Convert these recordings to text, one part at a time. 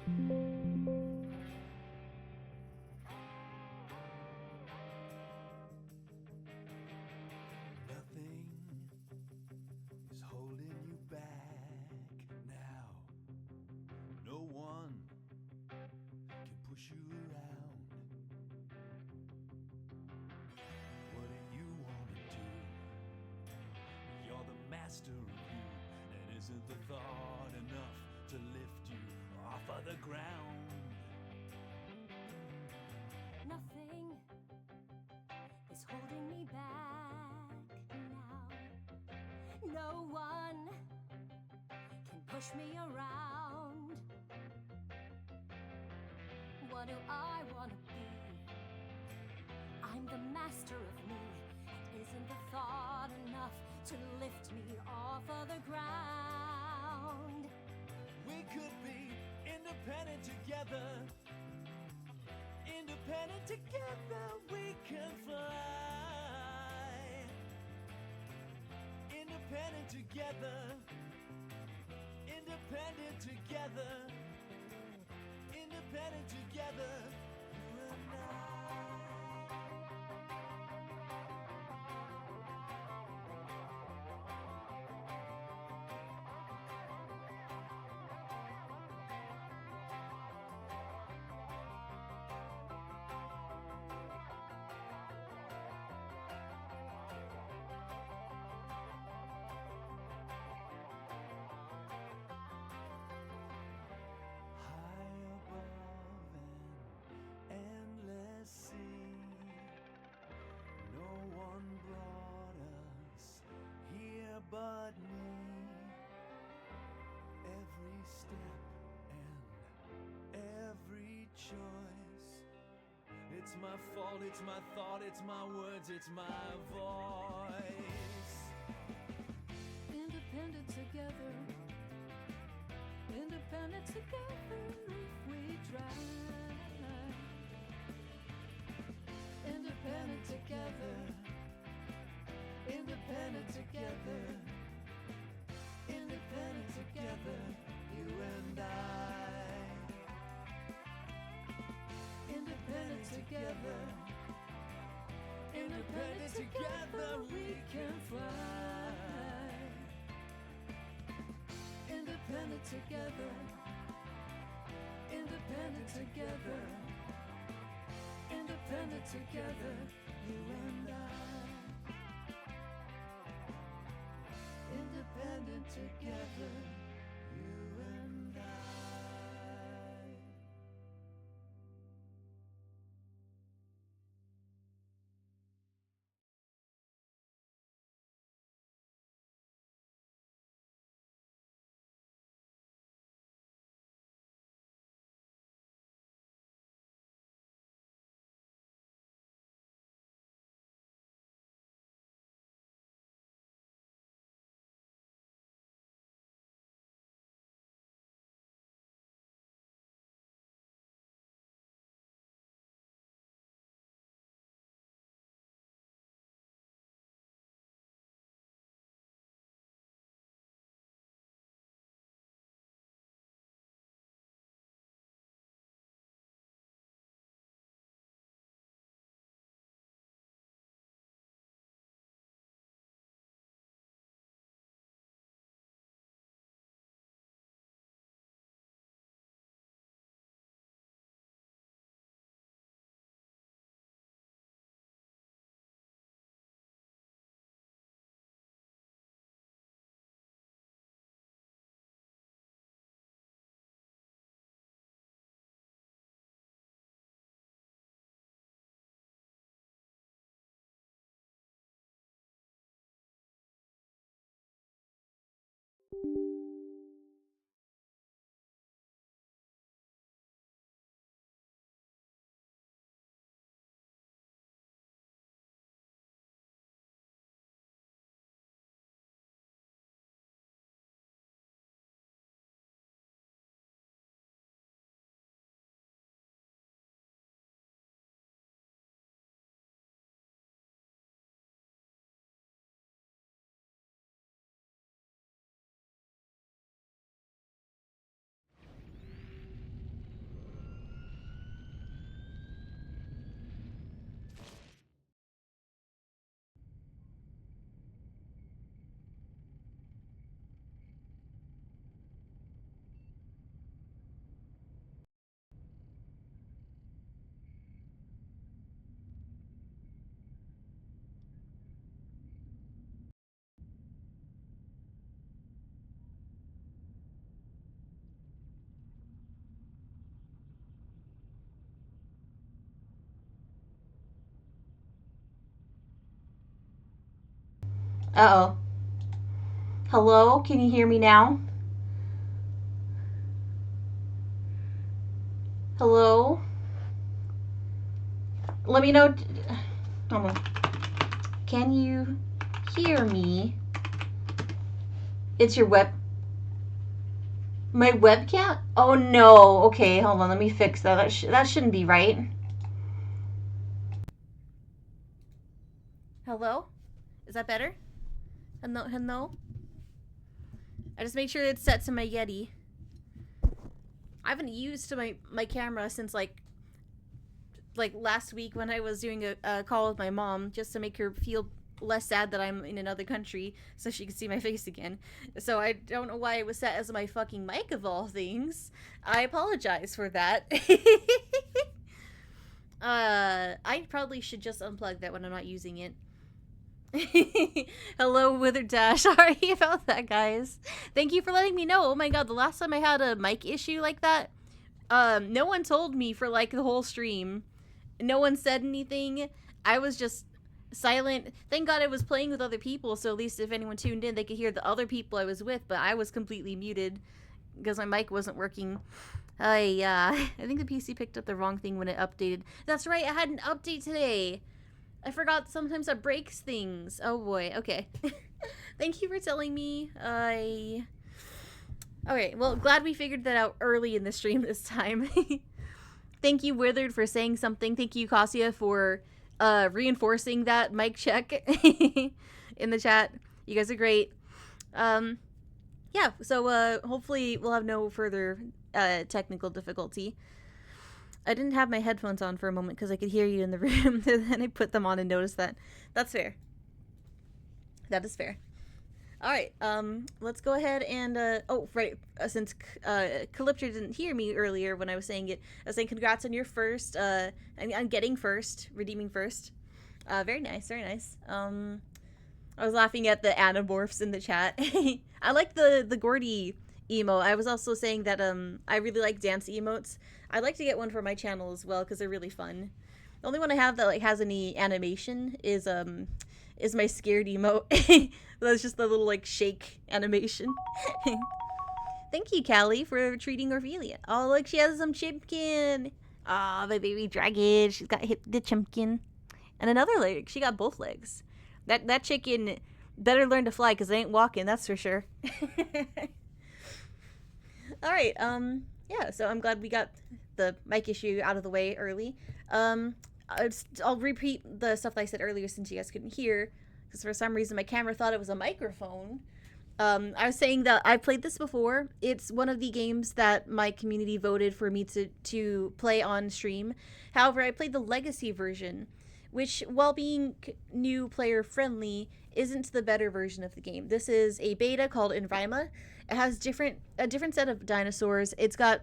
Nothing is holding you back now. No one can push you around. What do you want to do? You're the master of you. And isn't the thought enough to lift you off of the ground? Nothing is holding me back now. No one can push me around. What do I want to be? I'm the master of me. And isn't the thought enough to lift me off of the ground? We could be independent together. Independent together we can fly. Independent together. Independent together. Independent together, you and I. Brought us here but me. Every step and every choice. It's my fault, it's my thought, it's my words, it's my voice. Independent together. Independent together if we try. Independent together. Independent together. Independent together, you and I. Independent together. Independent together we can fly. Independent together. Independent together. Independent together, you and I. Independent together, you and I. Uh-oh. Hello? Can you hear me now? Hello? Let me know. Hold on. Can you hear me? It's your my webcam? Oh no. Okay, hold on. Let me fix that. That shouldn't be right. Hello? Is that better? Hello? I just make sure it's set to my Yeti. I haven't used my camera since like last week when I was doing a call with my mom just to make her feel less sad that I'm in another country so she can see my face again. So I don't know why it was set as my fucking mic of all things. I apologize for that. I probably should just unplug that when I'm not using it. Hello, Withered Dash. Sorry about that, guys. Thank you for letting me know. Oh my god, the last time I had a mic issue like that, no one told me for like the whole stream. No one said anything. I was just silent. Thank god I was playing with other people, so at least if anyone tuned in, they could hear the other people I was with, but I was completely muted because my mic wasn't working. I think the PC picked up the wrong thing when it updated. That's right, I had an update today. I forgot sometimes that breaks things. Oh boy, okay. Thank you for telling me. Okay, well, glad we figured that out early in the stream this time. Thank you, Withered, for saying something. Thank you, Kasia, for reinforcing that mic check in the chat. You guys are great. Yeah, so hopefully we'll have no further technical difficulty. I didn't have my headphones on for a moment because I could hear you in the room, and then I put them on and noticed that. That's fair. That is fair. All right, let's go ahead and, since Calyptra didn't hear me earlier when I was saying it, I was saying congrats on your first, on getting first, redeeming first. Very nice, very nice. I was laughing at the Animorphs in the chat. I like the Gordy emo. I was also saying that, I really like dance emotes. I'd like to get one for my channel as well, because they're really fun. The only one I have that, like, has any animation is my scared emote. That's just the little, like, shake animation. Thank you, Callie, for treating Ophelia. Oh, look, she has some chimpkin. Ah, my baby dragon. She's got the chimpkin. And another leg. She got both legs. That chicken better learn to fly, because they ain't walking, that's for sure. Alright, yeah, so I'm glad we got the mic issue out of the way early. I'll repeat the stuff that I said earlier since you guys couldn't hear, because for some reason my camera thought it was a microphone. I was saying that I played this before. It's one of the games that my community voted for me to play on stream. However, I played the legacy version, which, while being new player friendly, isn't the better version of the game. This is a beta called Enrima. It has a different set of dinosaurs. It's got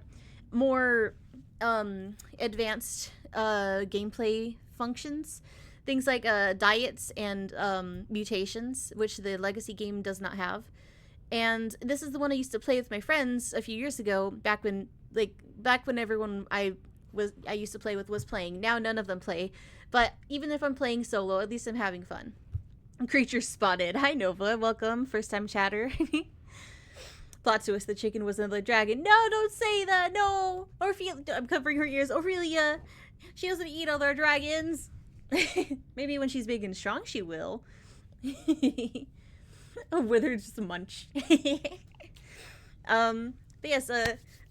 more advanced gameplay functions. Things like diets and mutations, which the legacy game does not have. And this is the one I used to play with my friends a few years ago, back when everyone I used to play with was playing. Now none of them play. But even if I'm playing solo, at least I'm having fun. Creature spotted. Hi, Nova. Welcome. First time chatter. Plot twist, the chicken was another dragon. No, don't say that. No. I'm covering her ears. Aurelia. She doesn't eat other dragons. Maybe when she's big and strong, she will. A withered just munch. But yes,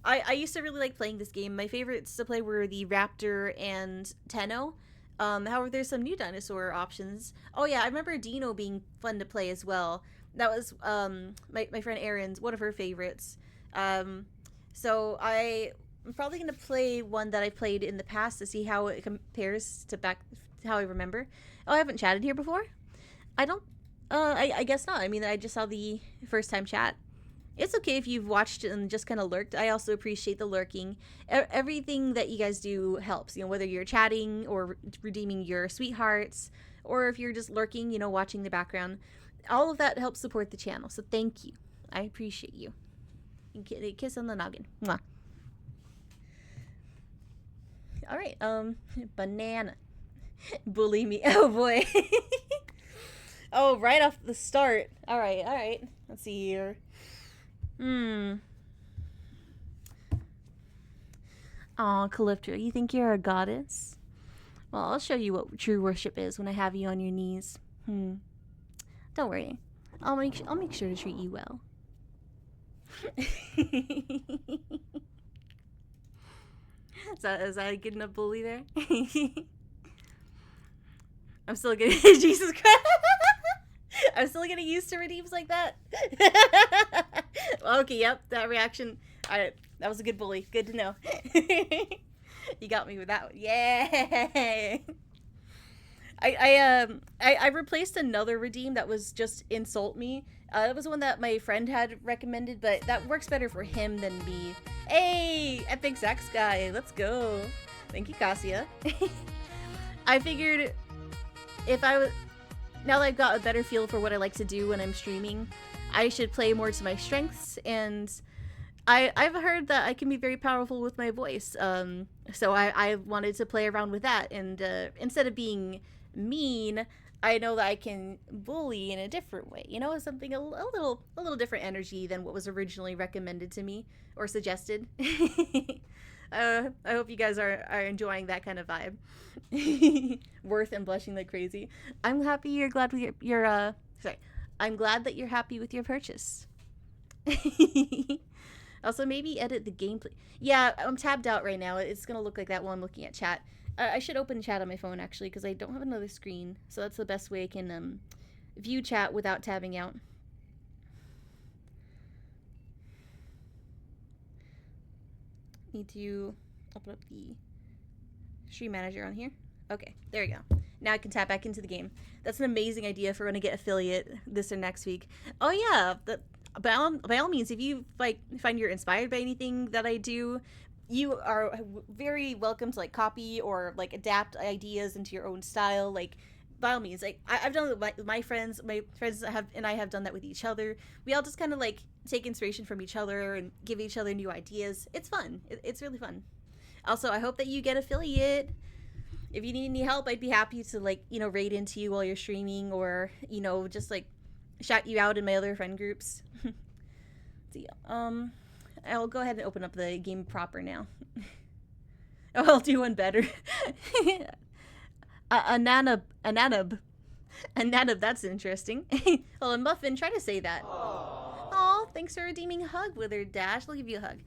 I used to really like playing this game. My favorites to play were the Raptor and Tenno. However, there's some new dinosaur options. Oh yeah, I remember Dino being fun to play as well. That was my friend Erin's, one of her favorites. So I'm probably going to play one that I played in the past to see how it compares to how I remember. Oh, I haven't chatted here before? I guess not. I mean, I just saw the first time chat. It's okay if you've watched and just kind of lurked. I also appreciate the lurking. Everything that you guys do helps, whether you're chatting or redeeming your sweethearts, or if you're just lurking, watching the background. All of that helps support the channel, so thank you. I appreciate you. A kiss on the noggin. Mwah. All right, banana. Bully me. Oh, boy. Oh, right off the start. All right. Let's see here. Aw, Calyptra, you think you're a goddess? Well, I'll show you what true worship is when I have you on your knees. Don't worry. I'll make sure to treat you well. Is that a good enough bully there? I'm still getting Jesus Christ. I'm still getting used to redeems like that. Okay, yep, that reaction. Alright, that was a good bully. Good to know. You got me with that one. Yay! I replaced another redeem that was just insult me. That was one that my friend had recommended, but that works better for him than me. Hey, Epic Zax guy, let's go. Thank you, Cassia. I figured if I was, now that I've got a better feel for what I like to do when I'm streaming, I should play more to my strengths, and I've heard that I can be very powerful with my voice. So I wanted to play around with that, and instead of being mean, I know that I can bully in a different way. You know, something a little different energy than what was originally recommended to me or suggested. I hope you guys are enjoying that kind of vibe. Worth and blushing like crazy. I'm happy you're glad with your sorry. I'm glad that you're happy with your purchase. Also, maybe edit the gameplay. Yeah, I'm tabbed out right now. It's gonna look like that while I'm looking at chat. I should open chat on my phone, actually, because I don't have another screen. So that's the best way I can view chat without tabbing out. Need to open up the stream manager on here. Okay, there we go. Now I can tap back into the game. That's an amazing idea for when I get affiliate this or next week. Oh yeah, by all means, if you find you're inspired by anything that I do, you are very welcome to copy or adapt ideas into your own style. By all means, I've done it with my friends. My friends and I have done that with each other. We all just kind of take inspiration from each other and give each other new ideas. It's fun. It's really fun. Also, I hope that you get affiliate. If you need any help, I'd be happy to raid into you while you're streaming, or just shout you out in my other friend groups. See, I'll go ahead and open up the game proper now. Oh, I'll do one better. A nanub, that's interesting. Well, a muffin, try to say that. Oh, thanks for redeeming hug, Withered Dash. I'll give you a hug.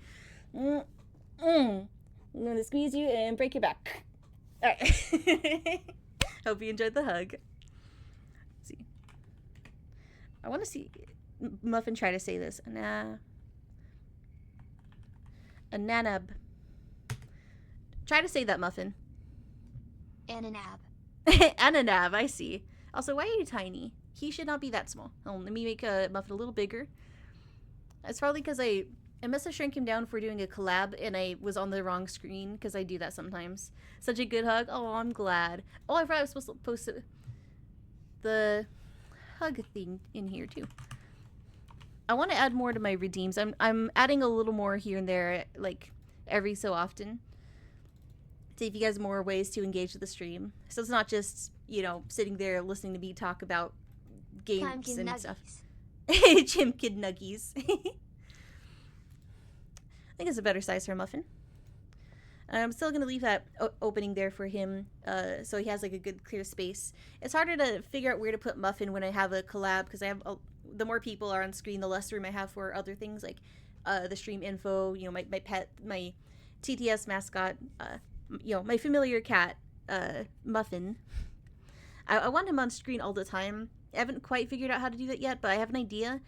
I'm gonna squeeze you and break your back. Alright. Hope you enjoyed the hug. Let's see. I want to see Muffin try to say this. A nanab. Try to say that, Muffin. Ananab. Ananab, I see. Also, why are you tiny? He should not be that small. Oh, let me make Muffin a little bigger. It's probably because I must have shrank him down for doing a collab, and I was on the wrong screen, because I do that sometimes. Such a good hug. Oh, I'm glad. Oh, I forgot I was supposed to post the hug thing in here, too. I want to add more to my redeems. I'm adding a little more here and there, every so often, to give you guys more ways to engage with the stream. So it's not just, sitting there listening to me talk about games and stuff. Chim Kid Nuggies. I think it's a better size for a muffin. I'm still going to leave that opening there for him, so he has a good clear space. It's harder to figure out where to put Muffin when I have a collab, because I have the more people are on screen, the less room I have for other things, like the stream info, my pet, my TTS mascot, my familiar cat, Muffin. I want him on screen all the time. I haven't quite figured out how to do that yet, but I have an idea.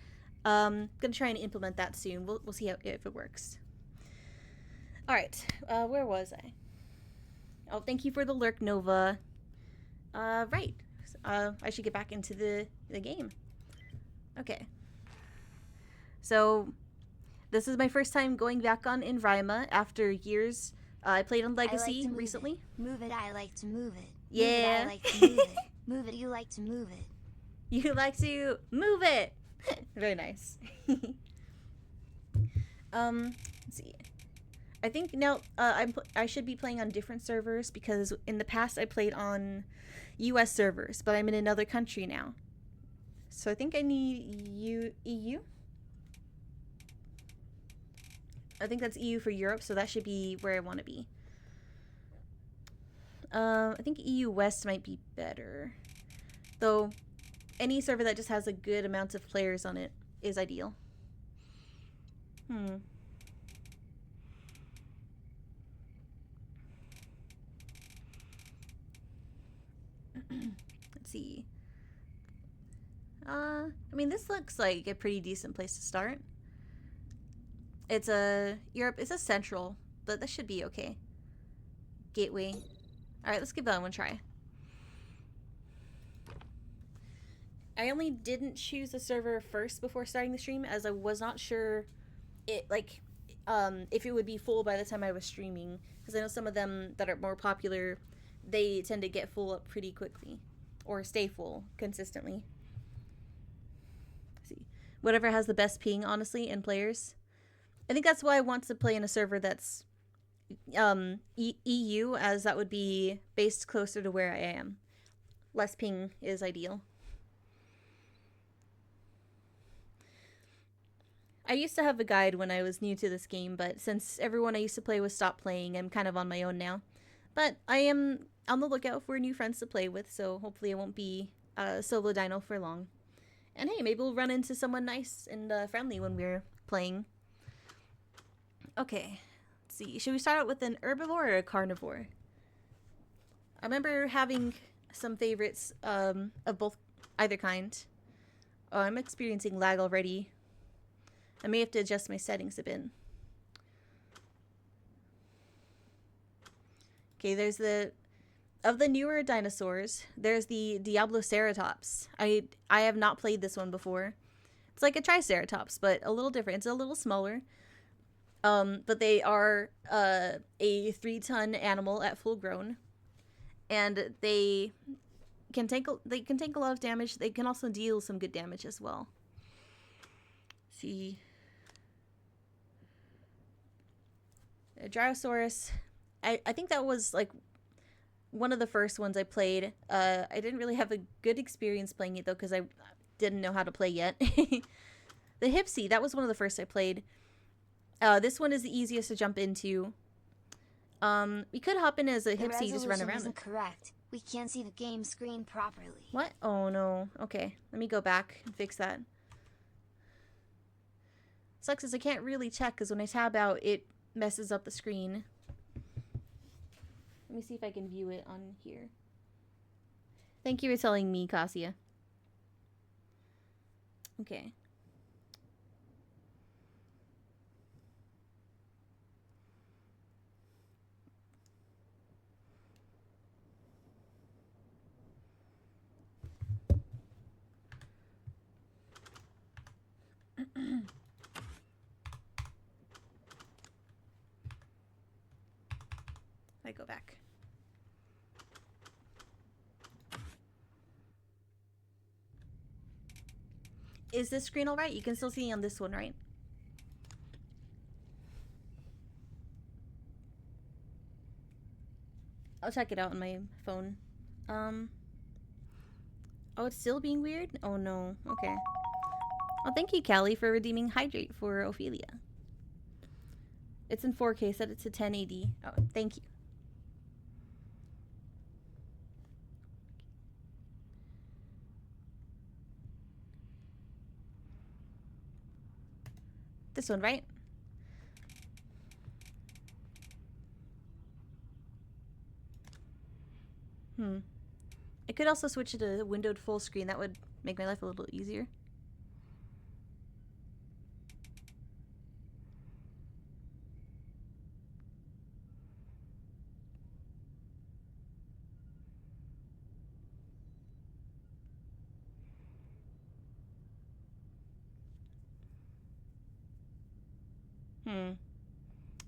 Gonna try and implement that soon. We'll see if it works. All right, where was I? Oh, thank you for the lurk, Nova. Right. I should get back into the game. Okay. So, this is my first time going back on Enrima after years. I played on Legacy recently. Move it, I like to move it. Yeah. Move it, I like to move it. Move it, you like to move it. You like to move it. Very nice. Let's see. I think now I should be playing on different servers, because in the past I played on US servers, but I'm in another country now. So I think I need EU. I think that's EU for Europe, so that should be where I want to be. I think EU West might be better. Though, any server that just has a good amount of players on it is ideal. Let's see. I mean, this looks like a pretty decent place to start. It's a Europe. It's a central, but that should be okay. Gateway. All right, let's give that one a try. I only didn't choose a server first before starting the stream, as I was not sure if it would be full by the time I was streaming, because I know some of them that are more popular, they tend to get full up pretty quickly, or stay full consistently. Let's see, whatever has the best ping, honestly, in players. I think that's why I want to play in a server that's EU, as that would be based closer to where I am. Less ping is ideal. I used to have a guide when I was new to this game, but since everyone I used to play with stopped playing, I'm kind of on my own now. But I am on the lookout for new friends to play with, so hopefully I won't be solo dino for long. And hey, maybe we'll run into someone nice and friendly when we're playing. Okay, let's see. Should we start out with an herbivore or a carnivore? I remember having some favorites of either kind. Oh, I'm experiencing lag already. I may have to adjust my settings a bit. Okay, there's of the newer dinosaurs, there's the Diabloceratops. I have not played this one before. It's like a Triceratops, but a little different. It's a little smaller. But they are a 3-ton animal at full grown, and they can take a lot of damage. They can also deal some good damage as well. See, a Gyrosaurus. I think that was like one of the first ones I played. I didn't really have a good experience playing it though, because I didn't know how to play yet. The Hypsy, that was one of the first I played. This one is the easiest to jump into. We could hop in as a Hypsy, just run around. Isn't correct. We can't see the game screen properly. What? Oh no. Okay, let me go back and fix that. Sucks is I can't really check because when I tab out, it messes up the screen. Let me see if I can view it on here. Thank you for telling me, Cassia. Okay. I go back. Is this screen alright? You can still see on this one, right? I'll check it out on my phone. Oh, it's still being weird? Oh no. Okay. Well, thank you, Callie, for redeeming Hydrate for Ophelia. It's in 4K, set it to 1080. Oh, thank you. This one, right? I could also switch it to windowed full screen. That would make my life a little easier.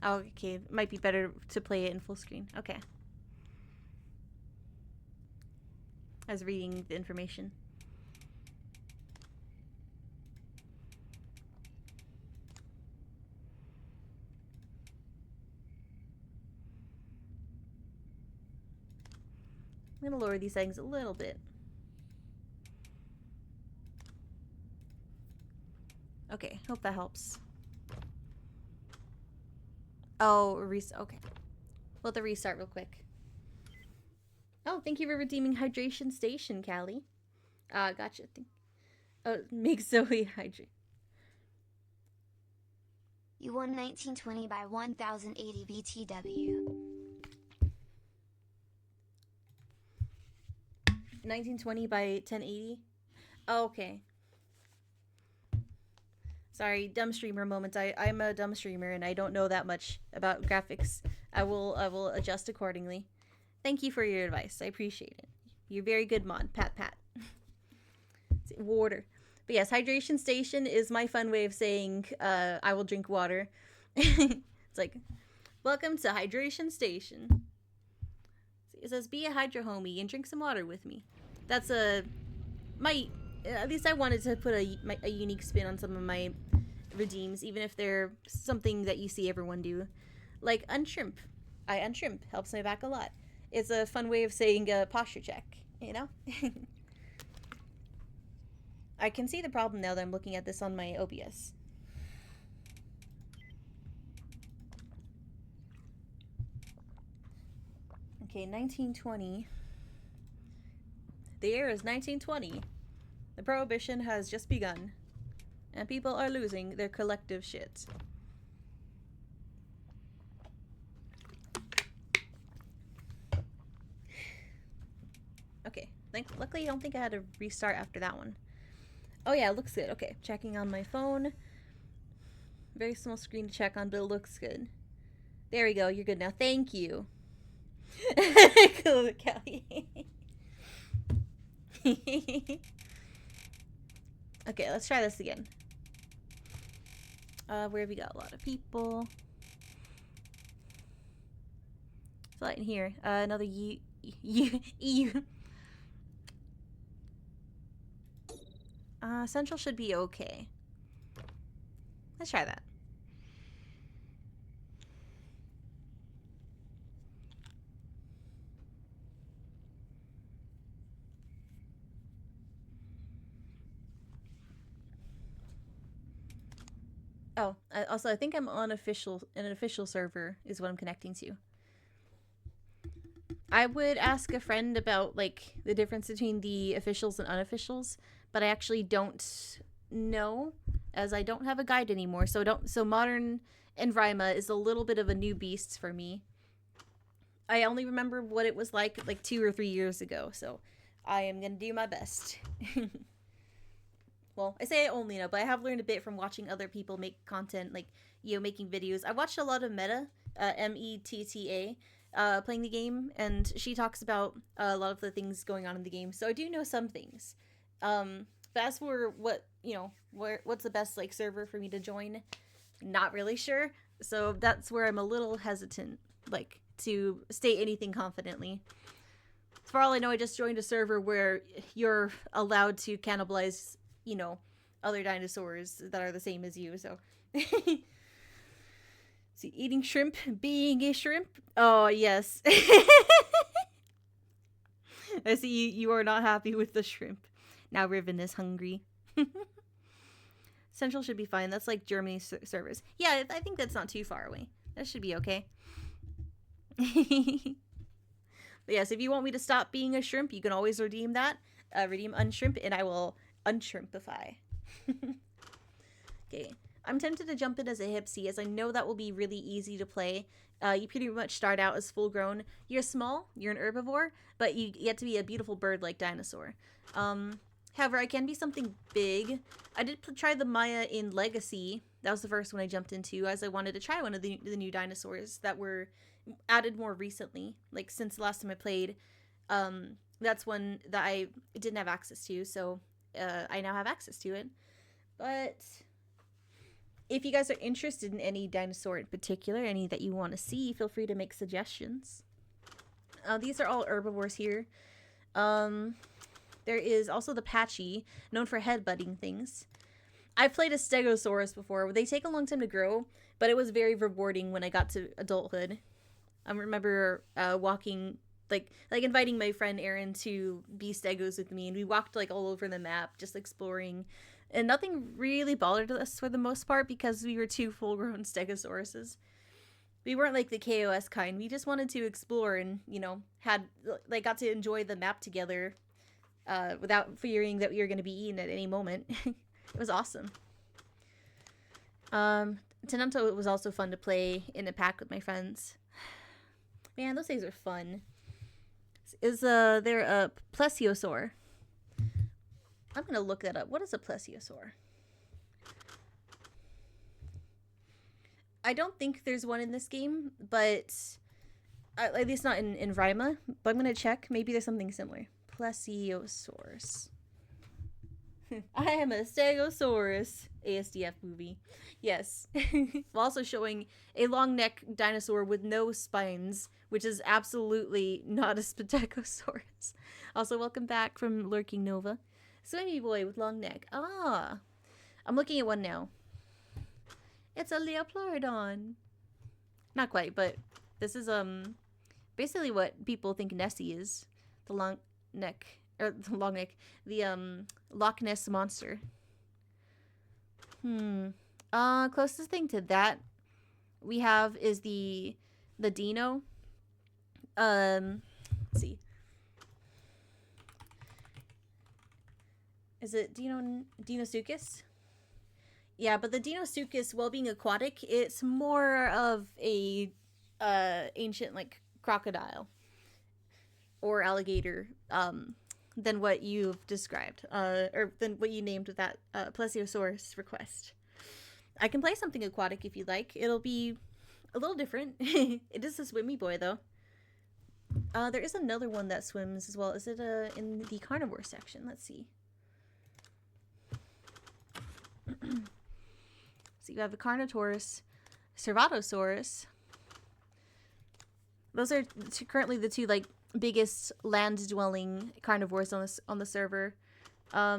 Oh, okay. It might be better to play it in full screen. Okay. I was reading the information. I'm gonna lower these settings a little bit. Okay, hope that helps. Oh, okay. We'll have to restart real quick. Oh, thank you for redeeming Hydration Station, Callie. Gotcha. Oh, make Zoe hydrate. You won 1920 by 1080 BTW. 1920 by 1080? Oh, okay. Sorry, dumb streamer moments. I'm a dumb streamer and I don't know that much about graphics. I will adjust accordingly. Thank you for your advice. I appreciate it. You're very good, mod. Pat pat. Water. But yes, hydration station is my fun way of saying I will drink water. It's like, welcome to hydration station. It says, be a hydro homie and drink some water with me. That's at least I wanted to put a unique spin on some of my redeems, even if they're something that you see everyone do. Like unshrimp. I unshrimp. Helps my back a lot. It's a fun way of saying a posture check, you know? I can see the problem now that I'm looking at this on my OBS. Okay, 1920. The year is 1920. The prohibition has just begun. And people are losing their collective shit. Okay, luckily I don't think I had to restart after that one. Oh yeah, it looks good. Okay, checking on my phone. Very small screen to check on, but it looks good. There we go, you're good now. Thank you. Cool, Kelly. Okay, let's try this again. Where have we got? A lot of people. It's light in here. Another EU. Central should be okay. Let's try that. Oh, also I think I'm on an official server is what I'm connecting to. I would ask a friend about like the difference between the officials and unofficials, but I actually don't know as I don't have a guide anymore. So modern Envrima is a little bit of a new beast for me. I only remember what it was like 2 or 3 years ago, so I am gonna do my best. Well, I say I only know, but I have learned a bit from watching other people make content, like, you know, making videos. I watched a lot of Meta, Metta, playing the game, and she talks about a lot of the things going on in the game, so I do know some things. But as for what's the best, like, server for me to join, not really sure, so that's where I'm a little hesitant, like, to state anything confidently. For all I know, I just joined a server where you're allowed to cannibalize, you know, other dinosaurs that are the same as you, so. See, eating shrimp, being a shrimp. Oh, yes. I see you are not happy with the shrimp. Now Riven is hungry. Central should be fine. That's like Germany's servers. Yeah, I think that's not too far away. That should be okay. But yes, if you want me to stop being a shrimp, you can always redeem that. Redeem unshrimp, and I will unshrimpify. Okay. I'm tempted to jump in as a Hipsy, as I know that will be really easy to play. You pretty much start out as full grown. You're small, you're an herbivore, but you get to be a beautiful bird like dinosaur. However, I can be something big. I did try the Maya in Legacy. That was the first one I jumped into, as I wanted to try one of the new dinosaurs that were added more recently. Like, since the last time I played, that's one that I didn't have access to, so I now have access to it. But if you guys are interested in any dinosaur in particular, any that you want to see, feel free to make suggestions. These are all herbivores here. There is also the Patchy, known for headbutting things. I've played a Stegosaurus before. They take a long time to grow, but it was very rewarding when I got to adulthood. I remember walking, like inviting my friend Erin to be Stegos with me, and we walked like all over the map, just exploring And nothing really bothered us for the most part because we were two full-grown stegosauruses. We weren't like the KOS kind. We just wanted to explore and, you know, got to enjoy the map together without fearing that we were going to be eaten at any moment. It was awesome. Tenento was also fun to play in a pack with my friends. Man, those days are fun. They're a plesiosaur. I'm gonna look that up. What is a plesiosaur? I don't think there's one in this game, but at least not in Rima. But I'm gonna check. Maybe there's something similar. Plesiosaurus. I am a Stegosaurus. ASDF movie. Yes. Also showing a long neck dinosaur with no spines, which is absolutely not a Stegosaurus. Also, welcome back from Lurking Nova. Swimmy boy with long neck. Ah. I'm looking at one now. It's a Leopleurodon. Not quite, but this is basically what people think Nessie is. The long neck. The Loch Ness monster. Closest thing to that we have is the Dino. Let's see. Is it Deinosuchus? Yeah, but the Deinosuchus, while being aquatic, it's more of a ancient like crocodile or alligator than what you've described, or than what you named with that Plesiosaurus request. I can play something aquatic if you like. It'll be a little different. It is a swimmy boy though. There is another one that swims as well. Is it in the carnivore section? Let's see. So you have the Carnotaurus, Ceratosaurus. Those are currently the two like biggest land-dwelling carnivores on the server. I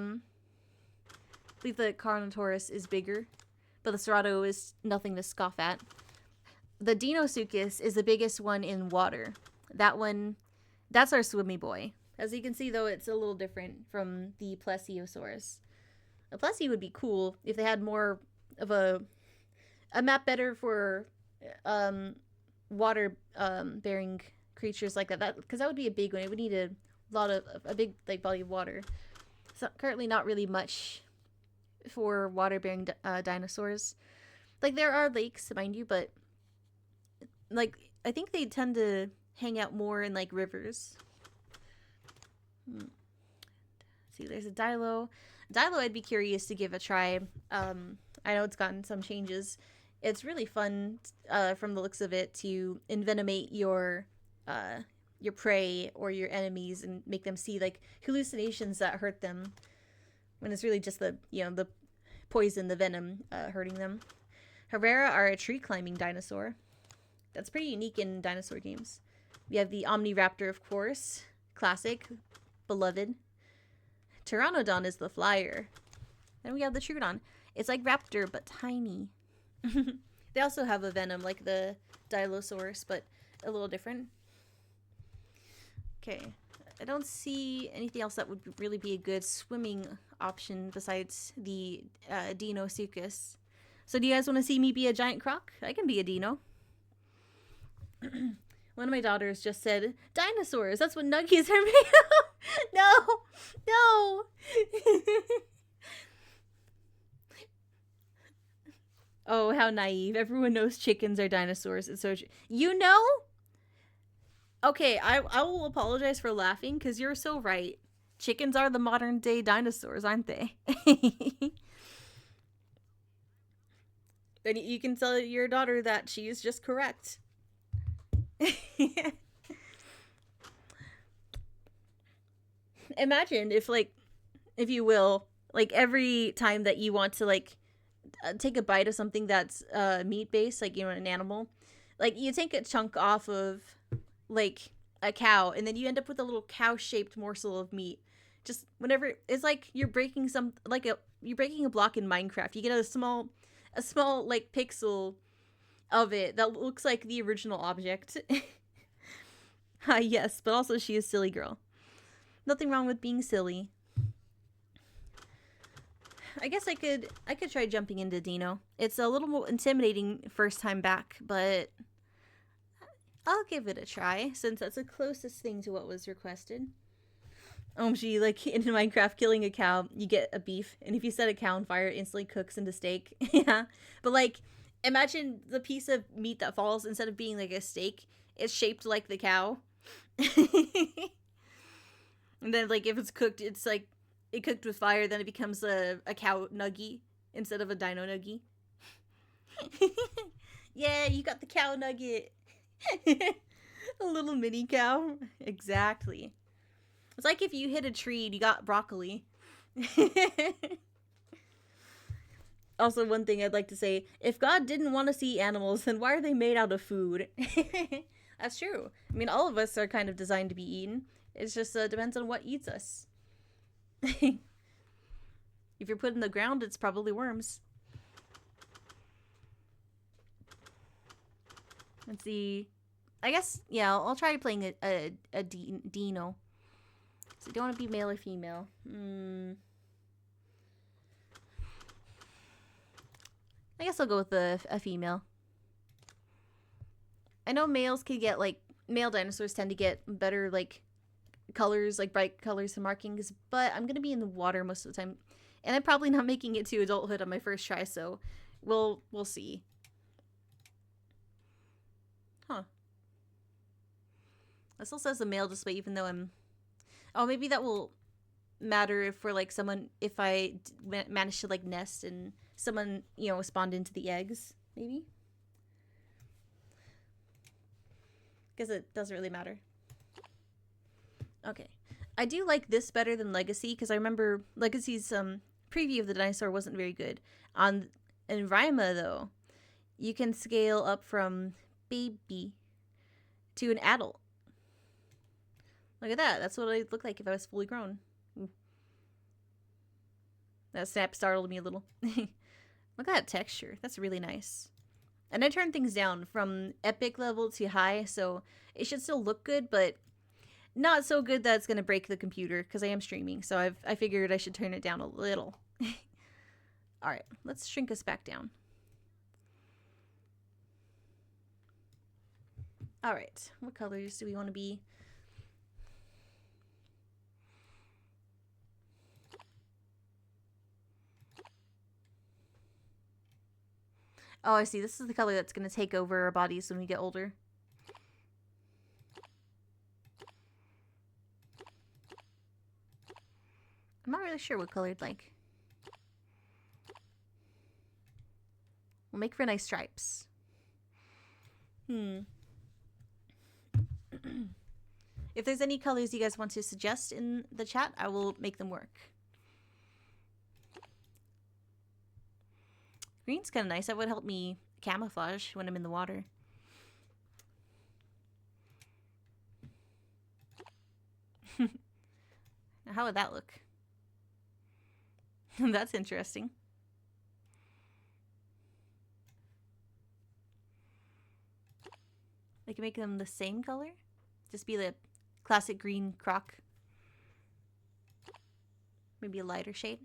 believe the Carnotaurus is bigger, but the Cerato is nothing to scoff at. The Deinosuchus is the biggest one in water. That one, that's our swimmy boy. As you can see, though, it's a little different from the Plesiosaurus. A Plessie would be cool if they had more of a map better for water bearing creatures like that. Because that would be a big one. It would need a big like body of water. So currently not really much for water bearing dinosaurs. Like there are lakes, mind you, but like I think they tend to hang out more in like rivers. See, there's a Dilo. Dilo I'd be curious to give a try. I know it's gotten some changes. It's really fun from the looks of it to envenomate your prey or your enemies and make them see like hallucinations that hurt them when it's really just the poison, the venom hurting them. Herrera are a tree climbing dinosaur. That's pretty unique in dinosaur games. We have the Omniraptor, of course. Classic. Beloved. Pteranodon is the flyer. Then we have the Troodon. It's like Raptor, but tiny. They also have a venom like the Dilosaurus, but a little different. Okay. I don't see anything else that would really be a good swimming option besides the Deinosuchus. So do you guys want to see me be a giant croc? I can be a dino. One of my daughters just said, dinosaurs, that's what nuggies are made of. No. Oh, how naive. Everyone knows chickens are dinosaurs. It's so you know? Okay, I will apologize for laughing because you're so right. Chickens are the modern day dinosaurs, aren't they? Then you can tell your daughter that she is just correct. Imagine if you will, like every time that you want to like take a bite of something that's meat based, like an animal, like you take a chunk off of like a cow and then you end up with a little cow shaped morsel of meat. Just whenever it's like you're breaking you're breaking a block in Minecraft. You get a small like pixel of it that looks like the original object. Yes, but also she is silly girl. Nothing wrong with being silly. I guess I could try jumping into Dino. It's a little more intimidating first time back, but I'll give it a try since that's the closest thing to what was requested. OMG, like in Minecraft, killing a cow, you get a beef, and if you set a cow on fire, it instantly cooks into steak. Yeah, but like, imagine the piece of meat that falls, instead of being like a steak, it's shaped like the cow. And then like if it's cooked, it's like it cooked with fire, then it becomes a cow nugget instead of a dino nugget. Yeah, you got the cow nugget. A little mini cow. Exactly. It's like if you hit a tree and you got broccoli. Also, one thing I'd like to say, if God didn't want to see animals, then why are they made out of food? That's true. I mean, all of us are kind of designed to be eaten. It just depends on what eats us. If you're put in the ground, it's probably worms. Let's see. I guess, yeah, I'll try playing a Dino. So, do you want to be male or female? I guess I'll go with a female. I know males can get, like, male dinosaurs tend to get better, like, colors, like bright colors and markings, but I'm gonna be in the water most of the time. And I'm probably not making it to adulthood on my first try, so we'll see. Huh. It still says the male display, even though I'm... Oh, maybe that will matter if for, like, someone... If I manage to, like, nest and someone, you know, spawned into the eggs, maybe? Guess it doesn't really matter. Okay. I do like this better than Legacy, because I remember Legacy's preview of the dinosaur wasn't very good. In Rima, though, you can scale up from baby to an adult. Look at that. That's what I'd look like if I was fully grown. Ooh. That snap startled me a little. Look at that texture. That's really nice. And I turned things down from epic level to high, so it should still look good, but not so good that it's going to break the computer, because I am streaming, so I figured I should turn it down a little. Alright, let's shrink us back down. Alright, what colors do we want to be? Oh, I see. This is the color that's going to take over our bodies when we get older. I'm not really sure what color I'd like. We'll make for nice stripes. If there's any colors you guys want to suggest in the chat, I will make them work. Green's kind of nice. That would help me camouflage when I'm in the water. Now, how would that look? That's interesting. I can make them the same color. Just be the classic green croc. Maybe a lighter shade.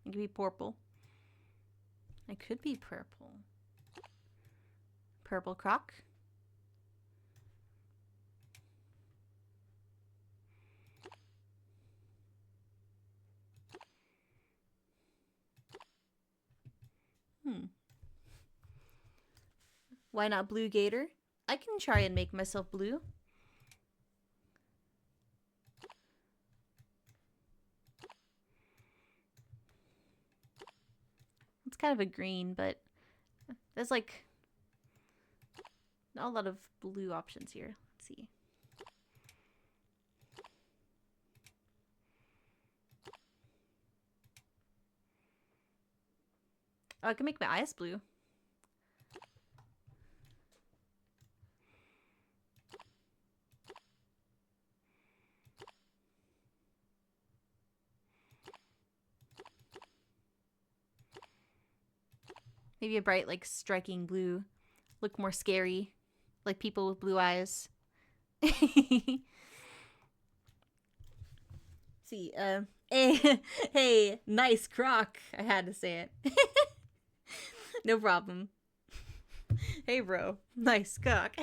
It could be purple. It could be purple. Purple croc. Why not blue gator? I can try and make myself blue. It's kind of a green, but there's like not a lot of blue options here. Let's see. Oh, I can make my eyes blue. Maybe a bright, like, striking blue. Look more scary. Like people with blue eyes. See, hey, nice croc. I had to say it. No problem. Hey, bro. Nice cock.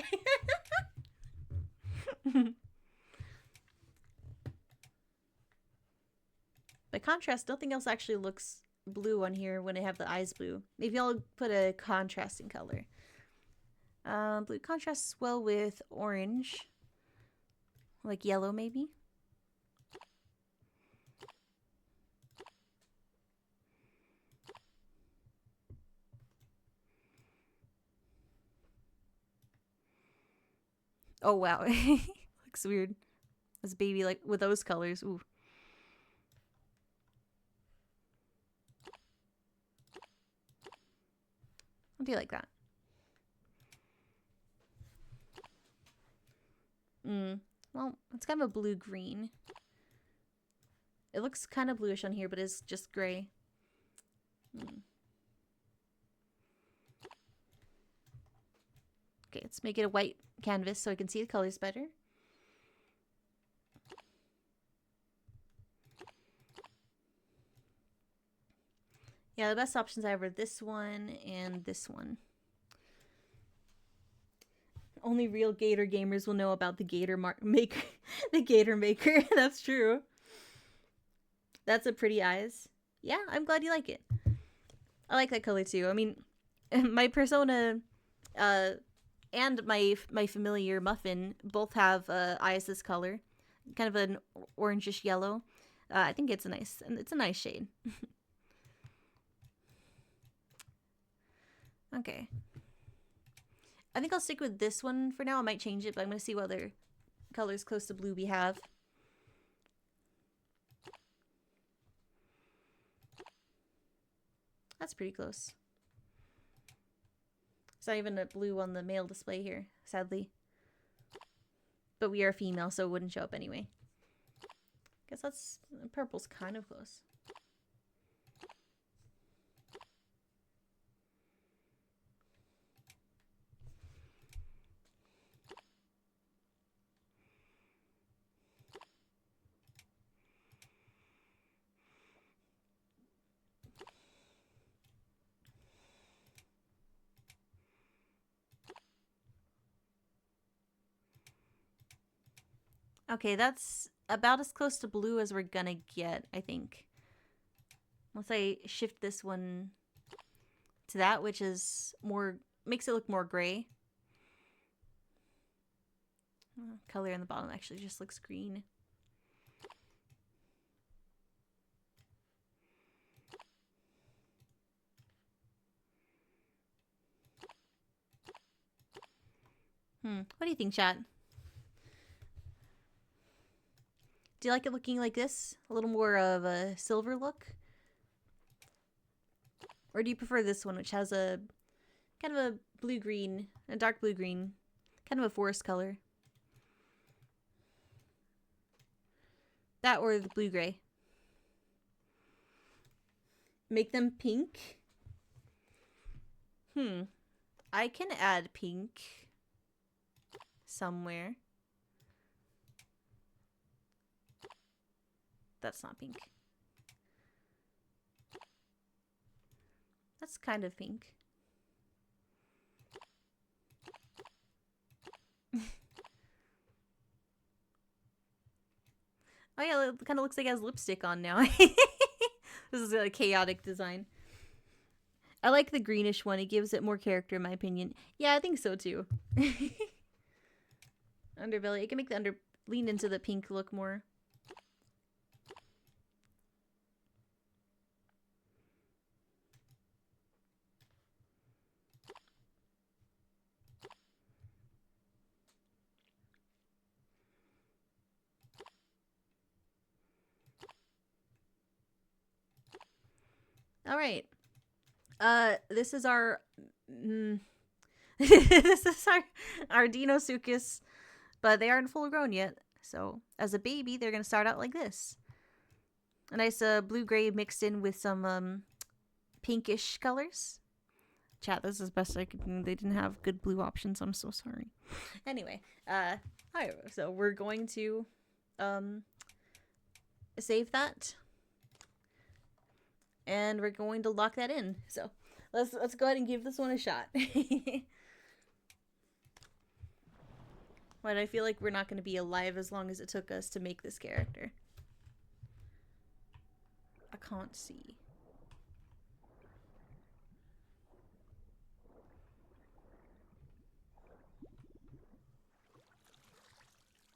By contrast, nothing else actually looks blue on here when I have the eyes blue. Maybe I'll put a contrasting color. Blue contrasts well with orange. Like yellow, maybe? Oh, wow. Looks weird. As a baby, like, with those colors. Ooh. I'll do like that. Well, it's kind of a blue-green. It looks kind of bluish on here, but it's just gray. Okay, let's make it a white canvas so I can see the colors better. Yeah, the best options I have are this one and this one. Only real Gator gamers will know about the Gator maker. The Gator maker. That's true. That's a pretty eyes. Yeah, I'm glad you like it. I like that color too. I mean, my persona and my familiar muffin both have eyes this color. Kind of an orangish yellow. I think it's a nice shade. Okay. I think I'll stick with this one for now. I might change it, but I'm going to see what other colors close to blue we have. That's pretty close. It's not even a blue on the male display here, sadly. But we are female, so it wouldn't show up anyway. Guess that's... purple's kind of close. Okay, that's about as close to blue as we're gonna get, I think. Once I shift this one to that, which is more, makes it look more gray. Color in the bottom actually just looks green. What do you think, chat? Do you like it looking like this? A little more of a silver look? Or do you prefer this one, which has a kind of a blue-green, a dark blue-green, kind of a forest color? That or the blue-gray. Make them pink? I can add pink somewhere. That's not pink. That's kind of pink. Oh yeah, it kind of looks like it has lipstick on now. This is a chaotic design. I like the greenish one. It gives it more character in my opinion. Yeah, I think so too. Underbelly. It can make the lean into the pink look more. All right. This is our this is our Deinosuchus, but they aren't full grown yet. So as a baby, they're gonna start out like this. A nice blue gray mixed in with some pinkish colors. Chat, this is best I could do. They didn't have good blue options. I'm so sorry. Anyway, alright, so we're going to save that. And we're going to lock that in. So let's go ahead and give this one a shot. But I feel like we're not going to be alive as long as it took us to make this character. I can't see.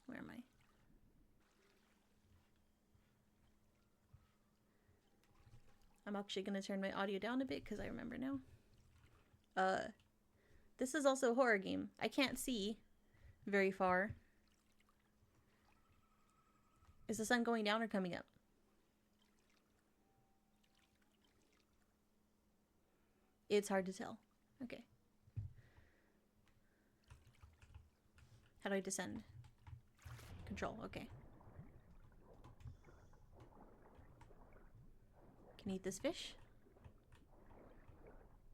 Where am I? I'm actually going to turn my audio down a bit because I remember now. This is also a horror game. I can't see very far. Is the sun going down or coming up? It's hard to tell. Okay. How do I descend? Control, okay. Can I eat this fish?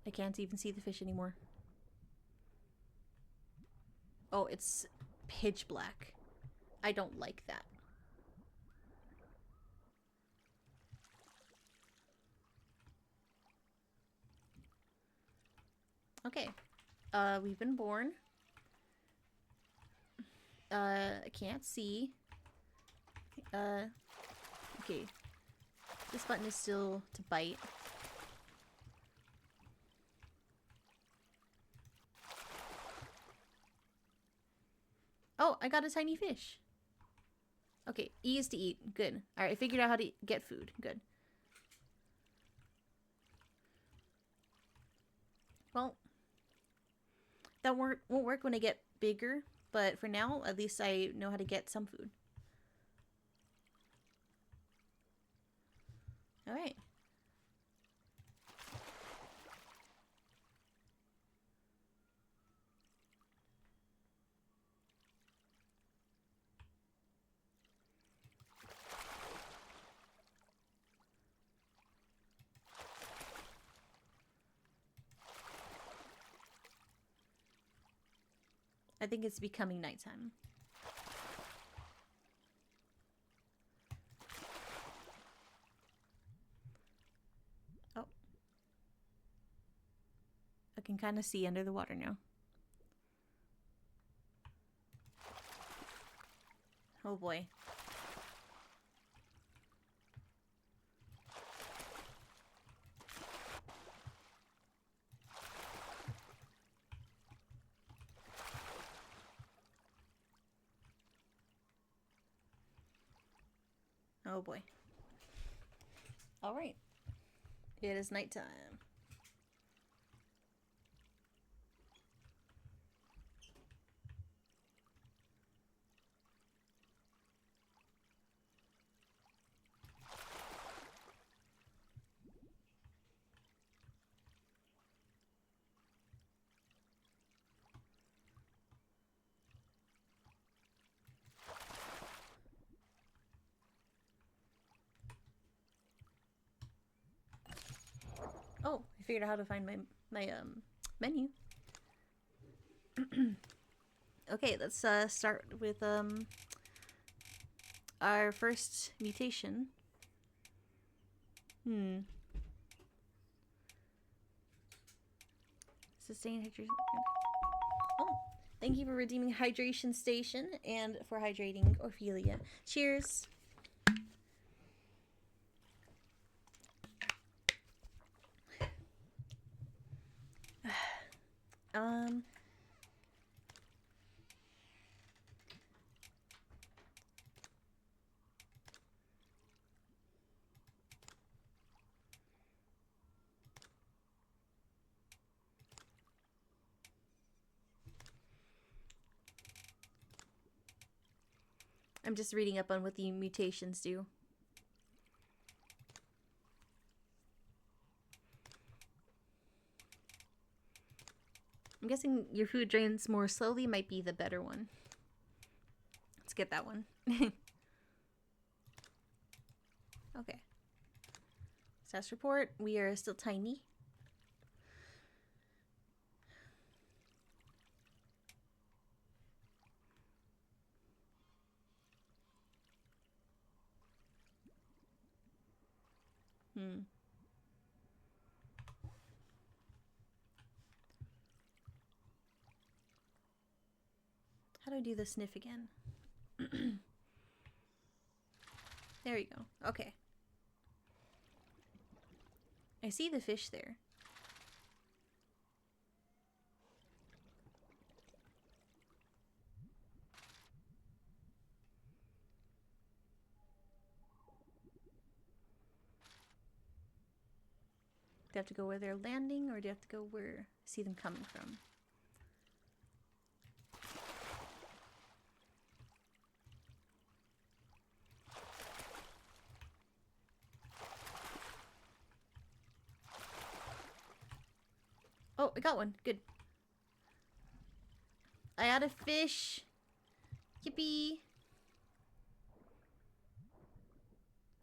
I can't even see the fish anymore. Oh, it's pitch black. I don't like that. Okay. We've been born. I can't see. Okay. This button is still to bite. Oh, I got a tiny fish. Okay, E is to eat. Good. Alright, I figured out how to get food. Good. Well, that won't work when I get bigger, but for now, at least I know how to get some food. Alright. I think it's becoming nighttime. Oh. I can kind of see under the water now. Oh boy. Oh boy. Alright. It is nighttime. Oh, I figured out how to find my menu. Okay, let's start with our first mutation. Sustain hydration. Oh, thank you for redeeming Hydration Station and for hydrating Ophelia. Cheers. I'm just reading up on what the mutations do. I'm guessing your food drains more slowly might be the better one. Let's get that one. Okay. Status report. We are still tiny. How do I do the sniff again? There you go. Okay. I see the fish there. Do you have to go where they're landing, or do you have to go where I see them coming from? Oh, I got one. Good. I had a fish. Yippee.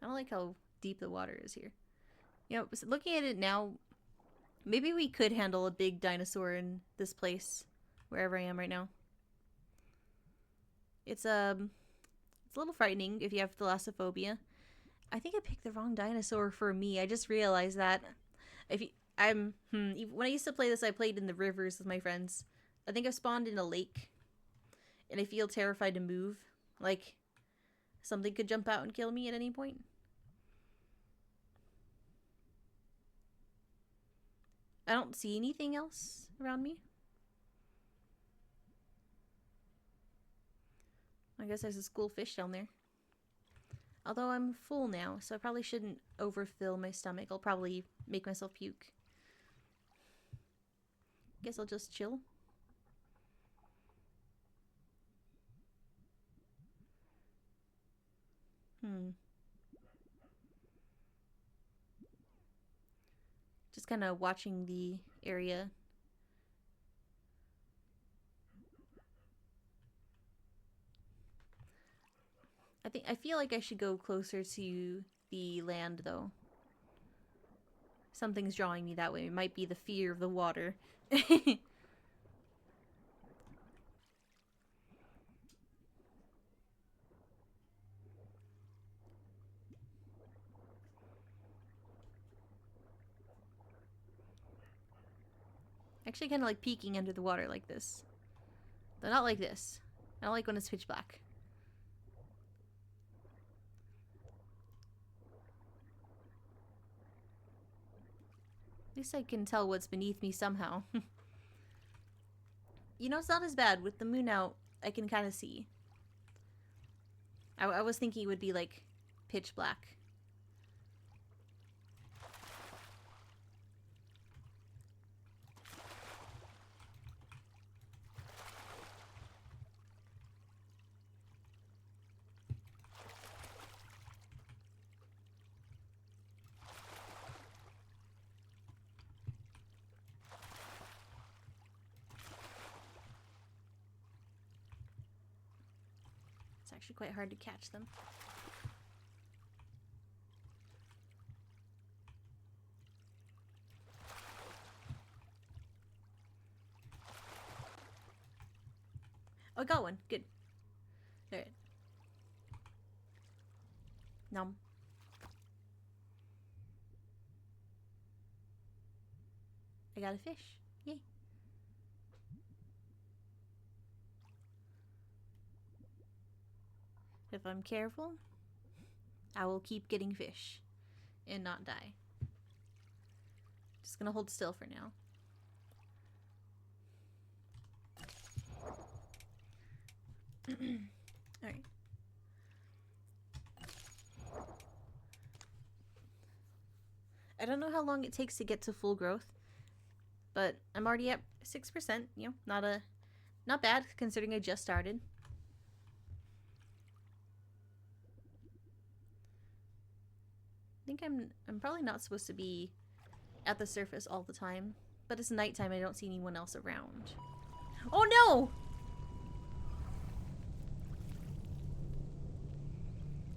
I don't like how deep the water is here. You know, looking at it now, maybe we could handle a big dinosaur in this place, wherever I am right now. It's a little frightening if you have thalassophobia. I think I picked the wrong dinosaur for me. I just realized that. When I used to play this, I played in the rivers with my friends. I think I've spawned in a lake, and I feel terrified to move. Like, something could jump out and kill me at any point. I don't see anything else around me. I guess there's a school fish down there. Although I'm full now, so I probably shouldn't overfill my stomach. I'll probably make myself puke. Guess I'll just chill. Just kind of watching the area. I feel like I should go closer to the land, though. Something's drawing me that way. It might be the fear of the water. Actually kind of like peeking under the water like this. But not like this. I don't like when it's pitch black. At least I can tell what's beneath me somehow. You know, it's not as bad. With the moon out, I can kind of see. I was thinking it would be like pitch black. Actually quite hard to catch them. Oh, I got one. Good. Alright. Nom. I got a fish. Yay. If I'm careful, I will keep getting fish and not die. Just gonna hold still for now. Alright. I don't know how long it takes to get to full growth, but I'm already at 6%, you know, not bad considering I just started. I think I'm probably not supposed to be at the surface all the time, but it's nighttime. I don't see anyone else around. Oh no!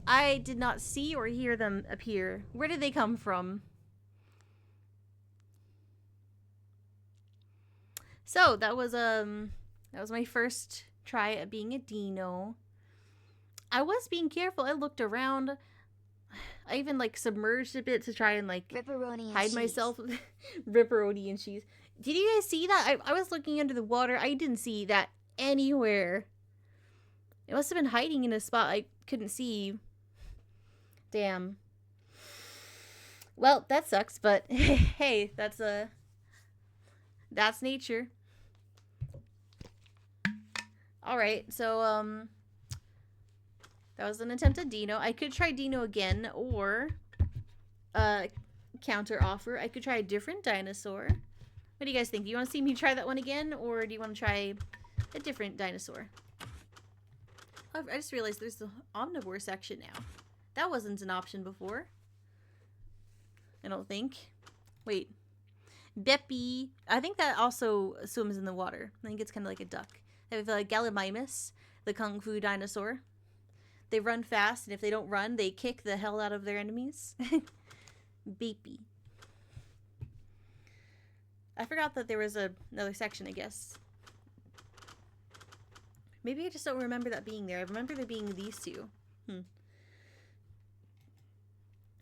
I did not see or hear them appear. Where did they come from? So that was my first try at being a dino. I was being careful. I looked around. I even like submerged a bit to try and like Ripperoni and hide cheese. myself with ripperoni and cheese. Did you guys see that? I was looking under the water. I didn't see that anywhere. It must have been hiding in a spot I couldn't see. Damn. Well, that sucks, but hey, that's nature. Alright, so that was an attempt at Dino. I could try Dino again, or counter offer. I could try a different dinosaur. What do you guys think? Do you want to see me try that one again, or do you want to try a different dinosaur? Oh, I just realized there's the omnivore section now. That wasn't an option before. I don't think. Wait. Beppy. I think that also swims in the water. I think it's kind of like a duck. They have Gallimimus, the kung fu dinosaur. They run fast, and if they don't run, they kick the hell out of their enemies. Beepy. I forgot that there was another section, I guess. Maybe I just don't remember that being there. I remember there being these two.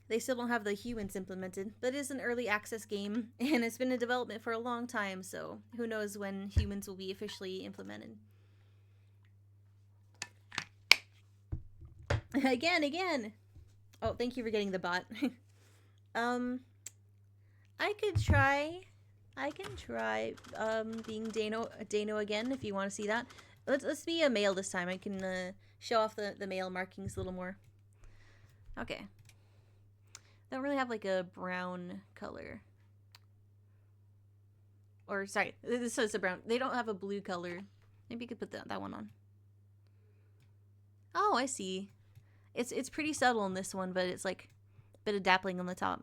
They still don't have the humans implemented, but it is an early access game, and it's been in development for a long time, so who knows when humans will be officially implemented. Again! Oh, thank you for getting the bot. I can try being Dano again if you want to see that. Let's be a male this time. I can show off the male markings a little more. Okay. Don't really have like a brown color. Or sorry, this is a brown. They don't have a blue color. Maybe you could put that one on. Oh, I see. It's pretty subtle in this one, but it's like a bit of dappling on the top.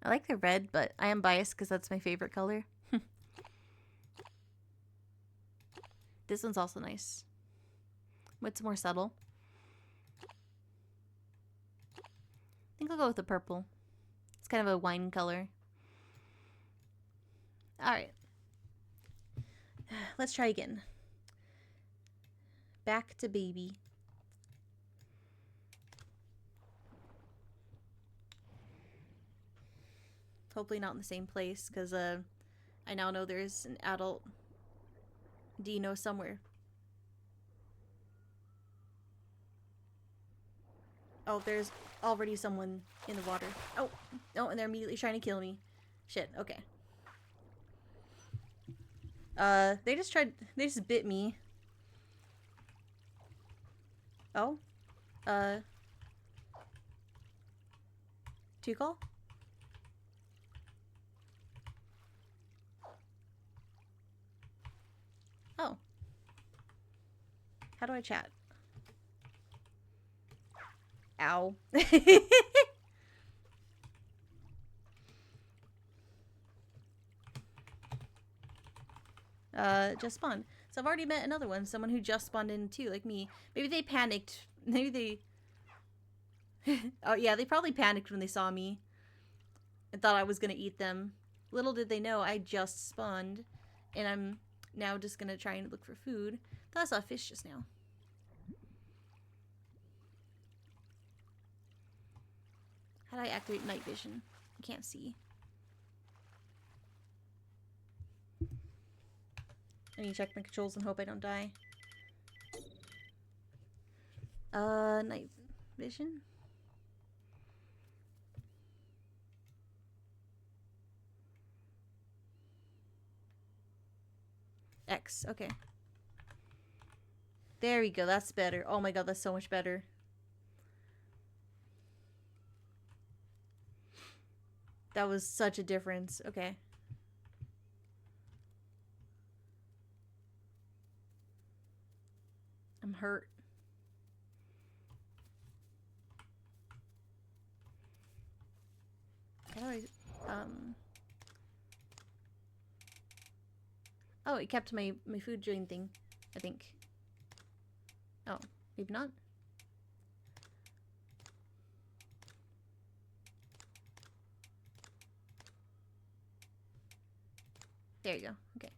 I like the red, but I am biased because that's my favorite color. This one's also nice. It's more subtle. I think I'll go with the purple. It's kind of a wine color. Alright. Let's try again. Back to baby. Hopefully not in the same place, because I now know there's an adult Dino somewhere. Oh, there's already someone in the water. Oh, and they're immediately trying to kill me. Shit, okay. They just bit me. Oh? Two call? Oh. How do I chat? Ow. Just spawned. So I've already met another one. Someone who just spawned in too, like me. Maybe they panicked. Maybe they... Oh yeah, they probably panicked when they saw me. And thought I was gonna eat them. Little did they know I just spawned. And I'm now just gonna try and look for food. Thought I saw a fish just now. How do I activate night vision? I can't see. I need to check my controls and hope I don't die. Night vision? X, okay. There we go, that's better. Oh my god, that's so much better. That was such a difference. Okay. I'm hurt. Oh, it kept my food join thing, I think. Oh, maybe not. There you go. Okay.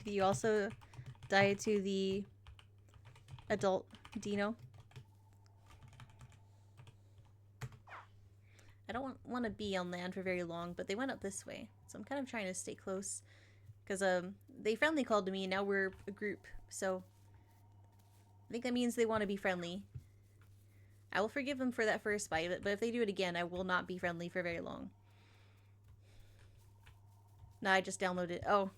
Did you also die to the adult dino? I don't want to be on land for very long, but they went up this way, so I'm kind of trying to stay close. Because they friendly called to me, and now we're a group, so I think that means they want to be friendly. I will forgive them for that first bite, but if they do it again, I will not be friendly for very long. No, I just downloaded it. Oh.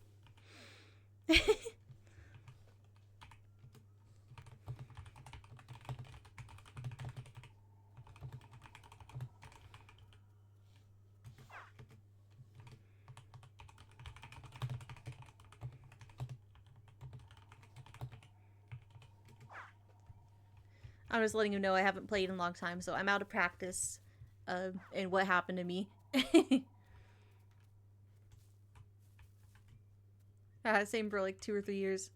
I'm just letting you know I haven't played in a long time, so I'm out of practice in what happened to me. Same for like 2 or 3 years.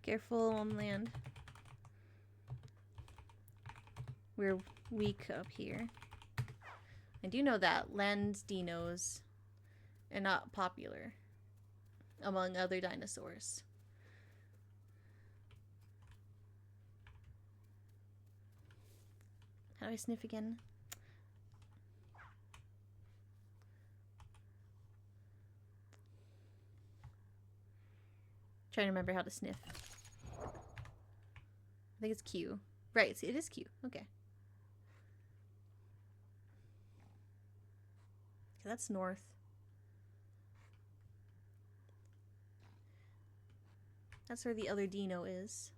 Careful on land. We're weak up here. I do know that land dinos are not popular among other dinosaurs. How do I sniff again? Trying to remember how to sniff. I think it's Q. Right, it is Q. Okay. Okay, that's north. That's where the other dino is.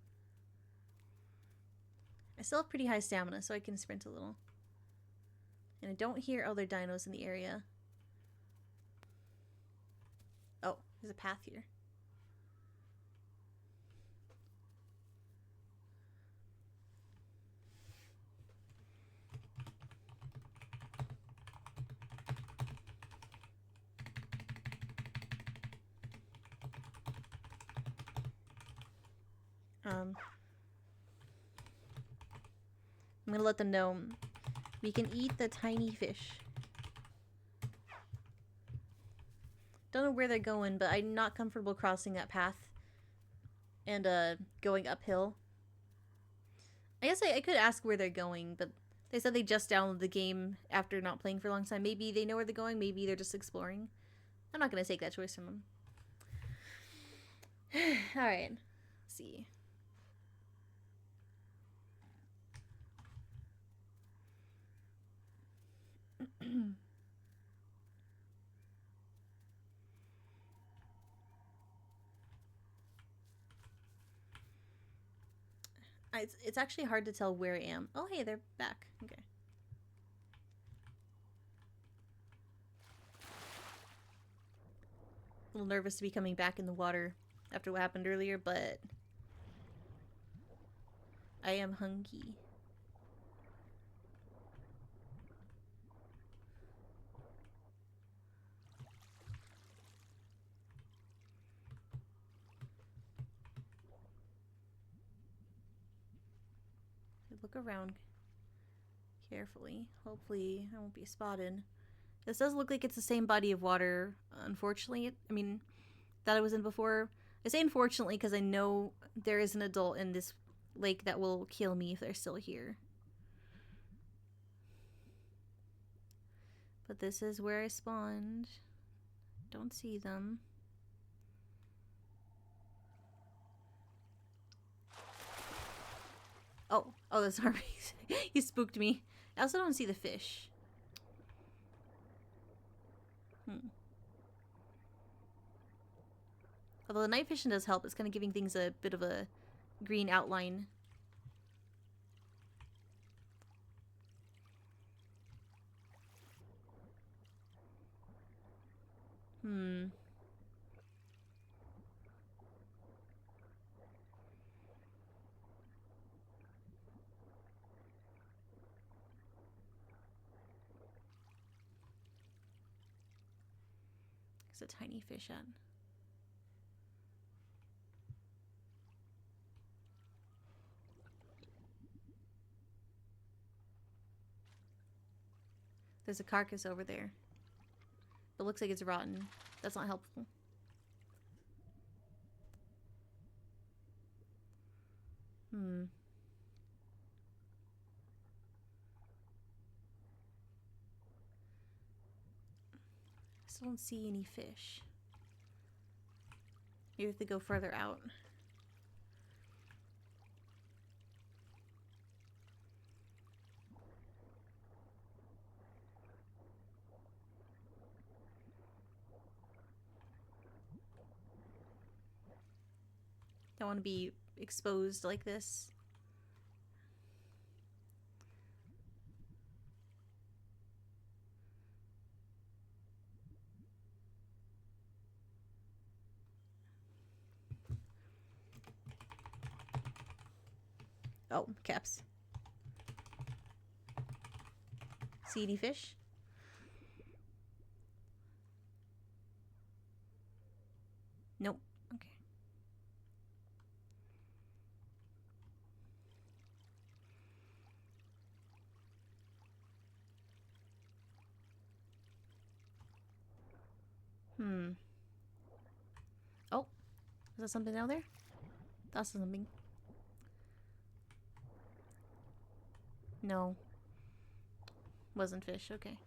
I still have pretty high stamina, so I can sprint a little. And I don't hear other dinos in the area. Oh, there's a path here. I'm gonna let them know we can eat the tiny fish. Don't know where they're going, but I'm not comfortable crossing that path and going uphill. I guess I could ask where they're going, but they said they just downloaded the game after not playing for a long time. Maybe they know where they're going, maybe they're just exploring. I'm not gonna take that choice from them. Alright, let's see. It's actually hard to tell where I am. Oh, hey, they're back. Okay. A little nervous to be coming back in the water after what happened earlier, but I am hungry. Look around carefully. Hopefully I won't be spotted. This does look like it's the same body of water, unfortunately. I mean, that I was in before. I say unfortunately because I know there is an adult in this lake that will kill me if they're still here. But this is where I spawned. Don't see them. Oh, that's Harvey. He spooked me. I also don't see the fish. Although the night vision does help, it's kind of giving things a bit of a green outline. There's a tiny fish at. There's a carcass over there. It looks like it's rotten. That's not helpful. I still don't see any fish. You have to go further out. Don't want to be exposed like this. Oh, caps. See any fish? Nope. Okay. Oh, is that something down there? That's something. No. Wasn't fish, okay.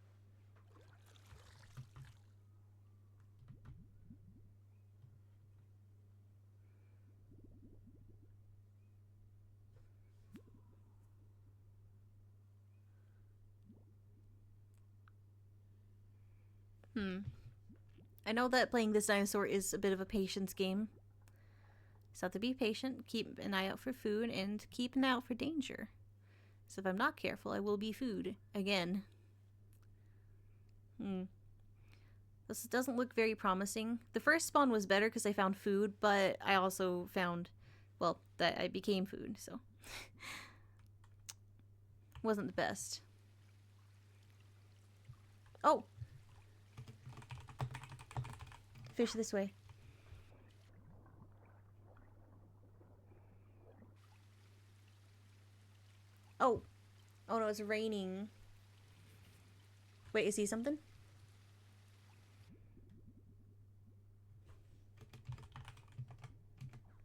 I know that playing this dinosaur is a bit of a patience game. So have to be patient, keep an eye out for food, and keep an eye out for danger. So if I'm not careful, I will be food again. This doesn't look very promising. The first spawn was better because I found food, but I also found, well, that I became food, so. Wasn't the best. Oh! Fish this way. Oh! Oh no, it's raining. Wait, is he something?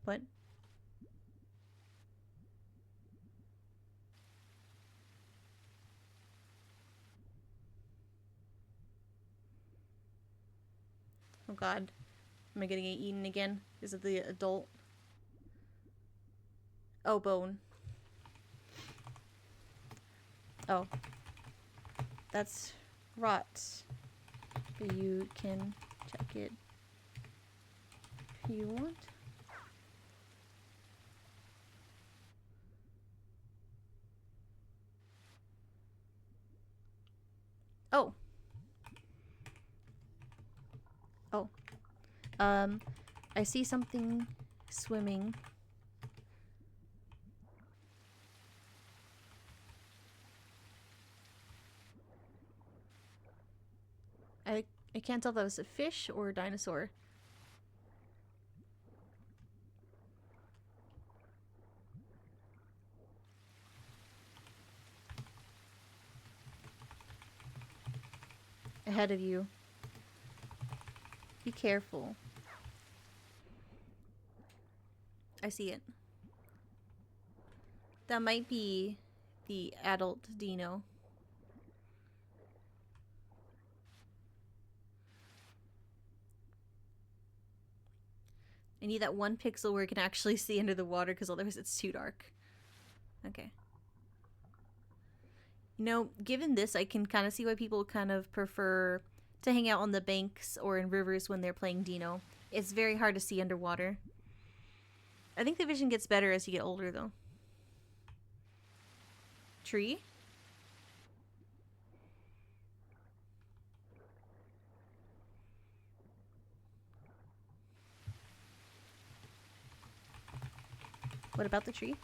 What? Oh god. Am I getting eaten again? Is it the adult? Oh, bone. Oh. That's rot. But you can check it if you want. Oh. Oh. I see something swimming. I can't tell if that was a fish or a dinosaur. Ahead of you. Be careful. I see it. That might be the adult dino. I need that one pixel where I can actually see under the water because otherwise it's too dark. Okay. You know, given this, I can kind of see why people kind of prefer to hang out on the banks or in rivers when they're playing Dino. It's very hard to see underwater. I think the vision gets better as you get older, though. Tree? What about the tree?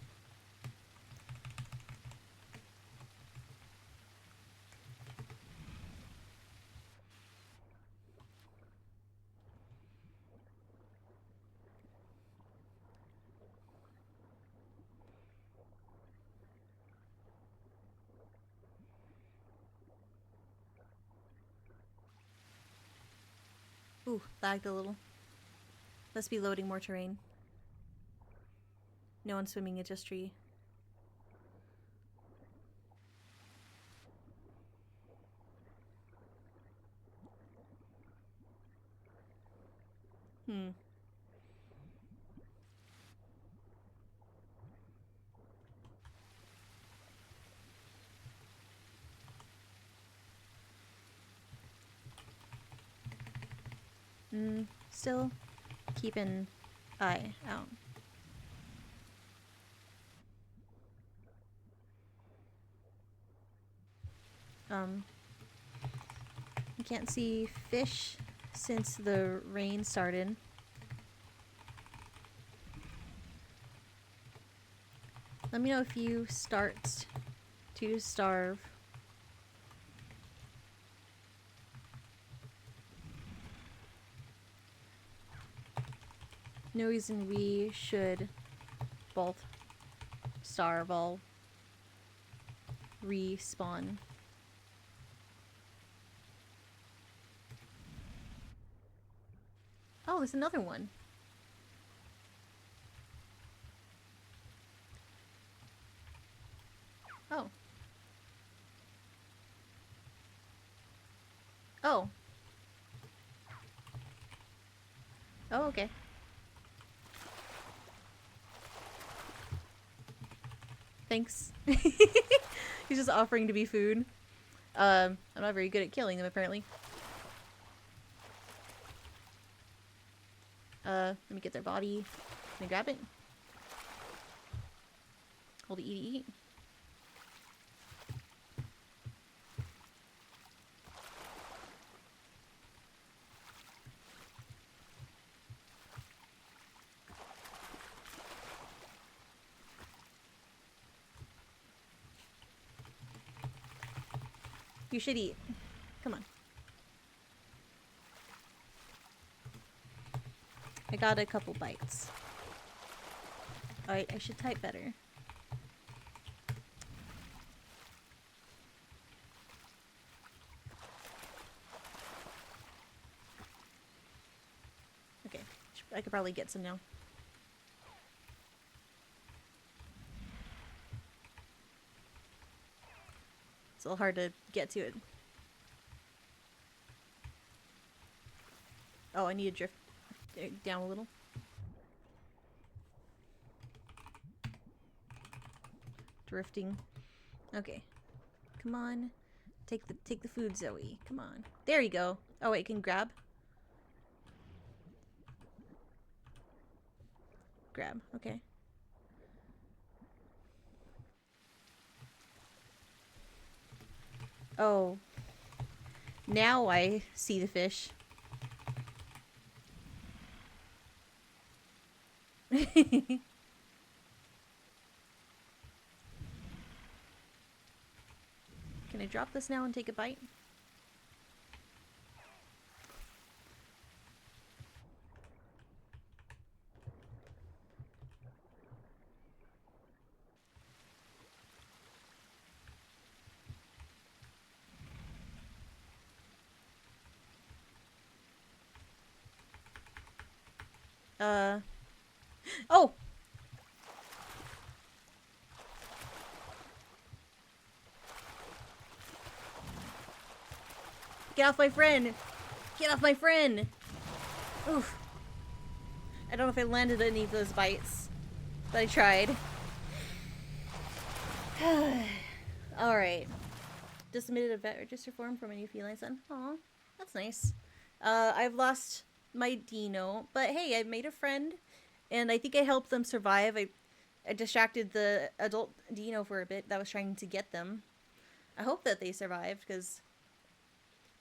Ooh, lagged a little. Must be loading more terrain. No one's swimming, it's just tree. Hmm. Still keep an eye out. I can't see fish since the rain started. Let me know if you start to starve. No reason we should both starve. I'll respawn. Oh, there's another one. Oh. Oh. Oh, okay. Thanks. He's just offering to be food. I'm not very good at killing them, apparently. Let me get their body. Can I grab it? Hold it, eat. You should eat. Come on. I got a couple bites. Alright, I should type better. Okay, I could probably get some now. It's a little hard to get to it. Oh, I need to drift down a little. Drifting. Okay. Come on. Take the food, Zoe. Come on. There you go. Oh wait, can grab? Grab. Okay. Oh. Now I see the fish. Can I drop this now and take a bite? Oh! Get off my friend! Get off my friend! Oof. I don't know if I landed any of those bites, but I tried. Alright. Just submitted a vet register form for my new feline son. Aw, that's nice. I've lost my Dino, but hey, I made a friend, and I think I helped them survive. I distracted the adult Dino for a bit that was trying to get them. I hope that they survived, because,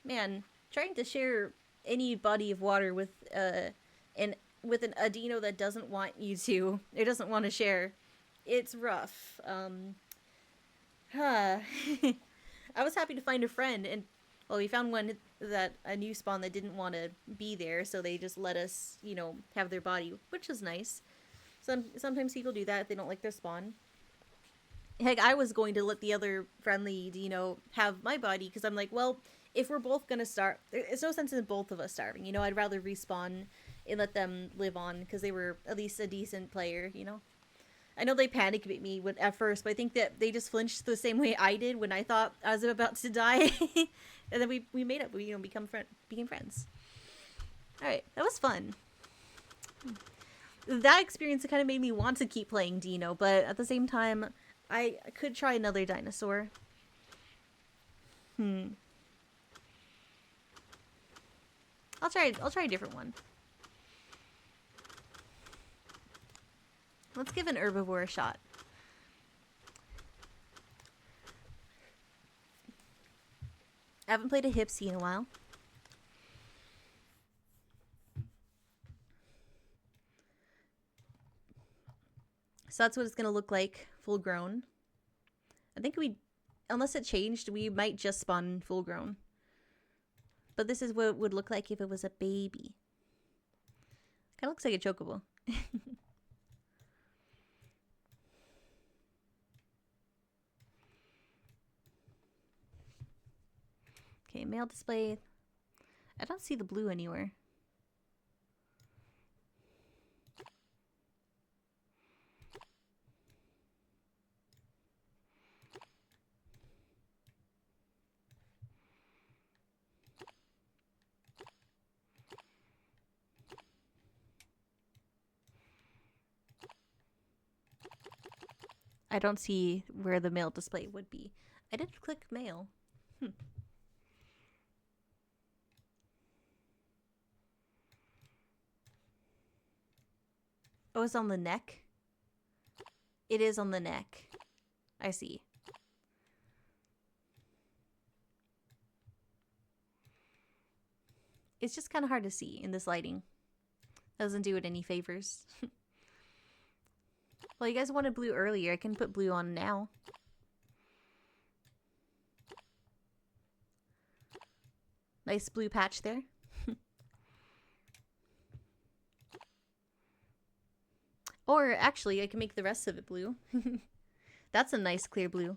man, trying to share any body of water with a Dino that doesn't want you to, or doesn't want to share, it's rough. I was happy to find a friend, and well, we found one a new spawn that didn't want to be there, so they just let us, you know, have their body, which is nice. Sometimes people do that if they don't like their spawn. Heck, I was going to let the other friendly Dino have my body, because I'm like, well, if we're both gonna starve, there's no sense in both of us starving. You know, I'd rather respawn and let them live on because they were at least a decent player. You know, I know they panicked at me at first, but I think that they just flinched the same way I did when I thought I was about to die, and then we made up. We became friends. All right, that was fun. That experience kind of made me want to keep playing Dino, but at the same time, I could try another dinosaur. I'll try a different one. Let's give an herbivore a shot. I haven't played a Hipsy in a while. So that's what it's gonna look like, full grown. I think unless it changed, we might just spawn full grown. But this is what it would look like if it was a baby. Kinda looks like a chocobo. Okay, male display. I don't see the blue anywhere. I don't see where the male display would be. I did click male. Oh, it's on the neck? It is on the neck. I see. It's just kind of hard to see in this lighting. Doesn't do it any favors. Well, you guys wanted blue earlier. I can put blue on now. Nice blue patch there. Or actually, I can make the rest of it blue. That's a nice clear blue.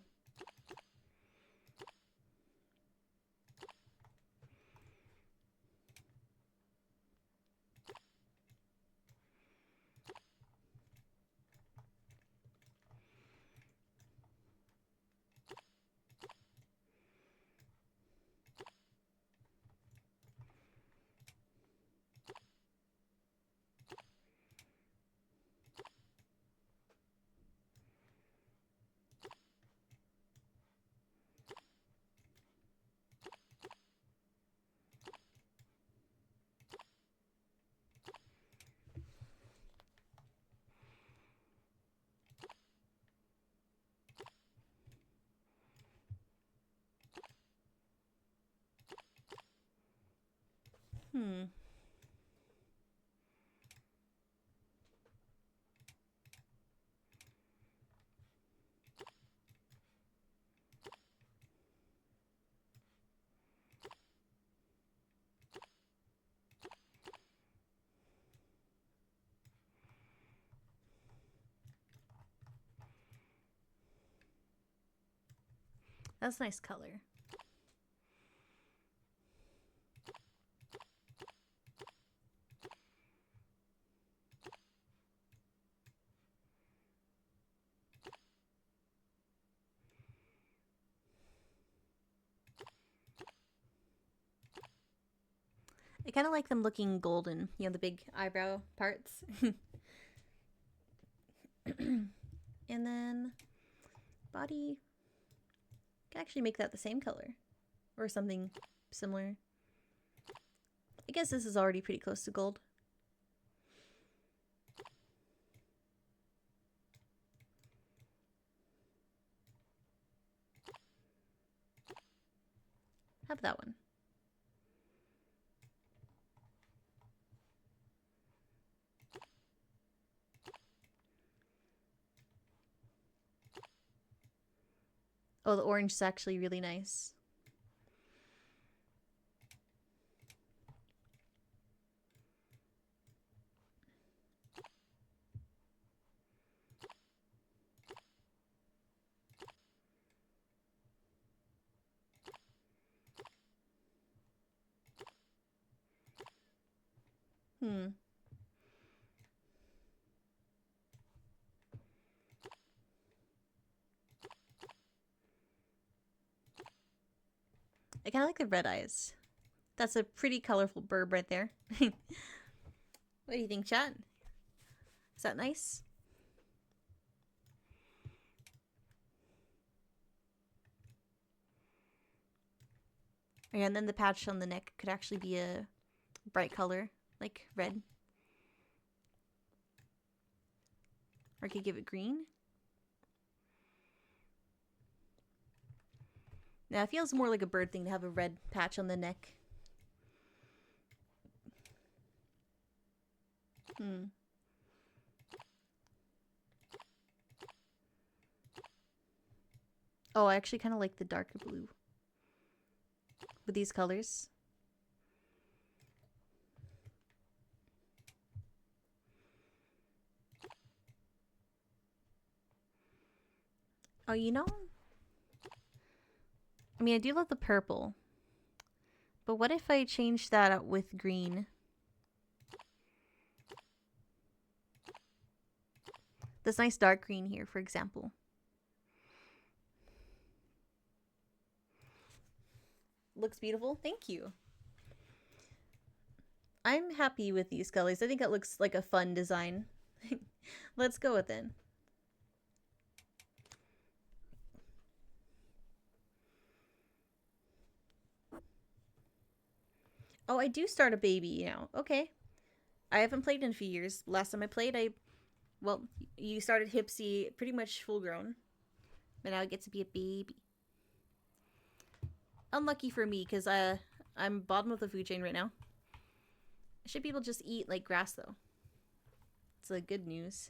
That's a nice color. I kind of like them looking golden, you know, the big eyebrow parts. And then body, can actually make that the same color or something similar. I guess this is already pretty close to gold. How about that one? Oh, the orange is actually really nice. Hmm. I kind of like the red eyes. That's a pretty colorful burb right there. What do you think, chat? Is that nice? And then the patch on the neck could actually be a bright color, like red. Or I could give it green. Now, it feels more like a bird thing to have a red patch on the neck. Hmm. Oh, I actually kind of like the darker blue with these colors. Oh, you know? I mean, I do love the purple. But what if I change that out with green? This nice dark green here, for example. Looks beautiful. Thank you. I'm happy with these colors. I think it looks like a fun design. Let's go with it. Oh, I do start a baby now. Okay. I haven't played in a few years. Last time I played, well, you started Hipsy pretty much full grown. But now I get to be a baby. Unlucky for me, because I'm bottom of the food chain right now. Should people just eat like grass, though? It's the good news.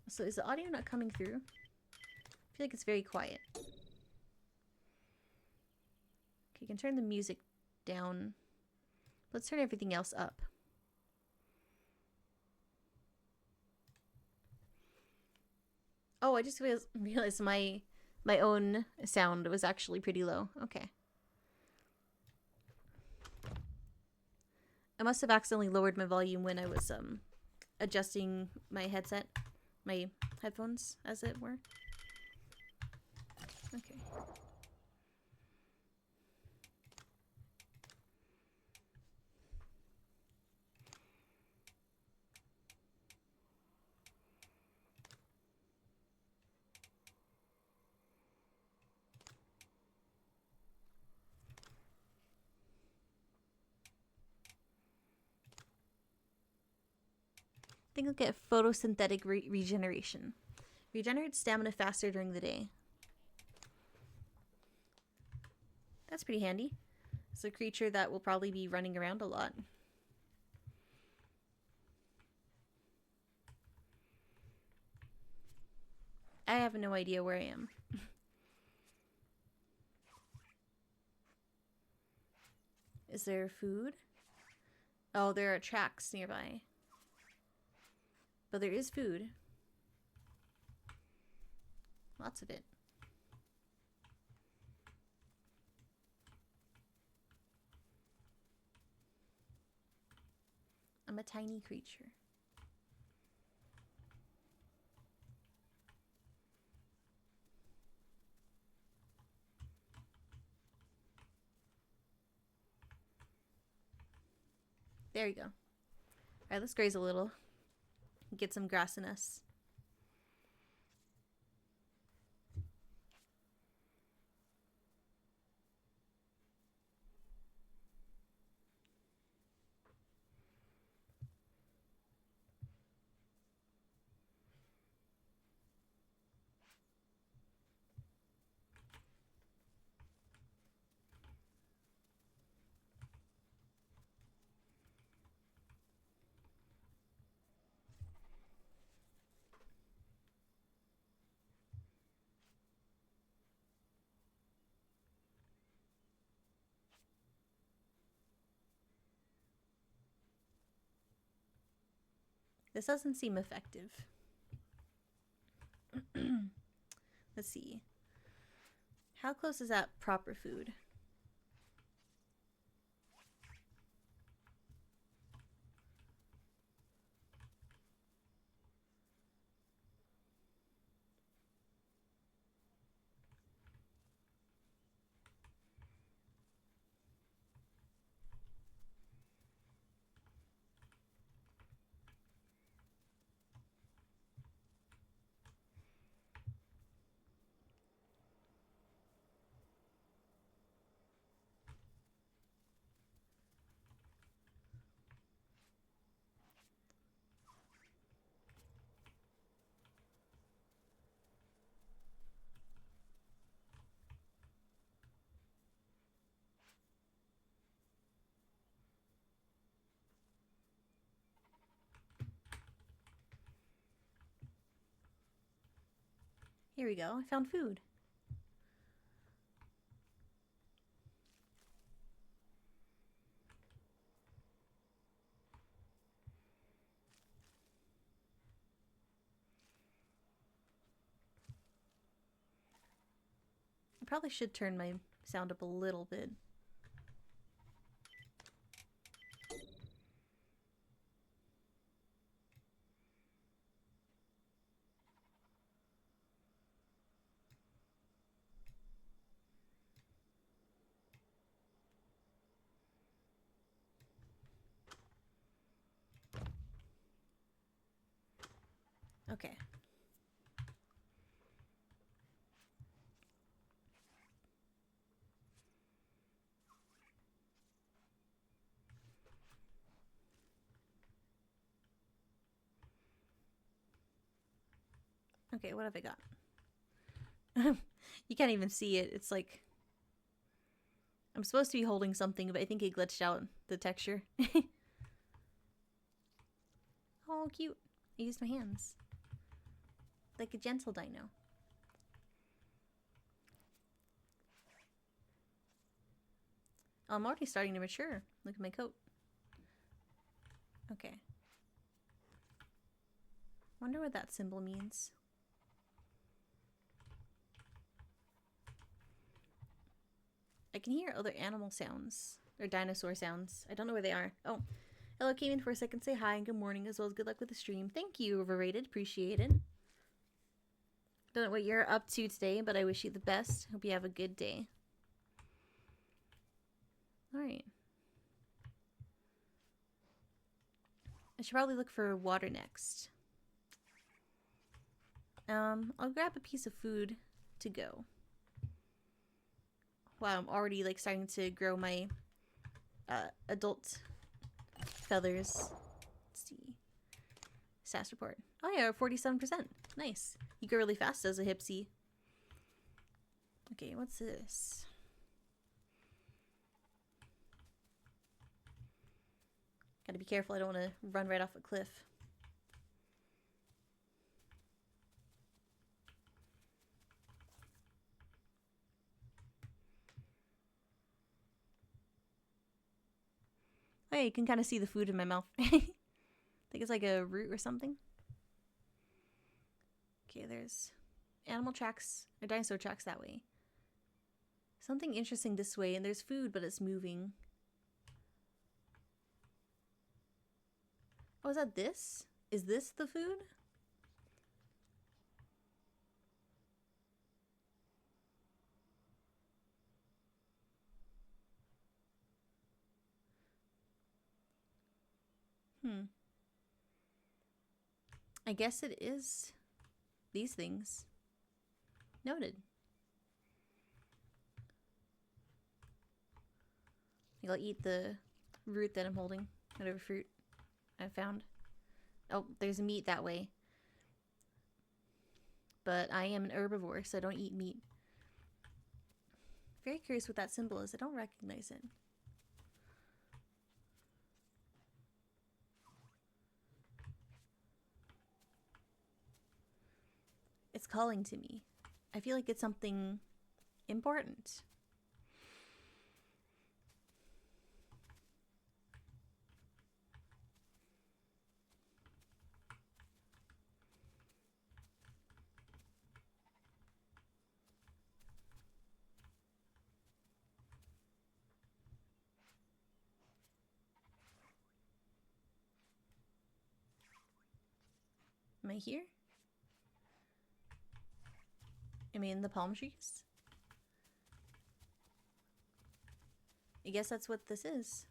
So is the audio not coming through? I feel like it's very quiet. Okay, you can turn the music down. Let's turn everything else up. Oh, I just realized my own sound was actually pretty low. Okay. I must have accidentally lowered my volume when I was adjusting my headset, my headphones, as it were. Okay. I think I'll get photosynthetic regeneration. Regenerates stamina faster during the day. That's pretty handy. It's a creature that will probably be running around a lot. I have no idea where I am. Is there food? Oh, there are tracks nearby. But there is food. Lots of it. I'm a tiny creature. There you go. Alright, let's graze a little. Get some grass in us. This doesn't seem effective. Let's see. How close is that proper food? Here we go. I found food. I probably should turn my sound up a little bit. Okay. Okay, what have I got? You can't even see it. It's like I'm supposed to be holding something, but I think it glitched out the texture. Oh, cute. I used my hands. Like a gentle dino. Oh, I'm already starting to mature. Look at my coat. Okay. Wonder what that symbol means. I can hear other animal sounds. Or dinosaur sounds. I don't know where they are. Oh. Hello, came in for a second. Say hi and good morning, as well as good luck with the stream. Thank you, Overrated. Appreciate it. Don't know what you're up to today, but I wish you the best. Hope you have a good day. Alright. I should probably look for water next. I'll grab a piece of food to go. Wow, I'm already like starting to grow my adult feathers. Let's see. Stats report. Oh yeah, 47%. Nice. You go really fast as a hipsy. Okay, what's this? Gotta be careful, I don't want to run right off a cliff. Oh yeah, you can kind of see the food in my mouth. I think it's like a root or something. Okay, there's animal tracks, or dinosaur tracks that way. Something interesting this way, and there's food, but it's moving. Oh, is that this? Is this the food? I guess it is these things. Noted. I'll eat the root that I'm holding. Whatever fruit I found. Oh, there's meat that way. But I am an herbivore, so I don't eat meat. Very curious what that symbol is. I don't recognize it. It's calling to me. I feel like it's something important. I here? Am I in the palm trees? I guess that's what this is.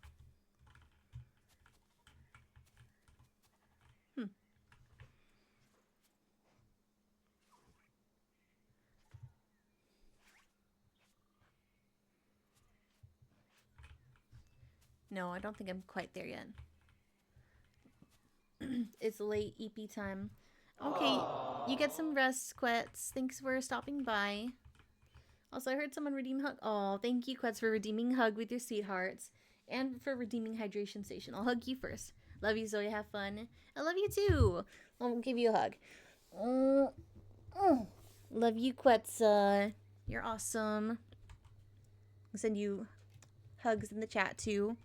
No, I don't think I'm quite there yet. It's late EP time. Okay, you get some rest, Quetz. Thanks for stopping by. Also, I heard someone redeem hug. Oh, thank you, Quetz, for redeeming hug with your sweethearts. And for redeeming hydration station. I'll hug you first. Love you, Zoe. Have fun. I love you too. I'll give you a hug. Love you, Quetz. You're awesome. I'll send you hugs in the chat too.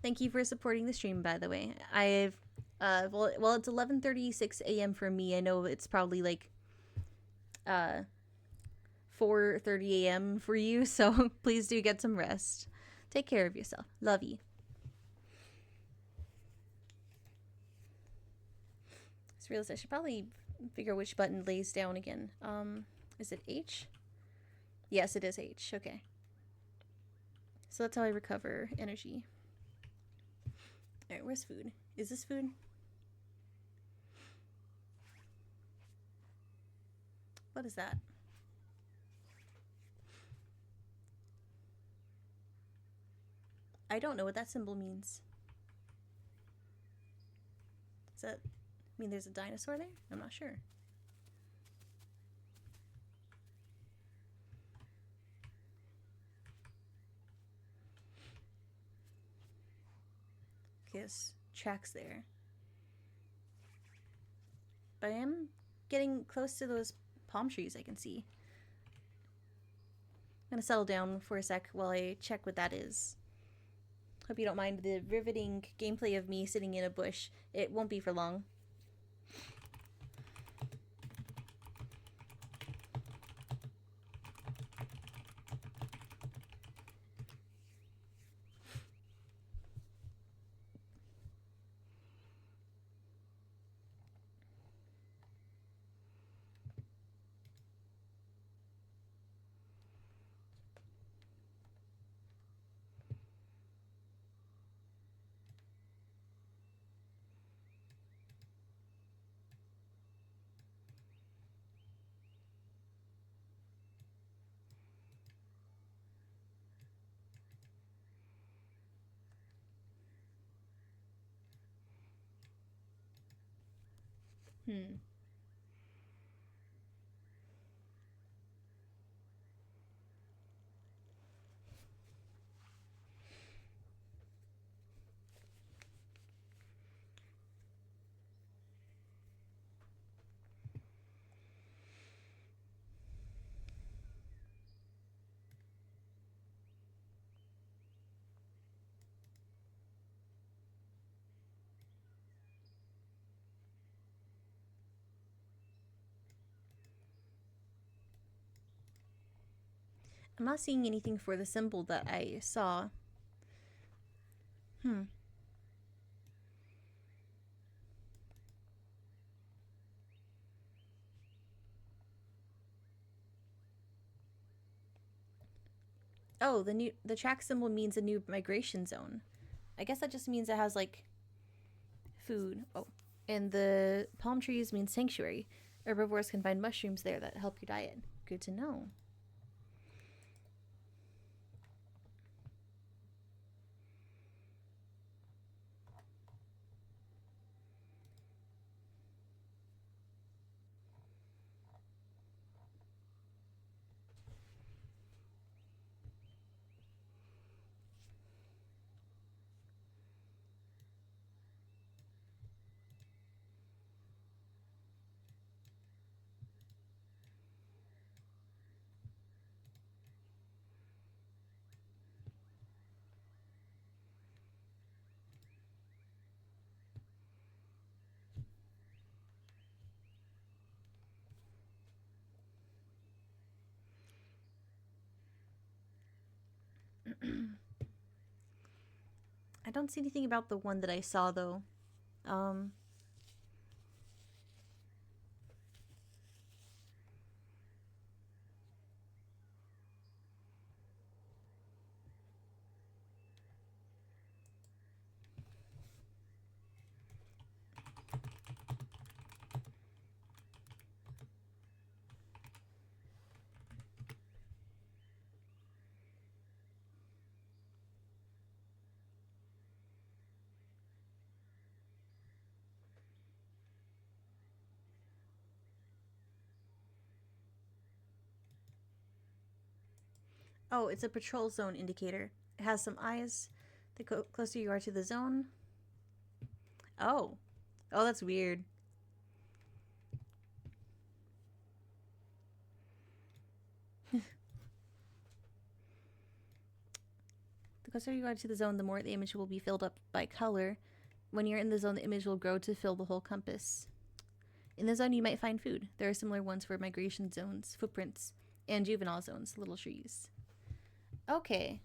Thank you for supporting the stream, by the way. I've well it's 11:36 a.m. for me. I know it's probably like 4:30 a.m. for you, so please do get some rest. Take care of yourself. Love you. Just realized I should probably figure which button lays down again. Is it H? Yes, it is H. Okay. So that's how I recover energy. Alright, where's food? Is this food? What is that? I don't know what that symbol means. Does that mean there's a dinosaur there? I'm not sure. Okay, there's tracks there. But I am getting close to those palm trees I can see. I'm gonna settle down for a sec while I check what that is. Hope you don't mind the riveting gameplay of me sitting in a bush. It won't be for long. I'm not seeing anything for the symbol that I saw. Oh, the track symbol means a new migration zone. I guess that just means it has like food. Oh, and the palm trees mean sanctuary. Herbivores can find mushrooms there that help your diet. Good to know. don't see anything about the one that I saw, though. Oh, it's a patrol zone indicator. It has some eyes. The closer you are to the zone. Oh. Oh, that's weird. The closer you are to the zone, the more the image will be filled up by color. When you're in the zone, the image will grow to fill the whole compass. In the zone, you might find food. There are similar ones for migration zones, footprints, and juvenile zones, little trees. Okay.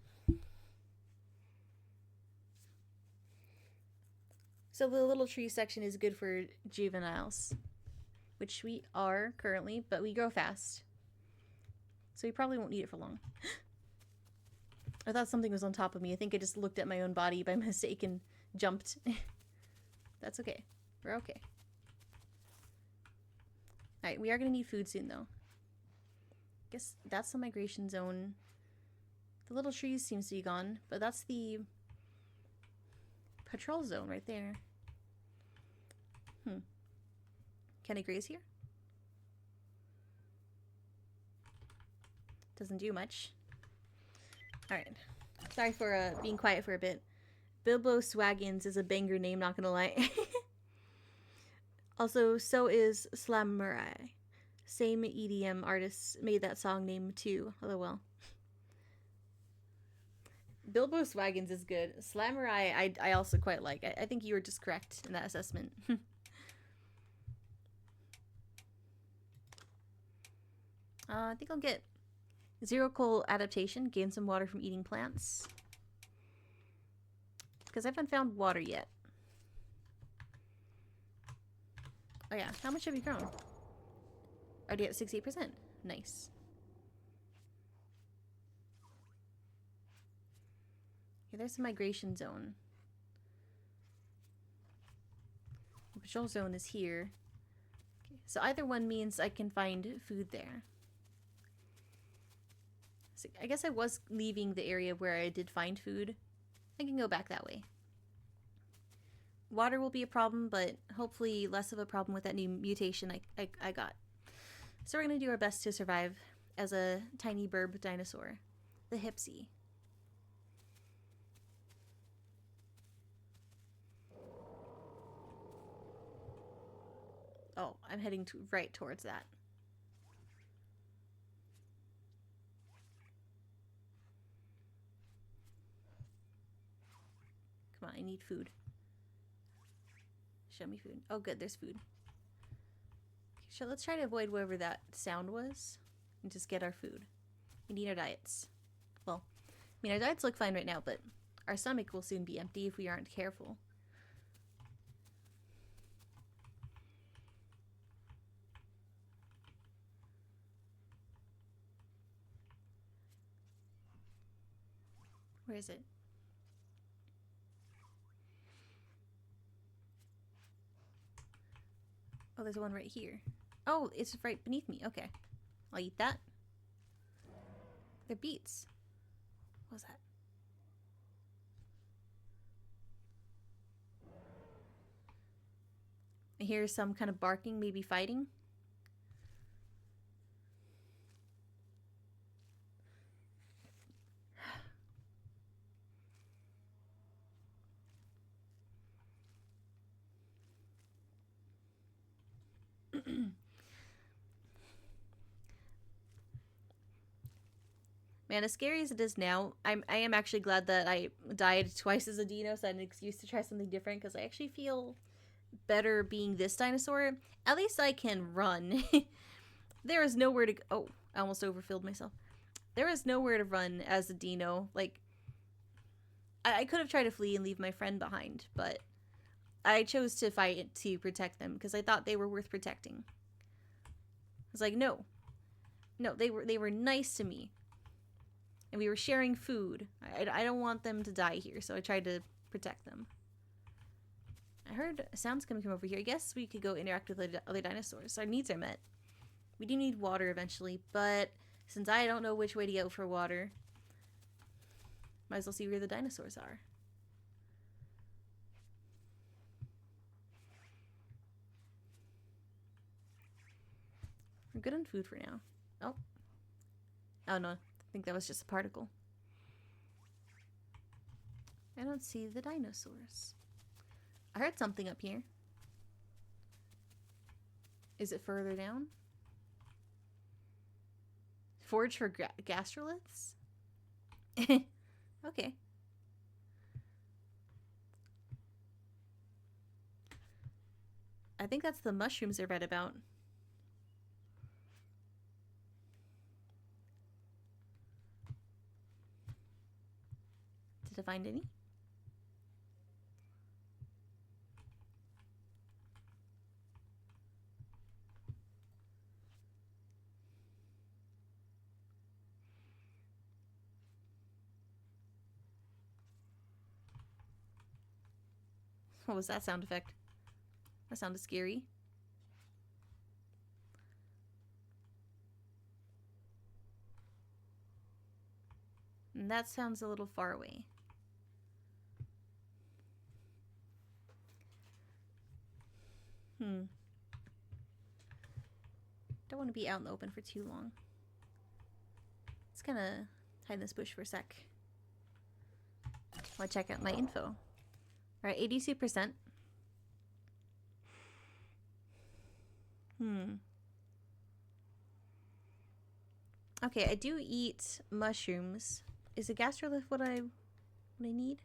So the little tree section is good for juveniles, which we are currently, but we grow fast. So we probably won't need it for long. I thought something was on top of me. I think I just looked at my own body by mistake and jumped. That's okay. We're okay. Alright, we are going to need food soon, though. Guess that's the migration zone. The little trees seems to be gone, but that's the patrol zone right there. Can I graze here? Doesn't do much. Alright. Sorry for being quiet for a bit. Bilbo Swaggins is a banger name, not gonna lie. Also, so is Slamurai. Same EDM artists made that song name too. LOL. Bilbo Swaggins is good. Slamurai I also quite like. I think you were just correct in that assessment. I think I'll get zero coal adaptation, gain some water from eating plants. Because I haven't found water yet. Oh yeah, how much have you grown? Already at 68%. Nice. Okay, there's a migration zone. The patrol zone is here. Okay, so either one means I can find food there. So I guess I was leaving the area where I did find food. I can go back that way. Water will be a problem, but hopefully less of a problem with that new mutation I got. So we're going to do our best to survive as a tiny burb dinosaur. The Hipsy. Oh, I'm heading right towards that. Come on, I need food. Show me food. Oh, good, there's food. Okay, so let's try to avoid wherever that sound was and just get our food. We need our diets. Well, I mean, our diets look fine right now, but our stomach will soon be empty if we aren't careful. Where is it? Oh, there's one right here. Oh, it's right beneath me. Okay. I'll eat that. They're beets. What was that? I hear some kind of barking, maybe fighting. Man, as scary as it is now, I am actually glad that I died twice as a dino, so I had an excuse to try something different, because I actually feel better being this dinosaur. At least I can run. There is nowhere to go. Oh, I almost overfilled myself. There is nowhere to run as a dino. Like, I could have tried to flee and leave my friend behind, but I chose to fight to protect them because I thought they were worth protecting. I was like, no, they were nice to me, and we were sharing food. I don't want them to die here, so I tried to protect them. I heard sounds coming from over here. I guess we could go interact with other dinosaurs. Our needs are met. We do need water eventually, but since I don't know which way to go for water, might as well see where the dinosaurs are. We're good on food for now. Oh. Oh no, I think that was just a particle. I don't see the dinosaurs. I heard something up here. Is it further down? Forage for gastroliths? Okay. I think that's the mushrooms I read about. Did I find any? What was that sound effect? That sounded scary. And that sounds a little far away. Don't want to be out in the open for too long. Let's kind of hide in this bush for a sec. I'll check out my info. Alright, 82%. Okay, I do eat mushrooms. Is a gastrolith what I need?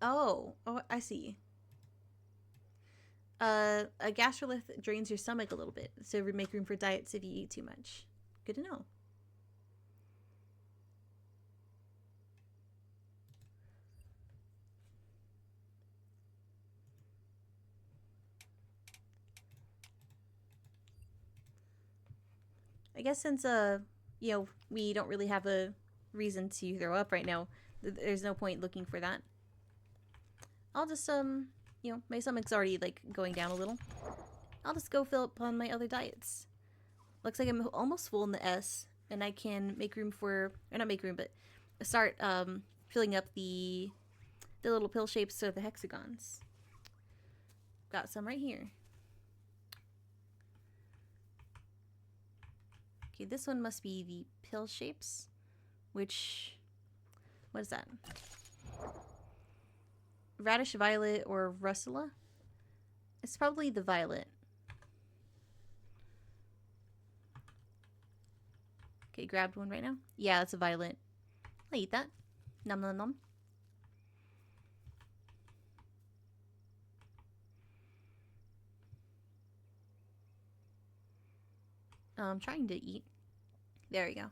Oh, I see. A gastrolith drains your stomach a little bit, so make room for diets if you eat too much. Good to know. I guess since you know, we don't really have a reason to throw up right now, there's no point looking for that. I'll just you know, my stomach's already like going down a little. I'll just go fill up on my other diets. Looks like I'm almost full in the S, and I can make room for, or not make room, but start filling up the little pill shapes or the hexagons. Got some right here. Okay, this one must be the pill shapes, which, what is that? Radish violet or russula? It's probably the violet. Okay, grabbed one right now. Yeah, that's a violet. I'll eat that. Nom nom nom. I'm trying to eat. There we go.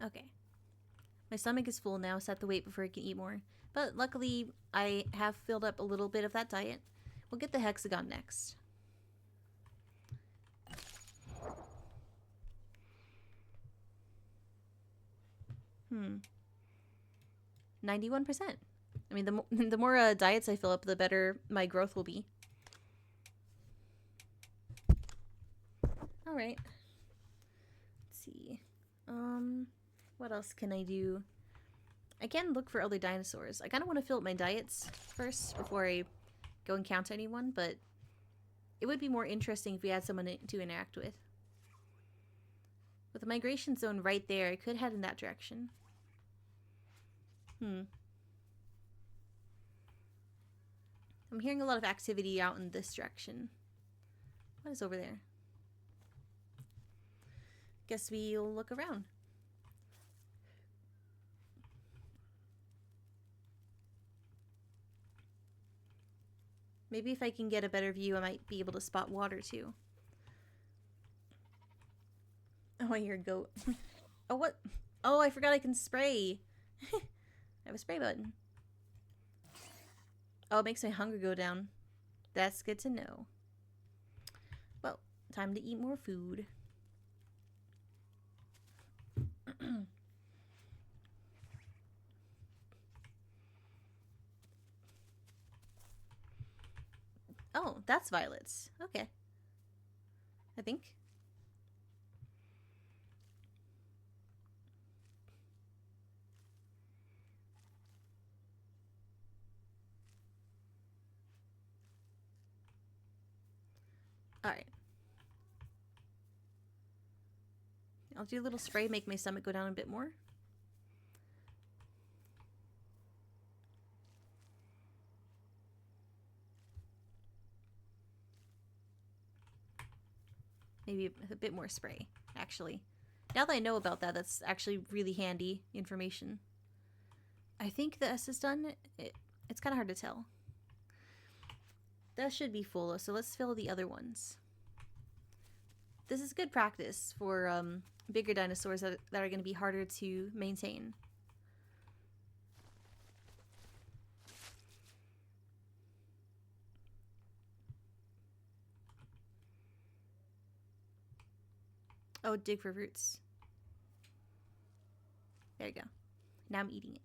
Okay. My stomach is full now, so I have to wait before I can eat more. But luckily, I have filled up a little bit of that diet. We'll get the hexagon next. Hmm. 91%. I mean, the more diets I fill up, the better my growth will be. All right. Let's see. What else can I do? I can look for other dinosaurs. I kind of want to fill up my diets first before I go encounter anyone, but it would be more interesting if we had someone to interact with. With the migration zone right there, I could head in that direction. I'm hearing a lot of activity out in this direction. What is over there? guess we'll look around. Maybe if I can get a better view, I might be able to spot water too. Oh, I hear a goat. Oh, what? Oh, I forgot I can spray. I have a spray button. Oh, it makes my hunger go down. That's good to know. Well, time to eat more food. Oh, that's violets. Okay. I think. Alright. I'll do a little spray, make my stomach go down a bit more. Maybe a bit more spray, actually. Now that I know about that, that's actually really handy information. I think the S is done. It's kind of hard to tell. That should be full, so let's fill the other ones. This is good practice for bigger dinosaurs that are going to be harder to maintain. Oh, dig for roots. There you go. Now I'm eating it.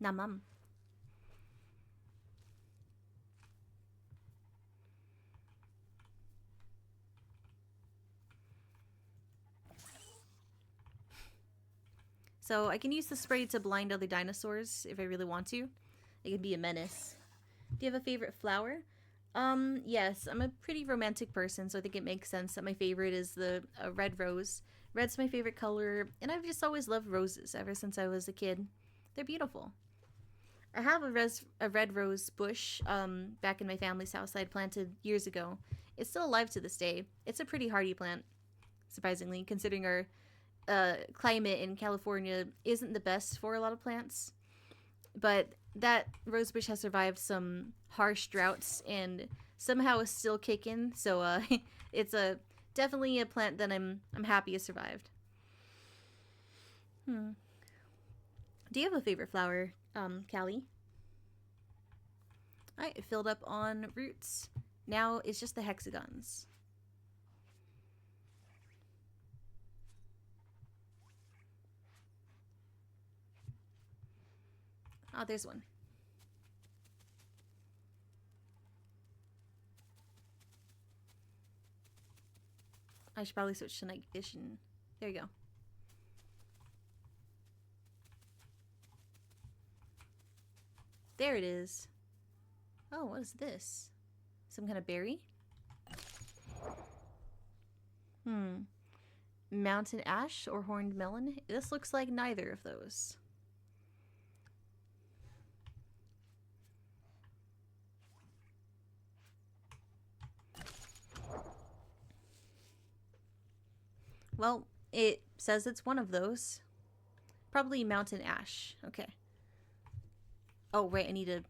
Nom. So I can use the spray to blind other dinosaurs if I really want to. It can be a menace. Do you have a favorite flower? Yes, I'm a pretty romantic person, so I think it makes sense that my favorite is the red rose. Red's my favorite color, and I've just always loved roses ever since I was a kid. They're beautiful. I have a red rose bush back in my family's house I had planted years ago. It's still alive to this day. It's a pretty hardy plant, surprisingly, considering our climate in California isn't the best for a lot of plants. But that rosebush has survived some harsh droughts and somehow is still kicking. So it's definitely a plant that I'm happy has survived. Do you have a favorite flower, Callie? Alright, filled up on roots. Now it's just the hexagons. Oh, there's one. I should probably switch to night vision. There you go. There it is. Oh, what is this? Some kind of berry? Mountain ash or horned melon? This looks like neither of those. Well, it says it's one of those. Probably mountain ash. Okay. Oh, right, I need to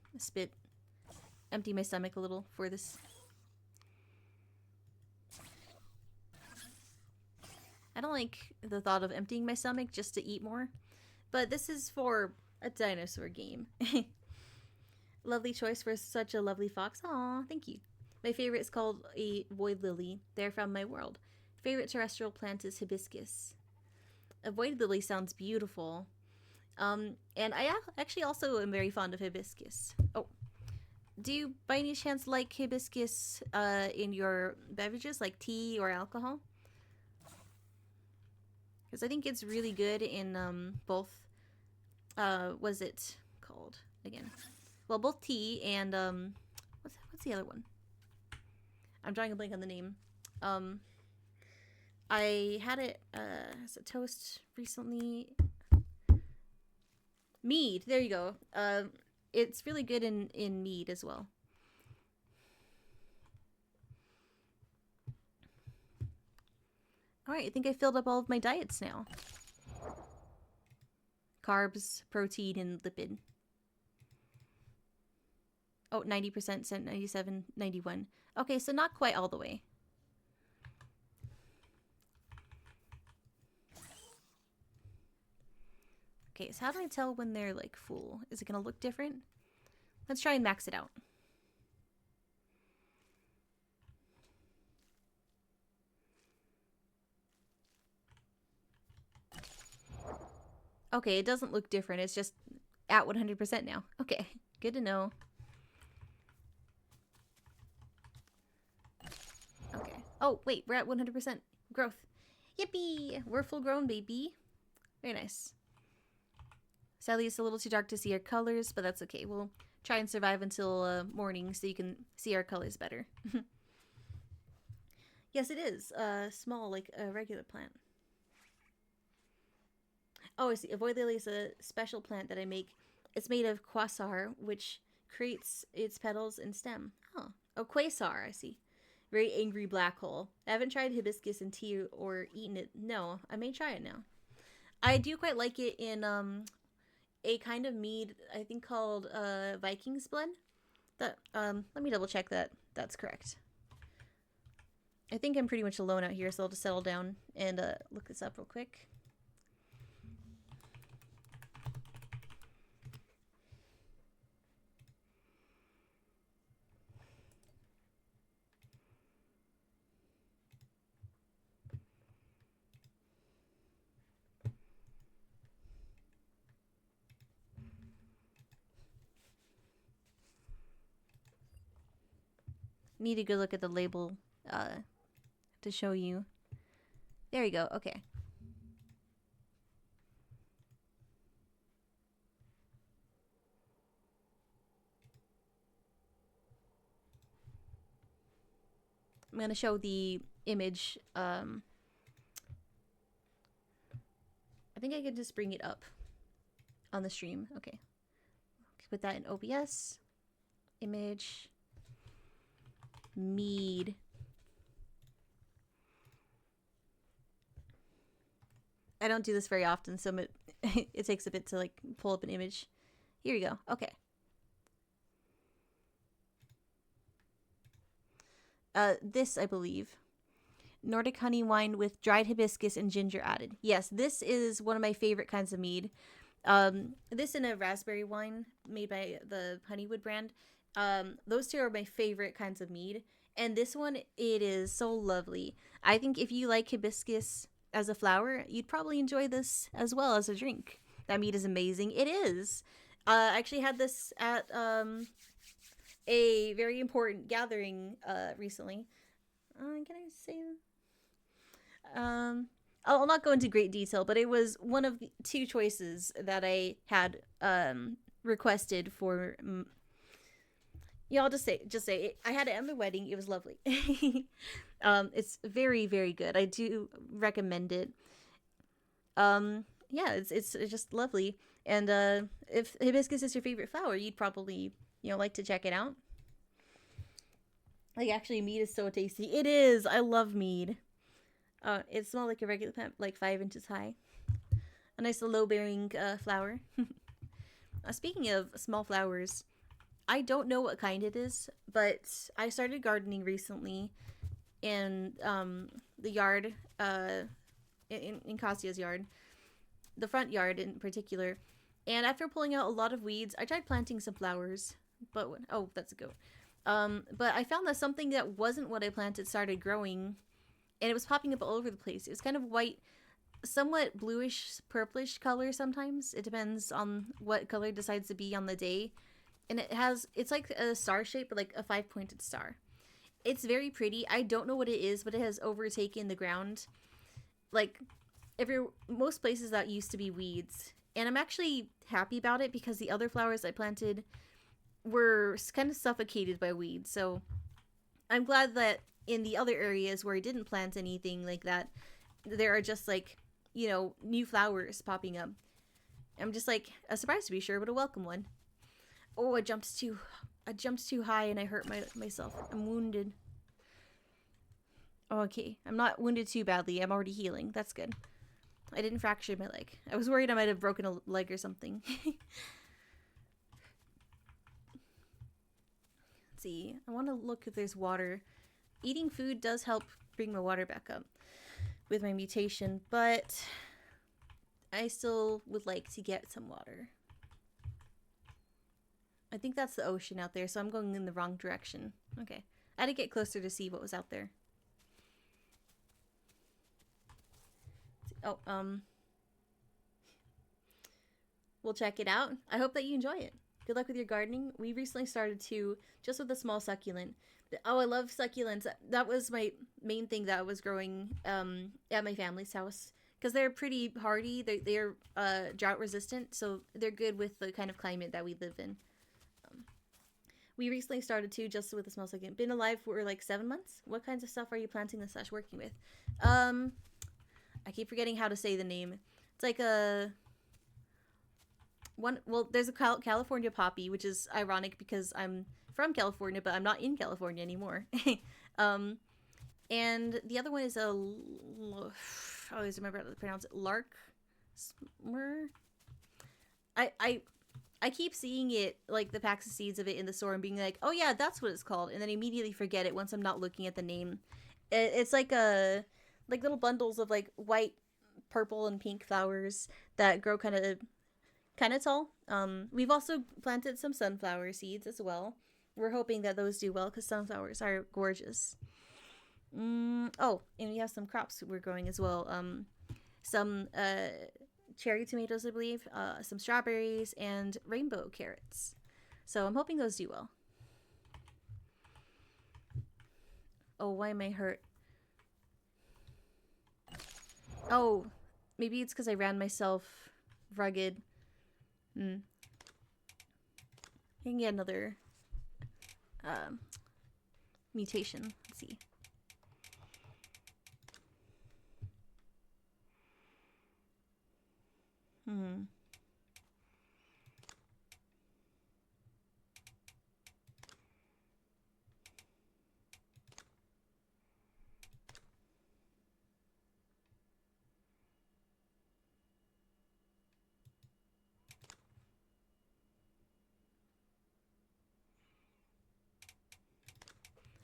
empty my stomach a little for this. I don't like the thought of emptying my stomach just to eat more, but this is for a dinosaur game. Lovely choice for such a lovely fox. Aw, thank you. My favorite is called a void lily. They're from my world. Favorite terrestrial plant is hibiscus. A void lily sounds beautiful. And I actually also am very fond of hibiscus. Oh, do you by any chance like hibiscus in your beverages, like tea or alcohol? Because I think it's really good in both, what's it called again? Well, both tea and, what's the other one? I'm drawing a blank on the name. I had it as a toast recently. Mead, there you go. It's really good in mead as well. Alright, I think I filled up all of my diets now. Carbs, protein, and lipid. Oh, 90%, 97, 91. Okay, so not quite all the way. Okay, so how do I tell when they're like full? Is it gonna look different? Let's try and max it out. Okay, it doesn't look different. It's just at 100% now. Okay, good to know. Okay. Oh, wait, we're at 100% growth. Yippee! We're full grown, baby. Very nice. Sadly, it's a little too dark to see our colors, but that's okay. We'll try and survive until morning so you can see our colors better. Yes, it is. Small, like a regular plant. Oh, I see. Avoid lily is a special plant that I make. It's made of quasar, which creates its petals and stem. Oh, quasar, I see. Very angry black hole. I haven't tried hibiscus in tea or eaten it. No, I may try it now. I do quite like it in a kind of mead, I think called Viking's Blood. That let me double check that that's correct. I think I'm pretty much alone out here, so I'll just settle down and look this up real quick. Need a good look at the label to show you. There you go. Okay. I'm going to show the image. I think I can just bring it up on the stream. Okay. Put that in OBS. Image. Mead. I don't do this very often, so it takes a bit to like pull up an image. Here we go. Okay. This, I believe. Nordic honey wine with dried hibiscus and ginger added. Yes, this is one of my favorite kinds of mead. This and a raspberry wine made by the Honeywood brand. Those two are my favorite kinds of mead. And this one, it is so lovely. I think if you like hibiscus as a flower, you'd probably enjoy this as well as a drink. That mead is amazing. It is. I actually had this at a very important gathering recently. Can I say that? I'll not go into great detail, but it was one of the two choices that I had requested for. Yeah, I'll just say it. I had it at my wedding. It was lovely. It's very, very good. I do recommend it. Yeah, it's just lovely. And if hibiscus is your favorite flower, you'd probably like to check it out. Like, actually, mead is so tasty. It is. I love mead. It smells like a regular plant, like 5 inches high. A nice low-bearing flower. Speaking of small flowers, I don't know what kind it is, but I started gardening recently in the yard, in Kasia's yard, the front yard in particular. And after pulling out a lot of weeds, I tried planting some flowers, but oh, that's a goat. But I found that something that wasn't what I planted started growing, and it was popping up all over the place. It was kind of white, somewhat bluish, purplish color sometimes. It depends on what color decides to be on the day. And it's like a star shape, but like a 5-pointed star. It's very pretty. I don't know what it is, but it has overtaken the ground. Like, most places that used to be weeds. And I'm actually happy about it because the other flowers I planted were kind of suffocated by weeds. So I'm glad that in the other areas where I didn't plant anything like that, there are just like, new flowers popping up. I'm just like a surprise to be sure, but a welcome one. Oh, I jumped too high and I hurt myself. I'm wounded. Oh, okay. I'm not wounded too badly. I'm already healing. That's good. I didn't fracture my leg. I was worried I might have broken a leg or something. Let's see. I want to look if there's water. Eating food does help bring my water back up with my mutation, but I still would like to get some water. I think that's the ocean out there, so I'm going in the wrong direction. Okay. I had to get closer to see what was out there. Oh, we'll check it out. I hope that you enjoy it. Good luck with your gardening. We recently started to, just with a small succulent. Oh, I love succulents. That was my main thing that I was growing at my family's house. Because they're pretty hardy. They're drought resistant, so they're good with the kind of climate that we live in. We recently started to, just with a small succulent. Been alive for like 7 months. What kinds of stuff are you planting / working with? I keep forgetting how to say the name. It's like a one. Well, there's a California poppy, which is ironic because I'm from California, but I'm not in California anymore. And the other one is a. I always remember how to pronounce it. Larkmer. I keep seeing it, like the packs of seeds of it in the store and being like, oh yeah, that's what it's called, and then immediately forget it once I'm not looking at the name. It's like little bundles of like white, purple, and pink flowers that grow kind of tall. We've also planted some sunflower seeds as well. We're hoping that those do well because sunflowers are gorgeous. Oh, and we have some crops we're growing as well. Some cherry tomatoes, I believe, some strawberries, and rainbow carrots. So I'm hoping those do well. Oh, why am I hurt? Oh, maybe it's because I ran myself rugged. I can get another mutation. Let's see.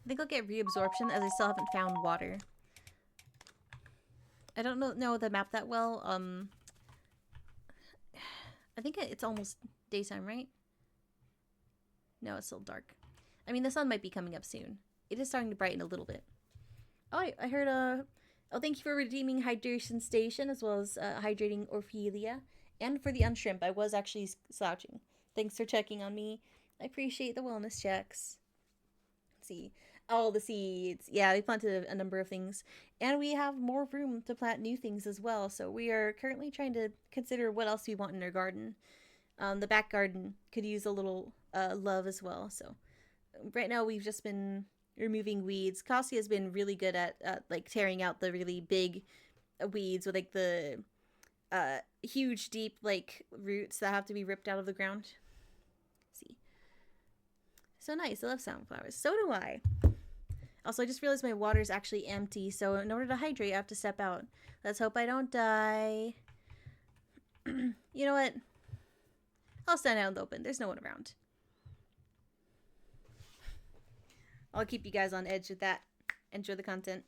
I think I'll get reabsorption as I still haven't found water. I don't know the map that well. I think it's almost daytime, right? No, it's still dark. I mean, the sun might be coming up soon. It is starting to brighten a little bit. Oh, I heard oh, thank you for redeeming Hydration Station as well as hydrating Orphelia. And for the unshrimp, I was actually slouching. Thanks for checking on me. I appreciate the wellness checks. Let's see. All the seeds. Yeah, we planted a number of things. And we have more room to plant new things as well. So we are currently trying to consider what else we want in our garden. The back garden could use a little love as well. So right now we've just been removing weeds. Cassie has been really good at like tearing out the really big weeds with like the huge deep like roots that have to be ripped out of the ground. Let's see. So nice. I love sunflowers. So do I. Also, I just realized my water is actually empty, so in order to hydrate, I have to step out. Let's hope I don't die. You know what? I'll stand out in the open. There's no one around. I'll keep you guys on edge with that. Enjoy the content.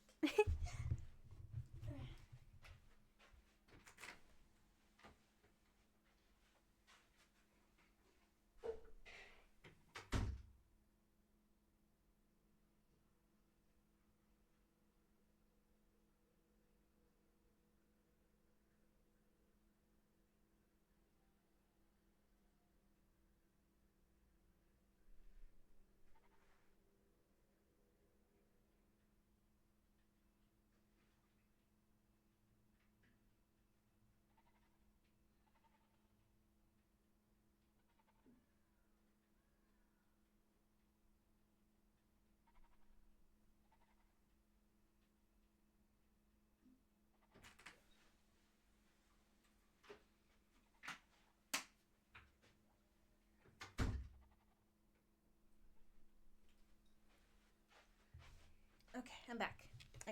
Okay, I'm back.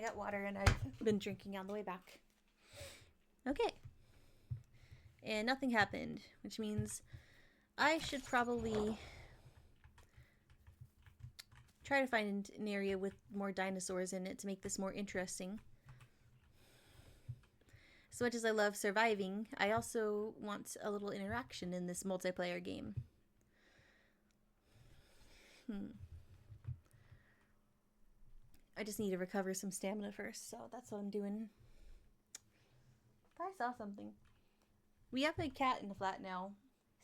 I got water and I've been drinking on the way back. Okay. And nothing happened, which means I should probably try to find an area with more dinosaurs in it to make this more interesting. As much as I love surviving, I also want a little interaction in this multiplayer game. I just need to recover some stamina first, so that's what I'm doing. I saw something. We have a cat in the flat now.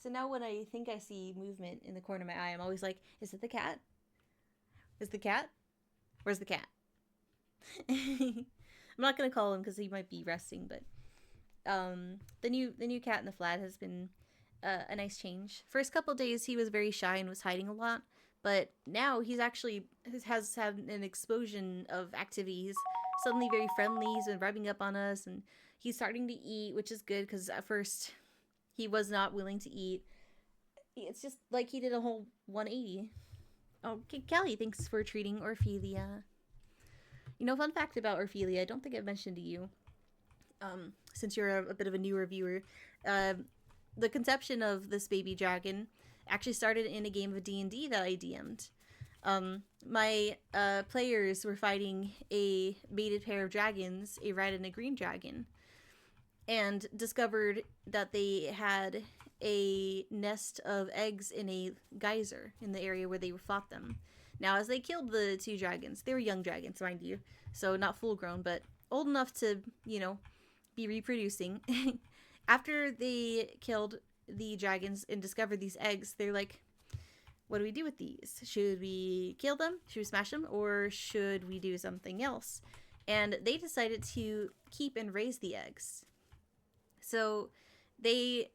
So now when I think I see movement in the corner of my eye, I'm always like, is it the cat? Is the cat? Where's the cat? I'm not going to call him because he might be resting, but the new cat in the flat has been a nice change. First couple days he was very shy and was hiding a lot, but now he's actually has had an explosion of activity. He's suddenly very friendly. He's been rubbing up on us, and he's starting to eat, which is good because at first he was not willing to eat. It's just like he did a whole 180. Oh, Callie, thanks for treating Orphelia. You know, fun fact about Orphelia, I don't think I've mentioned to you, since you're a bit of a newer viewer, the conception of this baby dragon actually started in a game of D&D that I DM'd. My players were fighting a mated pair of dragons, a red and a green dragon, and discovered that they had a nest of eggs in a geyser in the area where they fought them. Now, as they killed the two dragons, they were young dragons, mind you, so not full grown, but old enough to, you know, be reproducing. After they killed the dragons and discovered these eggs, they're like, what do we do with these? Should we kill them? Should we smash them? Or should we do something else? And they decided to keep and raise the eggs. So they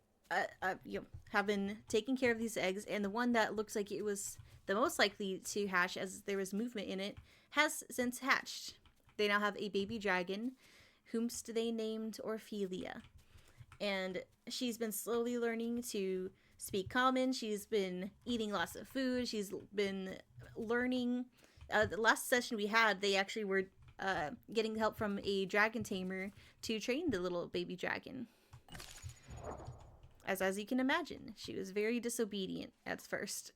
have been taking care of these eggs, and the one that looks like it was the most likely to hatch as there was movement in it has since hatched. They now have a baby dragon, whomst they named Orphelia. And she's been slowly learning to speak common. She's been eating lots of food. She's been learning. The last session we had, they actually were getting help from a dragon tamer to train the little baby dragon. As you can imagine, she was very disobedient at first.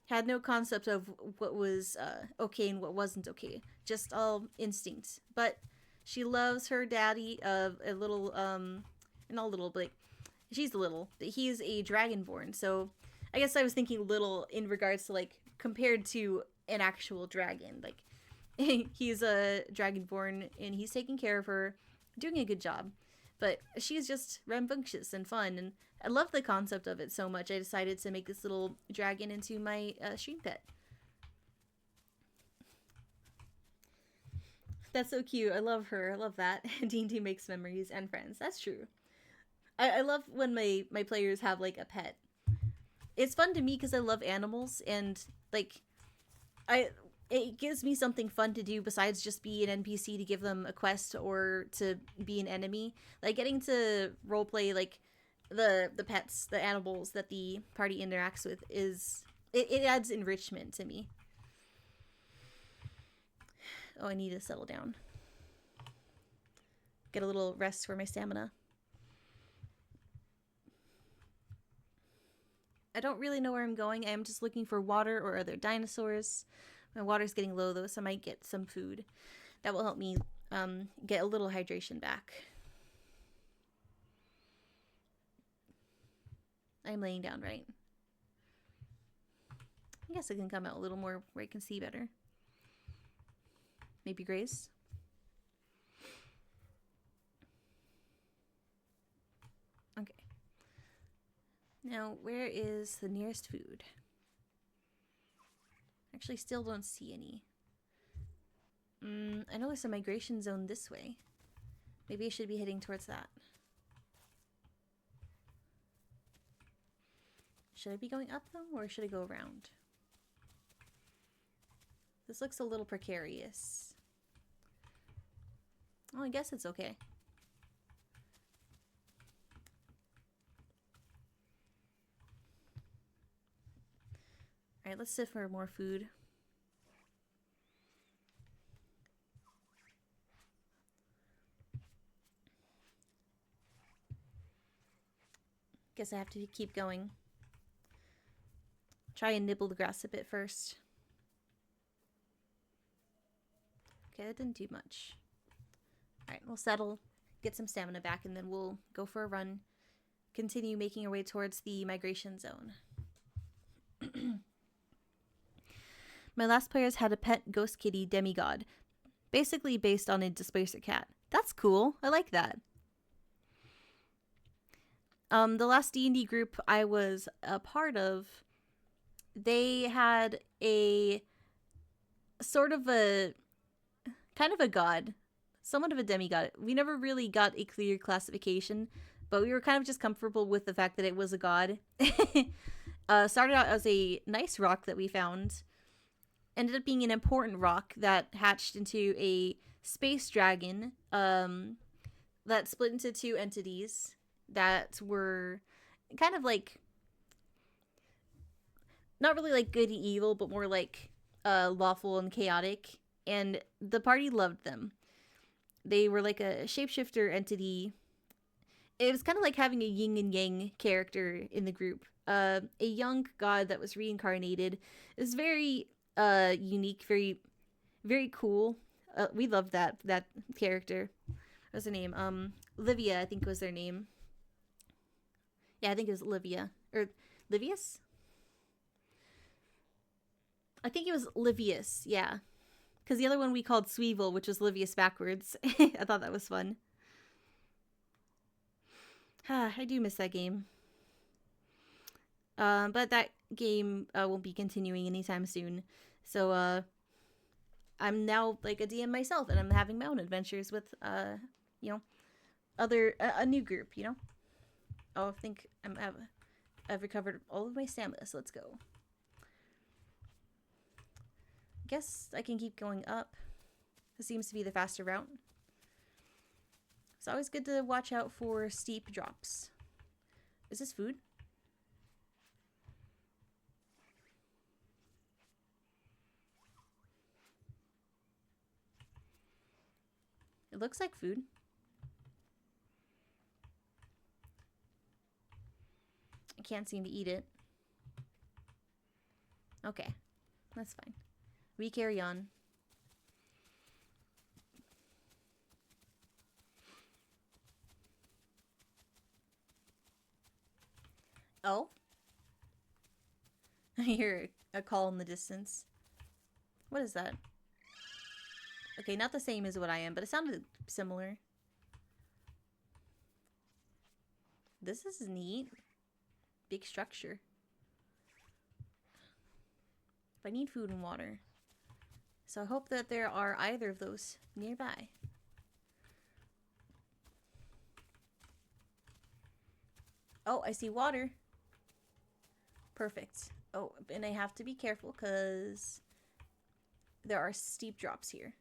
Had no concept of what was okay and what wasn't okay. Just all instinct. But she loves her daddy of a little, not a little, but she's little. But he's a dragonborn, so I guess I was thinking little in regards to, like, compared to an actual dragon. Like, he's a dragonborn, and he's taking care of her, doing a good job. But she's just rambunctious and fun, and I love the concept of it so much, I decided to make this little dragon into my stream pet. That's so cute. I love her. I love that. D&D makes memories and friends. That's true. I love when my players have, like, a pet. It's fun to me because I love animals, and, like, it gives me something fun to do besides just be an NPC to give them a quest or to be an enemy. Like, getting to roleplay, like, the pets, the animals that the party interacts with it adds enrichment to me. Oh, I need to settle down. Get a little rest for my stamina. I don't really know where I'm going. I am just looking for water or other dinosaurs. My water's getting low, though, so I might get some food. That will help me get a little hydration back. I'm laying down, right? I guess I can come out a little more where I can see better. Maybe graze. Okay. Now, where is the nearest food? Actually, still don't see any. I know there's a migration zone this way. Maybe I should be heading towards that. Should I be going up, though, or should I go around? This looks a little precarious. Oh, I guess it's okay. Alright, let's sift for more food. Guess I have to keep going. Try and nibble the grass a bit first. Okay, that didn't do much. Alright, we'll settle, get some stamina back, and then we'll go for a run. Continue making our way towards the migration zone. My last players had a pet ghost kitty demigod, basically based on a displacer cat. That's cool. I like that. The last D&D group I was a part of, they had a sort of a kind of a god, somewhat of a demigod. We never really got a clear classification, but we were kind of just comfortable with the fact that it was a god. Started out as a nice rock that we found. Ended up being an important rock that hatched into a space dragon that split into two entities that were kind of like, not really like good and evil, but more like lawful and chaotic. And the party loved them. They were like a shapeshifter entity. It was kind of like having a yin and yang character in the group. A young god that was reincarnated. It was very unique, very, very cool. We loved that character. What was her name? Livia, I think was their name. Yeah, I think it was Livia. Or Livius? I think it was Livius, yeah. Because the other one we called Sweevil, which was Livius backwards. I thought that was fun. I do miss that game. But that game won't be continuing anytime soon. So, I'm now like a DM myself, and I'm having my own adventures with, you know, a new group, you know? Oh, I think I've recovered all of my stamina, so let's go. Guess I can keep going up. This seems to be the faster route. It's always good to watch out for steep drops. Is this food? It looks like food. I can't seem to eat it. Okay, that's fine. We carry on. Oh? I hear a call in the distance. What is that? Okay, not the same as what I am, but it sounded similar. This is neat. Big structure. But I need food and water. So I hope that there are either of those nearby. Oh, I see water. Perfect. Oh, and I have to be careful because there are steep drops here.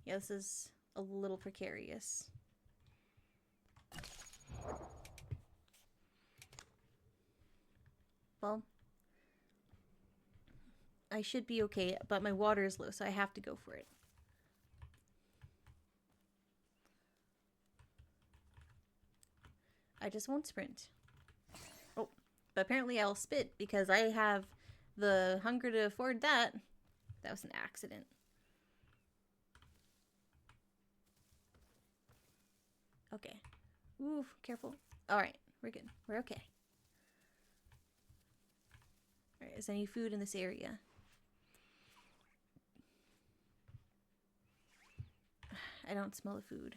Yeah, this is a little precarious. Well, I should be okay, but my water is low, so I have to go for it. I just won't sprint. Oh, but apparently I'll spit because I have the hunger to afford that. That was an accident. Okay. Ooh, careful. Alright, we're good. We're okay. Alright, is there any food in this area? I don't smell the food.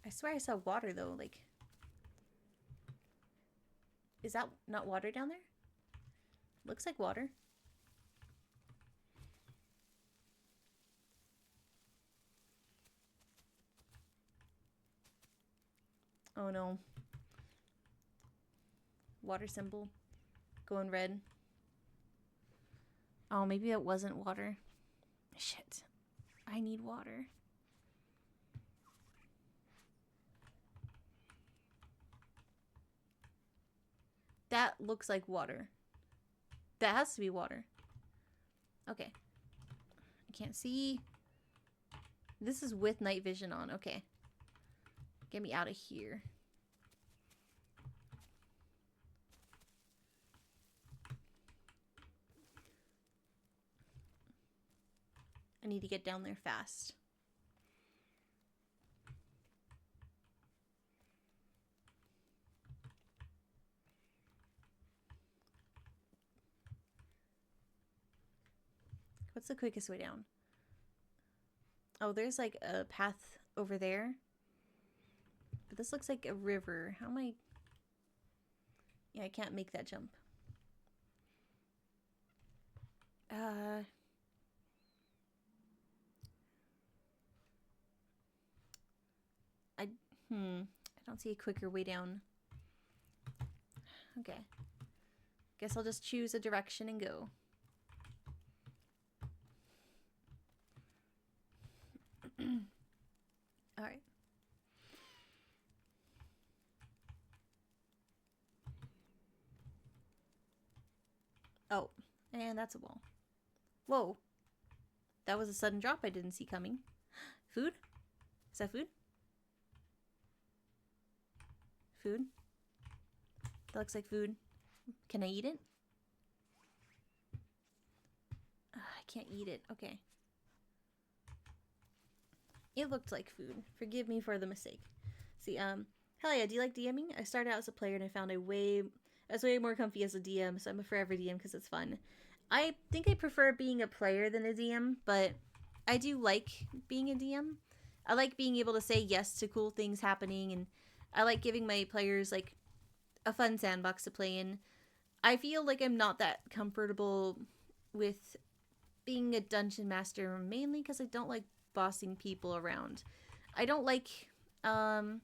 I swear I saw water though, like... Is that not water down there? Looks like water. Oh no. Water symbol. Going red. Oh, maybe it wasn't water. Shit. I need water. That looks like water. That has to be water. Okay. I can't see. This is with night vision on. Okay. Get me out of here. I need to get down there fast. What's the quickest way down? Oh, there's like a path over there. But this looks like a river. How am I... Yeah, I can't make that jump. I don't see a quicker way down. Okay. Guess I'll just choose a direction and go. Alright. Oh, and that's a wall. Whoa. That was a sudden drop I didn't see coming. Food? Is that food? Food? That looks like food. Can I eat it? I can't eat it. Okay. It looked like food. Forgive me for the mistake. See, hell yeah, do you like DMing? I started out as a player and I found I was way more comfy as a DM, so I'm a forever DM because it's fun. I think I prefer being a player than a DM, but I do like being a DM. I like being able to say yes to cool things happening, and I like giving my players like a fun sandbox to play in. I feel like I'm not that comfortable with being a dungeon master, mainly because I don't like bossing people around. I don't like, it's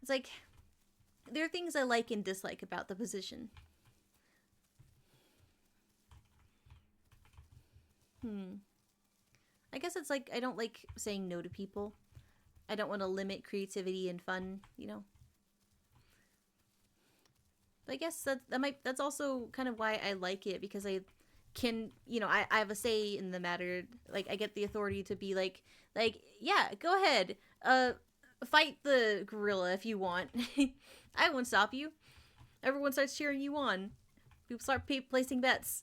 like, there are things I like and dislike about the position. I guess it's like, I don't like saying no to people. I don't want to limit creativity and fun, you know? But I guess that's also kind of why I like it, because I can, you know, I have a say in the matter. Like, I get the authority to be like, yeah, go ahead, fight the gorilla if you want. I won't stop you. Everyone starts cheering you on. People start placing bets.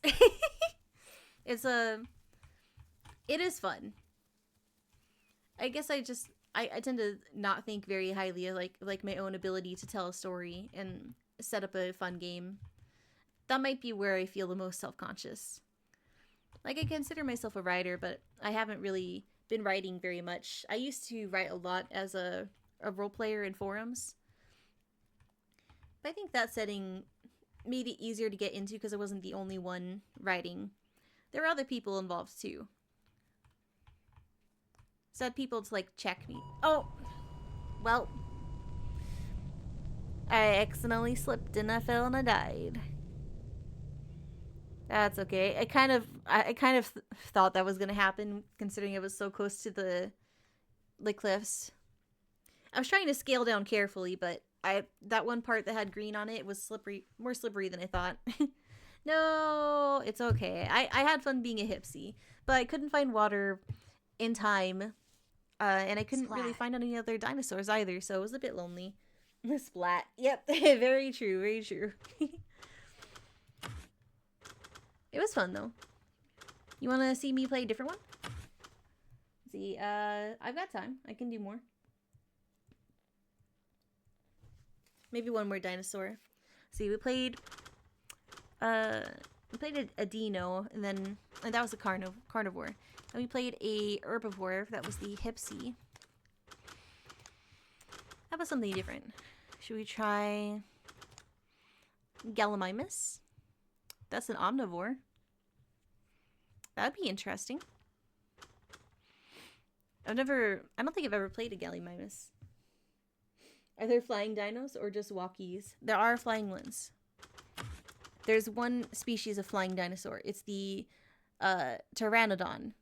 It is fun. I guess I tend to not think very highly of like my own ability to tell a story and set up a fun game. That might be where I feel the most self-conscious. Like, I consider myself a writer, but I haven't really been writing very much. I used to write a lot as a role player in forums. But I think that setting made it easier to get into because I wasn't the only one writing. There were other people involved too. So I had people to like check me. Oh! Well. I accidentally slipped and I fell and I died. That's okay. I kind of thought that was gonna happen, considering it was so close to the cliffs. I was trying to scale down carefully, but that one part that had green on it was slippery, more slippery than I thought. No, it's okay. I had fun being a hipsy, but I couldn't find water in time, and I couldn't really find any other dinosaurs either, so it was a bit lonely. Splat. Yep, very true, very true. It was fun, though. You want to see me play a different one? Let's see, I've got time. I can do more. Maybe one more dinosaur. See, we played a dino, and that was a carnivore. And we played a herbivore, that was the hipsy. How about something different? Should we try Gallimimus? That's an omnivore. That'd be interesting. I don't think I've ever played a Gallimimus. Are there flying dinos or just walkies? There are flying ones. there's one species of flying dinosaur. It's the pteranodon.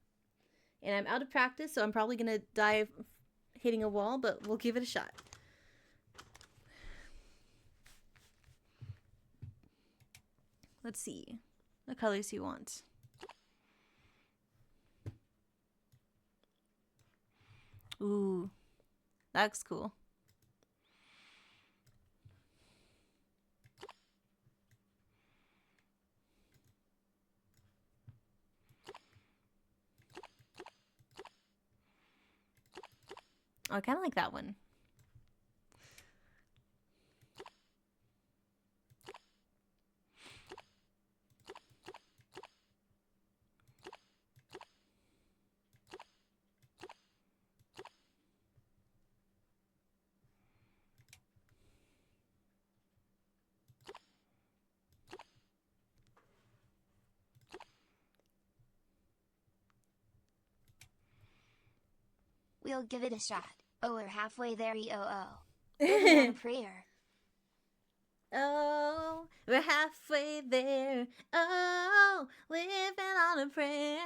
And I'm out of practice, so I'm probably going to die hitting a wall, but we'll give it a shot. Let's see. What colors do you want? Ooh, that looks cool. Oh, I kind of like that one. We'll give it a shot. Oh, we're halfway there, EOO. Living on a prayer. Oh, we're halfway there. Oh, living on a prayer.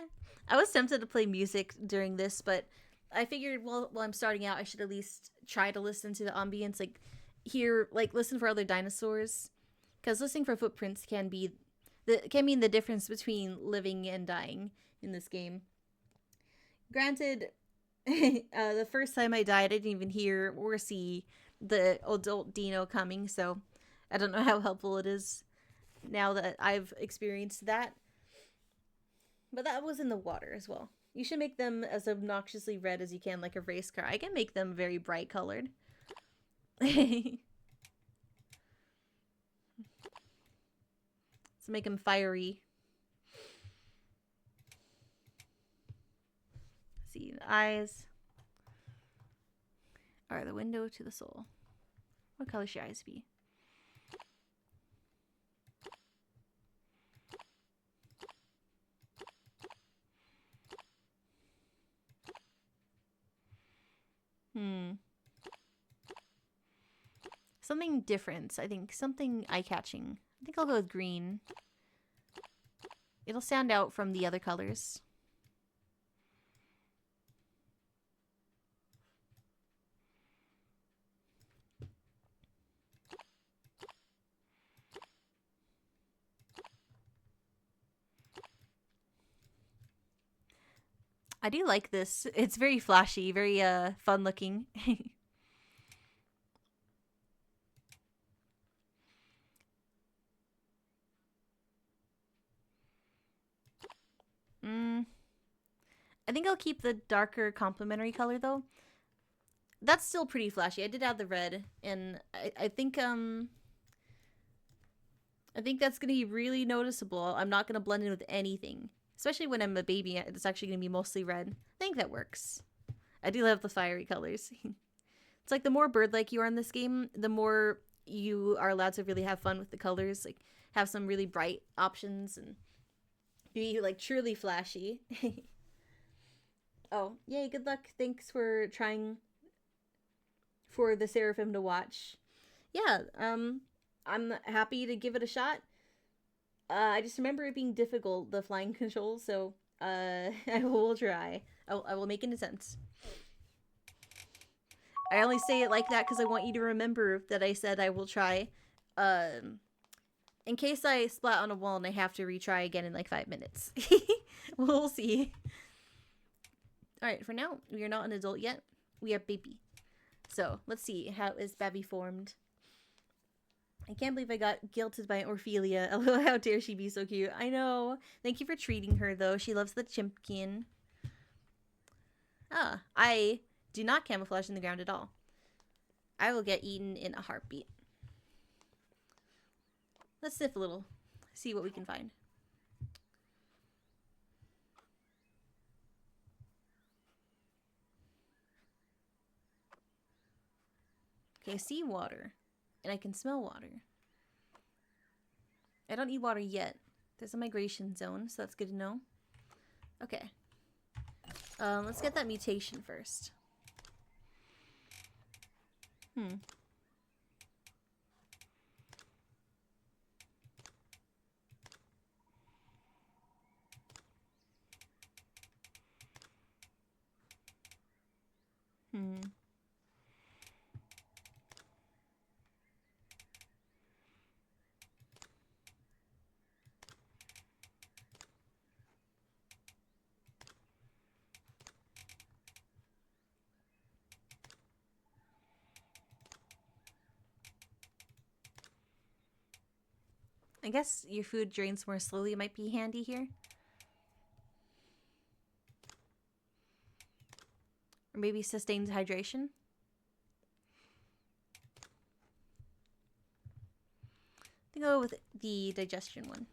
I was tempted to play music during this, but I figured, well, while I'm starting out, I should at least try to listen to the ambience, like listen for other dinosaurs, because listening for footprints can mean the difference between living and dying in this game. Granted, the first time I died, I didn't even hear or see the adult dino coming, so I don't know how helpful it is now that I've experienced that. But that was in the water as well. You should make them as obnoxiously red as you can, like a race car. I can make them very bright colored. Let's make them fiery. Let's see, the eyes are the window to the soul. What color should your eyes be? Something different, I think. Something eye-catching. I think I'll go with green. It'll stand out from the other colors. I do like this. It's very flashy, very fun looking. I think I'll keep the darker complementary color though. That's still pretty flashy. I did add the red, and I think that's gonna be really noticeable. I'm not gonna blend in with anything. Especially when I'm a baby, it's actually going to be mostly red. I think that works. I do love the fiery colors. It's like the more bird-like you are in this game, the more you are allowed to really have fun with the colors. Like, have some really bright options and be, like, truly flashy. Oh, yay, good luck. Thanks for trying for the Seraphim to watch. Yeah, I'm happy to give it a shot. I just remember it being difficult, the flying controls, so I will try. I will make an attempt. I only say it like that because I want you to remember that I said I will try. In case I splat on a wall and I have to retry again in like 5 minutes. We'll see. Alright, for now, we are not an adult yet. We are baby. So, let's see. How is Babby formed? I can't believe I got guilted by Orphelia. Oh, how dare she be so cute. I know. Thank you for treating her, though. She loves the chimpkin. Ah, I do not camouflage in the ground at all. I will get eaten in a heartbeat. Let's sniff a little. See what we can find. Okay, I see water. And I can smell water. I don't need water yet. There's a migration zone, so that's good to know. Okay. Let's get that mutation first. I guess your food drains more slowly might be handy here. Or maybe sustains hydration. I think I'll go with the digestion one.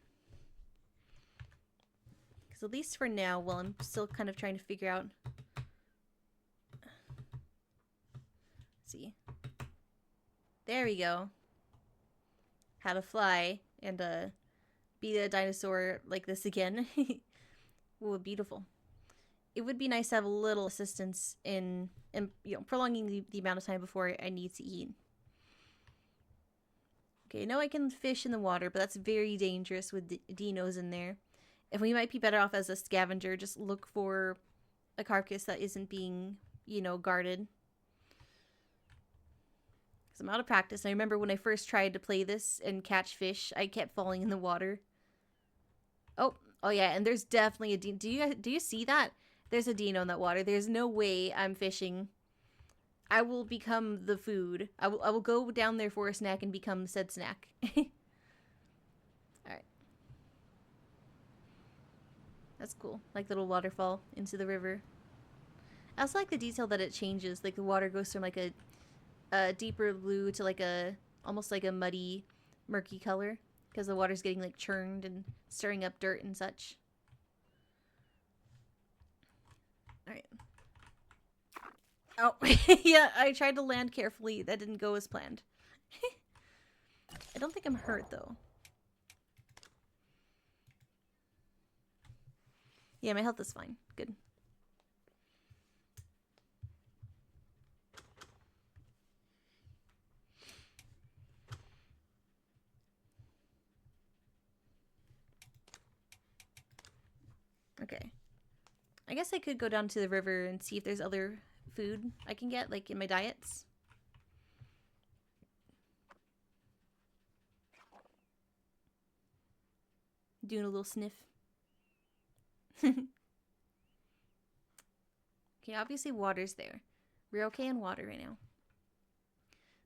Because at least for now, while I'm still kind of trying to figure out... Let's see. There we go. How to fly and be a dinosaur like this again. Ooh, beautiful. It would be nice to have a little assistance in prolonging the amount of time before I need to eat. Okay, I know I can fish in the water, but that's very dangerous with dinos in there. And we might be better off as a scavenger. Just look for a carcass that isn't being, guarded. Because I'm out of practice. And I remember when I first tried to play this and catch fish, I kept falling in the water. Oh yeah, and there's definitely a dino. Do you see that? There's a dino in that water. There's no way I'm fishing. I will become the food. I will go down there for a snack and become said snack. Alright. That's cool. Like little waterfall into the river. I also like the detail that it changes. Like the water goes from like a deeper blue to like almost like a muddy, murky color. Because the water's getting like churned and stirring up dirt and such. Alright. Oh, yeah, I tried to land carefully. That didn't go as planned. I don't think I'm hurt, though. Yeah, my health is fine. Good. Okay. I guess I could go down to the river and see if there's other food I can get, like in my diets. Doing a little sniff. Okay, obviously water's there. We're okay in water right now.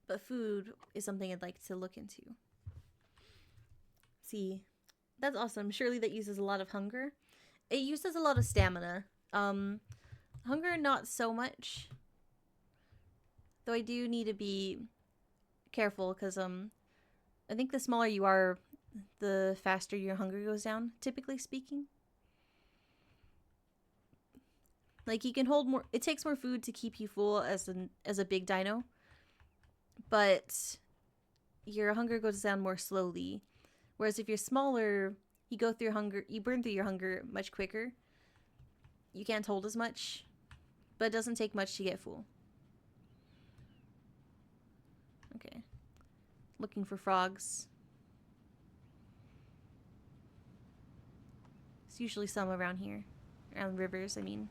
But food is something I'd like to look into. See, that's awesome. Surely that uses a lot of hunger. It uses a lot of stamina. Hunger, not so much. Though I do need to be careful, because, I think the smaller you are, the faster your hunger goes down, typically speaking. Like, you can hold more... It takes more food to keep you full as a big dino. But your hunger goes down more slowly. Whereas if you're smaller, you burn through your hunger much quicker. You can't hold as much, but it doesn't take much to get full. Okay. Looking for frogs. There's usually some around here. Around rivers, I mean.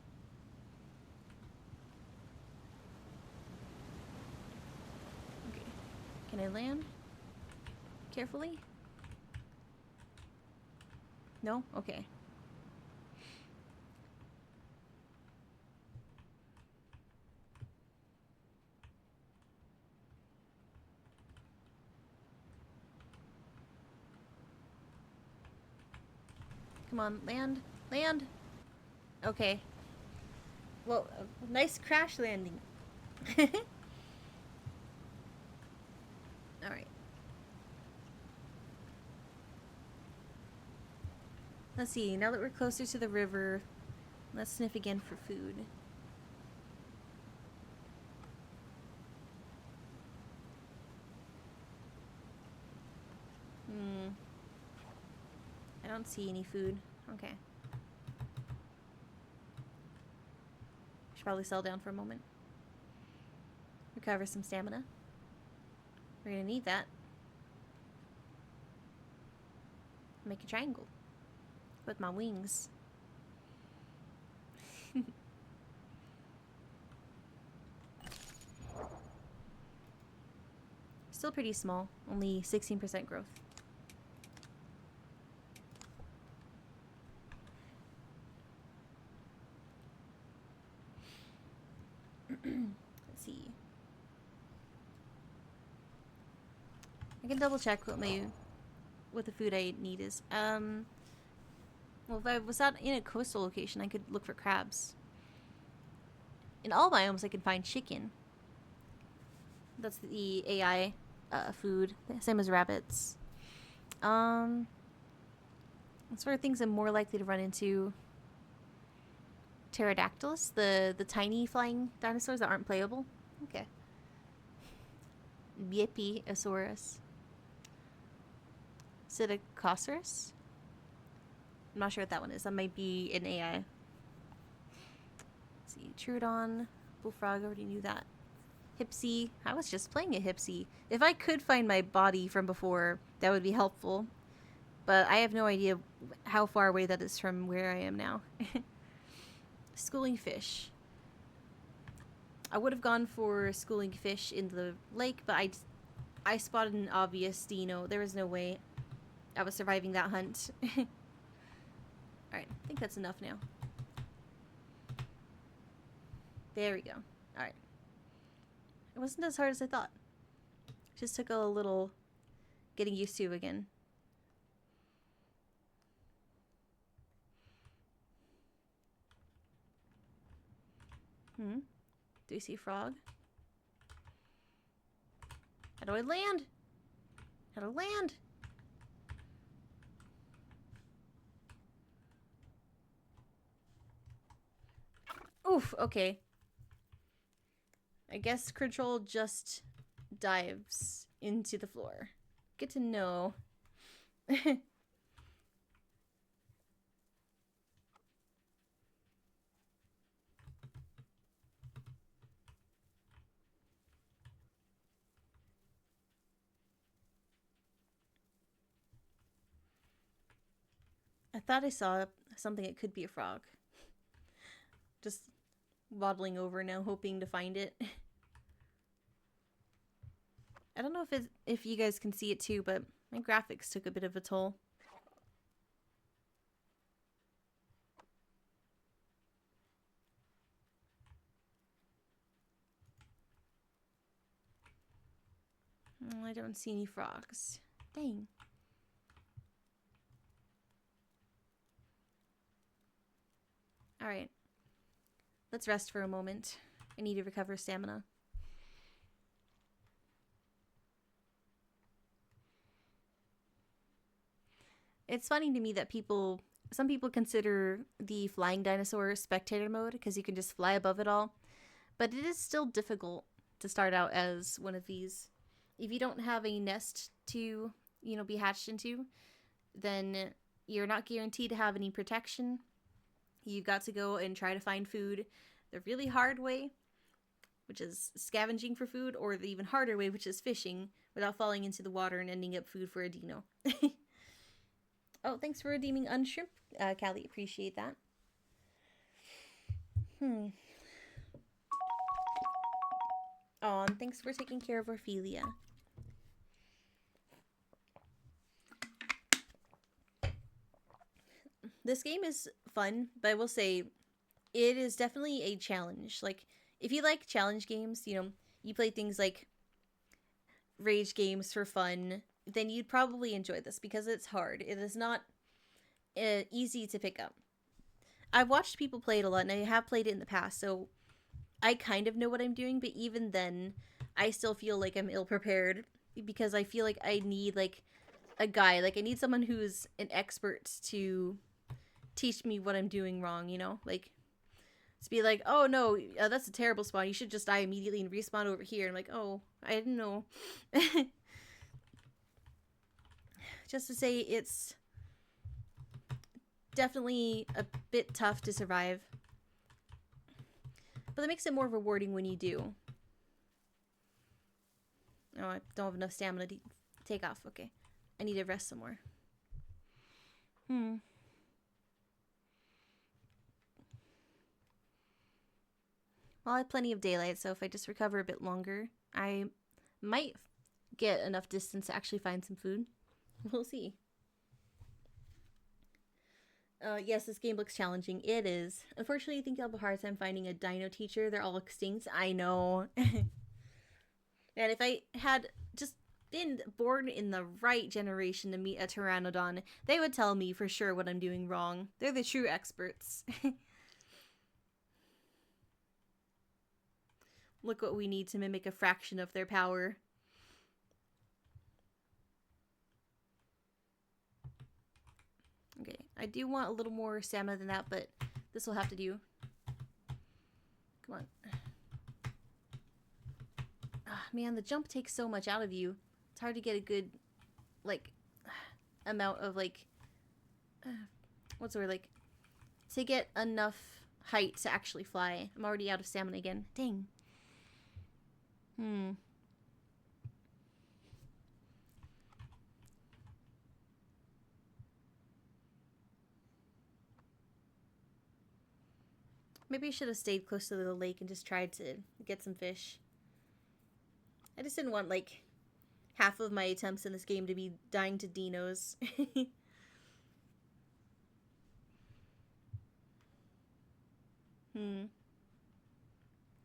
Okay. Can I land? Carefully? No? Okay. Come on, land. Land! Okay. Well, nice crash landing. Alright. Let's see, now that we're closer to the river, let's sniff again for food. I don't see any food. Okay. Should probably settle down for a moment. Recover some stamina. We're gonna need that. Make a triangle with my wings. Still pretty small, only 16% growth. Let's see. I can double check what my what the food I need is. Well, if I was out in a coastal location, I could look for crabs. In all biomes, I can find chicken. That's the AI food, same as rabbits. What sort of things I'm more likely to run into? Pterodactylus, the tiny flying dinosaurs that aren't playable. Okay. Yippiosaurus. Psittacosaurus? I'm not sure what that one is. That might be an AI. Let's see. Troodon. Bullfrog, I already knew that. Hypsy. I was just playing a Hypsy. If I could find my body from before, that would be helpful. But I have no idea how far away that is from where I am now. Schooling fish. I would have gone for schooling fish in the lake, but I spotted an obvious dino. There was no way I was surviving that hunt. Alright, I think that's enough now. There we go. Alright. It wasn't as hard as I thought. Just took a little getting used to again. Do we see a frog? How do I land? How to land? Oof, okay. I guess control just dives into the floor. Good to know. I thought I saw something that could be a frog. Just waddling over now, hoping to find it. I don't know if you guys can see it too, but my graphics took a bit of a toll. Oh, I don't see any frogs. Dang. Alright. Let's rest for a moment. I need to recover stamina. It's funny to me that some people consider the flying dinosaur spectator mode because you can just fly above it all. But it is still difficult to start out as one of these. If you don't have a nest to, be hatched into, then you're not guaranteed to have any protection. You've got to go and try to find food the really hard way, which is scavenging for food, or the even harder way, which is fishing without falling into the water and ending up food for a dino. Oh, thanks for redeeming Unshrimp, Callie. Appreciate that. Oh, and thanks for taking care of Ophelia. This game is fun, but I will say it is definitely a challenge. Like, if you like challenge games, you play things like rage games for fun, then you'd probably enjoy this because it's hard. It is not easy to pick up. I've watched people play it a lot, and I have played it in the past, so I kind of know what I'm doing, but even then, I still feel like I'm ill-prepared because I feel like I need, like, a guy. Like, I need someone who's an expert to teach me what I'm doing wrong, Like, to be like, oh, no, that's a terrible spawn. You should just die immediately and respawn over here. And I'm like, oh, I didn't know. Just to say, it's definitely a bit tough to survive. But that makes it more rewarding when you do. Oh, I don't have enough stamina to take off. Okay. I need to rest some more. Well, I have plenty of daylight, so if I just recover a bit longer, I might get enough distance to actually find some food. We'll see. Yes, this game looks challenging. It is. Unfortunately, I think I'll have a hard time finding a dino teacher. They're all extinct. I know. And if I had just been born in the right generation to meet a pteranodon, they would tell me for sure what I'm doing wrong. They're the true experts. Look what we need to mimic a fraction of their power. Okay, I do want a little more stamina than that, but this will have to do. Come on. Ah, man, the jump takes so much out of you. It's hard to get a good, like, amount of, like, what's the word, like, to get enough height to actually fly. I'm already out of stamina again. Dang. Maybe I should have stayed close to the lake and just tried to get some fish. I just didn't want, like, half of my attempts in this game to be dying to dinos.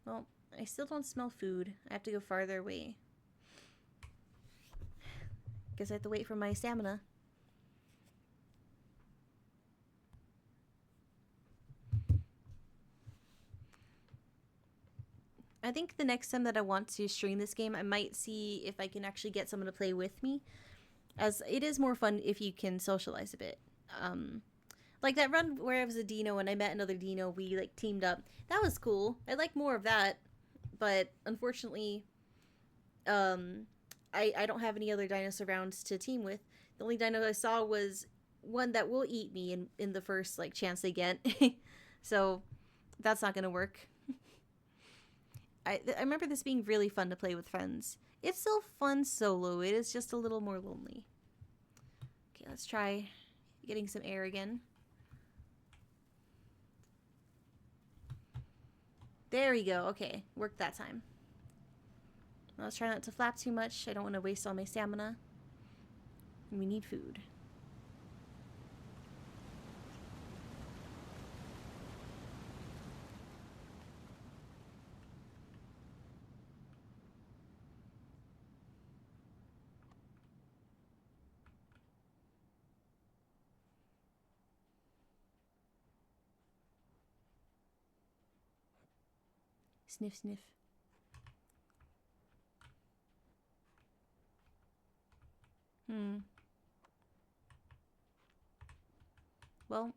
Well, I still don't smell food. I have to go farther away. Guess I have to wait for my stamina. I think the next time that I want to stream this game, I might see if I can actually get someone to play with me, as it is more fun if you can socialize a bit. Like that run where I was a dino and I met another dino, we like teamed up. That was cool. I'd like more of that, but unfortunately, I don't have any other dinos around to team with. The only dino I saw was one that will eat me in the first like chance they get. So that's not gonna work. I remember this being really fun to play with friends. It's still fun solo. It is just a little more lonely. Okay, let's try getting some air again. There we go. Okay, worked that time. Now let's try not to flap too much. I don't want to waste all my stamina. And we need food. Sniff, sniff. Well,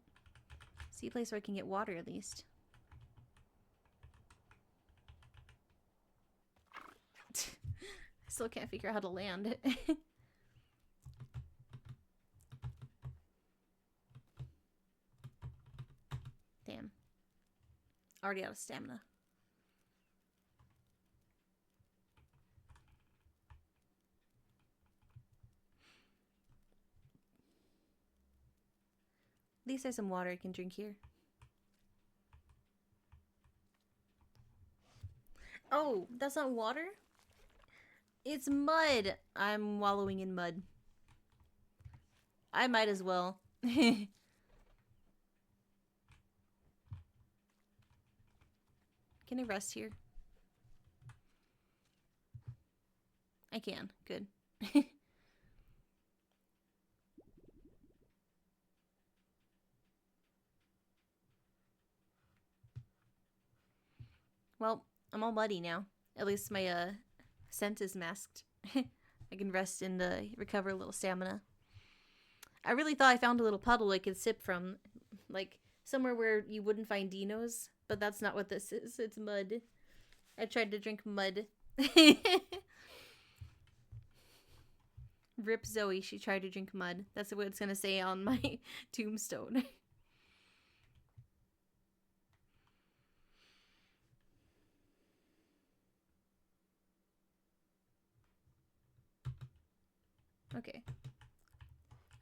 see a place where I can get water at least. I still can't figure out how to land. Damn. Already out of stamina. At least there's some water I can drink here. Oh, that's not water? It's mud. I'm wallowing in mud. I might as well. Can I rest here? I can. Good. Well, I'm all muddy now. At least my scent is masked. I can rest and recover a little stamina. I really thought I found a little puddle I could sip from. Like, somewhere where you wouldn't find dinos. But that's not what this is. It's mud. I tried to drink mud. Rip Zoe, she tried to drink mud. That's what it's gonna say on my tombstone. Okay.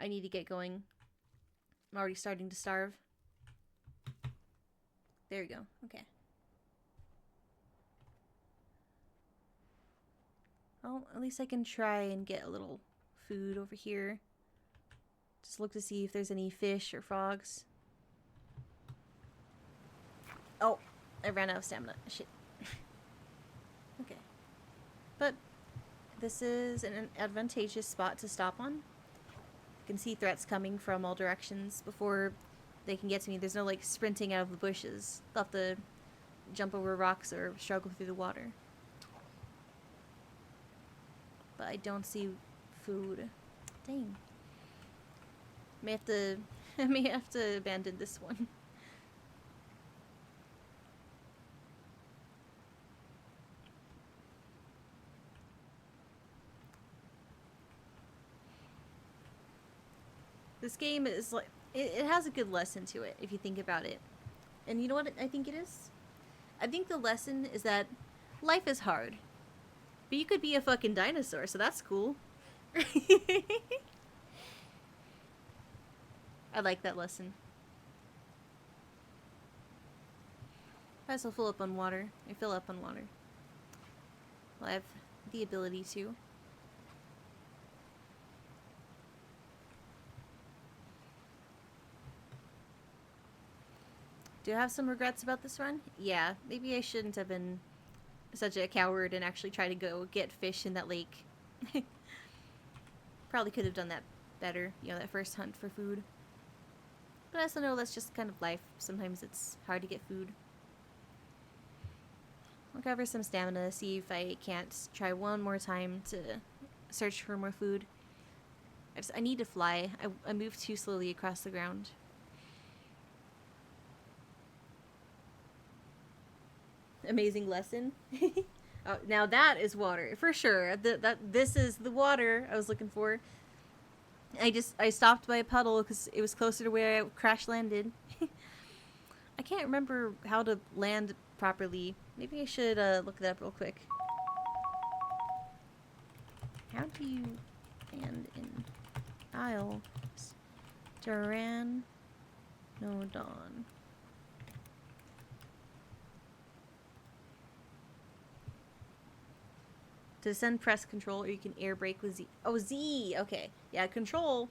I need to get going. I'm already starting to starve. There you go. Okay. Well, at least I can try and get a little food over here. Just look to see if there's any fish or frogs. Oh, I ran out of stamina. Shit. Okay. But this is an advantageous spot to stop on. I can see threats coming from all directions before they can get to me. There's no, like, sprinting out of the bushes. They'll have to jump over rocks or struggle through the water. But I don't see food. Dang. I may have to abandon this one. This game is like, it has a good lesson to it if you think about it. And you know what I think it is? I think the lesson is that life is hard. But you could be a fucking dinosaur, so that's cool. I like that lesson. I also fill up on water. I fill up on water. Well, I have the ability to. Do I have some regrets about this run? Yeah, maybe I shouldn't have been such a coward and actually try to go get fish in that lake. Probably could have done that better, you know, that first hunt for food. But I also know that's just kind of life. Sometimes it's hard to get food. I'll cover some stamina, see if I can't try one more time to search for more food. I need to fly. I moved too slowly across the ground. Amazing lesson. Oh, now that is water for sure. This is the water I was looking for. I stopped by a puddle because it was closer to where I crash landed. I can't remember how to land properly. Maybe I should look that up real quick. How do you land in Isle Duran? No Dawn. To descend, press control, or you can air brake with Z. Oh, Z! Okay. Yeah, control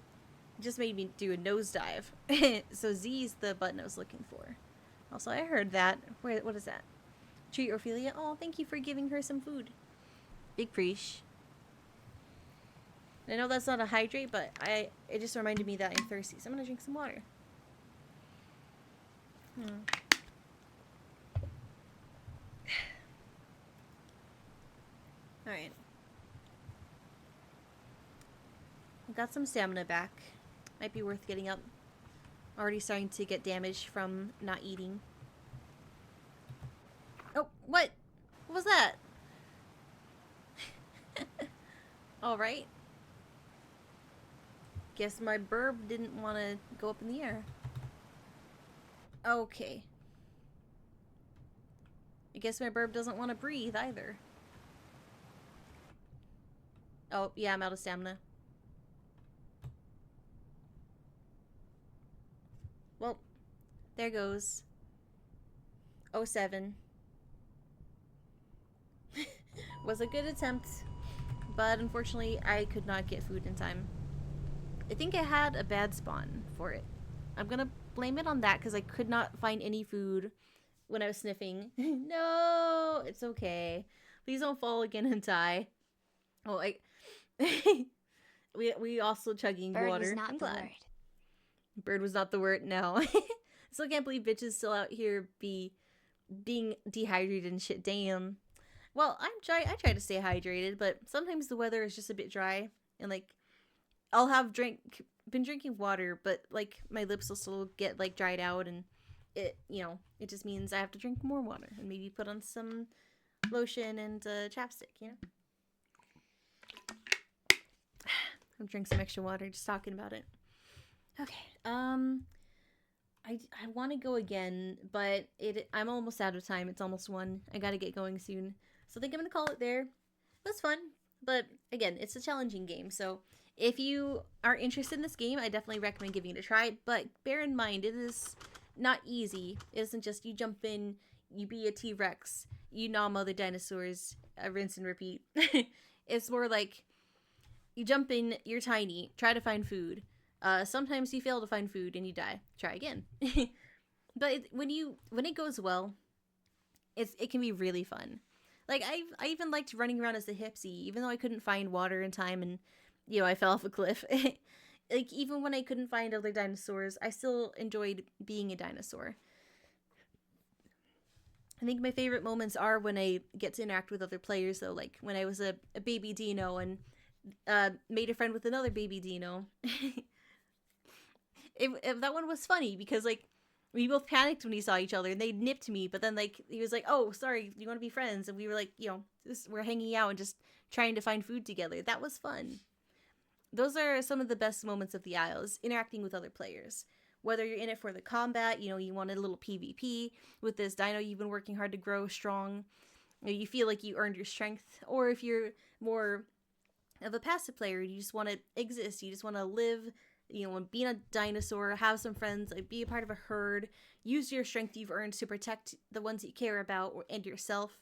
just made me do a nosedive. So Z is the button I was looking for. Also, I heard that. What is that? Treat Ophelia. Oh, thank you for giving her some food. Big preach. I know that's not a hydrate, but it just reminded me that I'm thirsty, so I'm gonna drink some water. Alright. I've got some stamina back. Might be worth getting up. Already starting to get damage from not eating. Oh, what? What was that? Alright. Guess my burb didn't want to go up in the air. Okay. I guess my burb doesn't want to breathe either. Oh, yeah, I'm out of stamina. Well, there goes. 07. Was a good attempt, but unfortunately I could not get food in time. I think I had a bad spawn for it. I'm gonna blame it on that because I could not find any food when I was sniffing. No, it's okay. Please don't fall again and die. Oh, we also chugging Bird water. was not I'm the glad. word. Bird was not the word. No. Still can't believe bitches still out here being dehydrated and shit. Damn. Well, I try to stay hydrated, but sometimes the weather is just a bit dry, and like I'll have been drinking water, but like my lips will still get like dried out, and it it just means I have to drink more water and maybe put on some lotion and chapstick. I'll drink some extra water just talking about it. Okay. I want to go again, but I'm almost out of time. It's almost 1. I gotta get going soon. So I think I'm gonna call it there. It was fun, but again, it's a challenging game. So if you are interested in this game, I definitely recommend giving it a try. But bear in mind, it is not easy. It isn't just you jump in, you be a T-Rex, you nom other dinosaurs, rinse and repeat. It's more like you jump in, you're tiny, try to find food. Sometimes you fail to find food and you die. Try again. But when it goes well, it can be really fun. Like, I even liked running around as a Hipsy, even though I couldn't find water in time and, you know, I fell off a cliff. Like, even when I couldn't find other dinosaurs, I still enjoyed being a dinosaur. I think my favorite moments are when I get to interact with other players, though, like when I was a baby dino and made a friend with another baby dino. That one was funny because, like, we both panicked when we saw each other and they nipped me, but then, like, he was like, oh, sorry, do you want to be friends? And we were like, you know, we're hanging out and just trying to find food together. That was fun. Those are some of the best moments of the Isles, interacting with other players. Whether you're in it for the combat, you know, you want a little PvP with this dino you've been working hard to grow strong, you feel like you earned your strength, or if you're more of a passive player, you just want to exist, you just want to live, you know, be a dinosaur, have some friends, like, be a part of a herd, use your strength you've earned to protect the ones that you care about and yourself.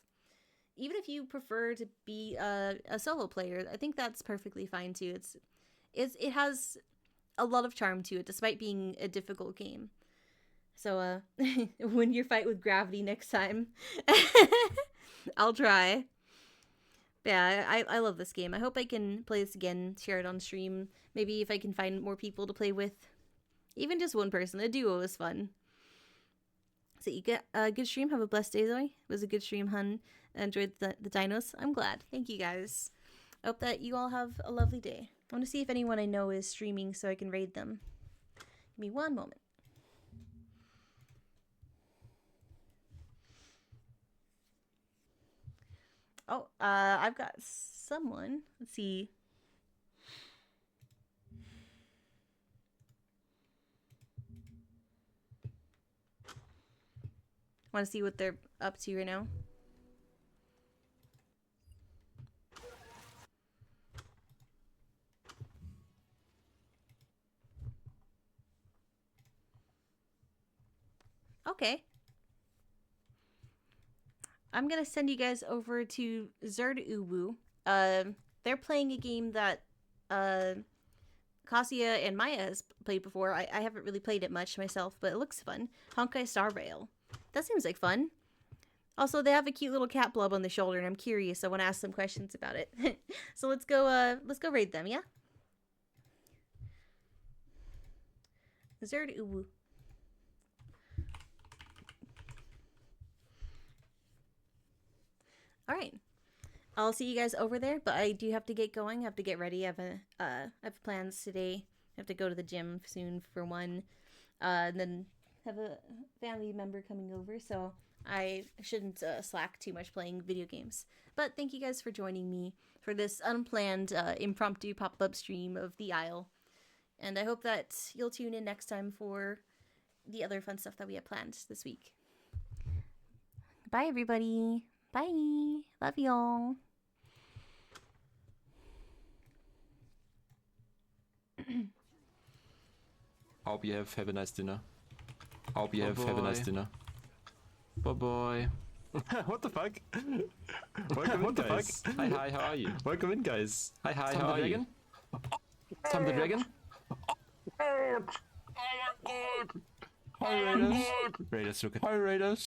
Even if you prefer to be a solo player, I think that's perfectly fine too. It has a lot of charm to it, despite being a difficult game. So, win your fight with gravity next time. I'll try. But yeah, I love this game. I hope I can play this again, share it on stream. Maybe if I can find more people to play with. Even just one person. A duo is fun. So you get a good stream. Have a blessed day, Zoe. It was a good stream, hun. I enjoyed the dinos. I'm glad. Thank you, guys. I hope that you all have a lovely day. I want to see if anyone I know is streaming so I can raid them. Give me one moment. Oh, I've got someone. Let's see. Want to see what they're up to right now? Okay. I'm gonna send you guys over to Zerd Uwu. They're playing a game that Kasia and Maya has played before. I haven't really played it much myself, but it looks fun. Honkai Star Rail. That seems like fun. Also, they have a cute little cat blob on the shoulder, and I'm curious. I want to ask some questions about it. So let's go raid them, yeah? Zerd Uwu. All right, I'll see you guys over there, but I do have to get going. I have to get ready. I have plans today. I have to go to the gym soon for one, and then have a family member coming over, so I shouldn't slack too much playing video games. But thank you guys for joining me for this unplanned impromptu pop-up stream of the Isle, and I hope that you'll tune in next time for the other fun stuff that we have planned this week. Bye, everybody. Bye. Love y'all. Hope you have a nice dinner. Hope you have a nice dinner. Bye bye. What the fuck? Welcome in, guys. Hi, hi, how are you? Welcome in, guys. Hi, hi, Tom how the are Dragon? you? Tom the Dragon? Oh my god! Hi, Raiders. Raiders, look at. Hi, Raiders.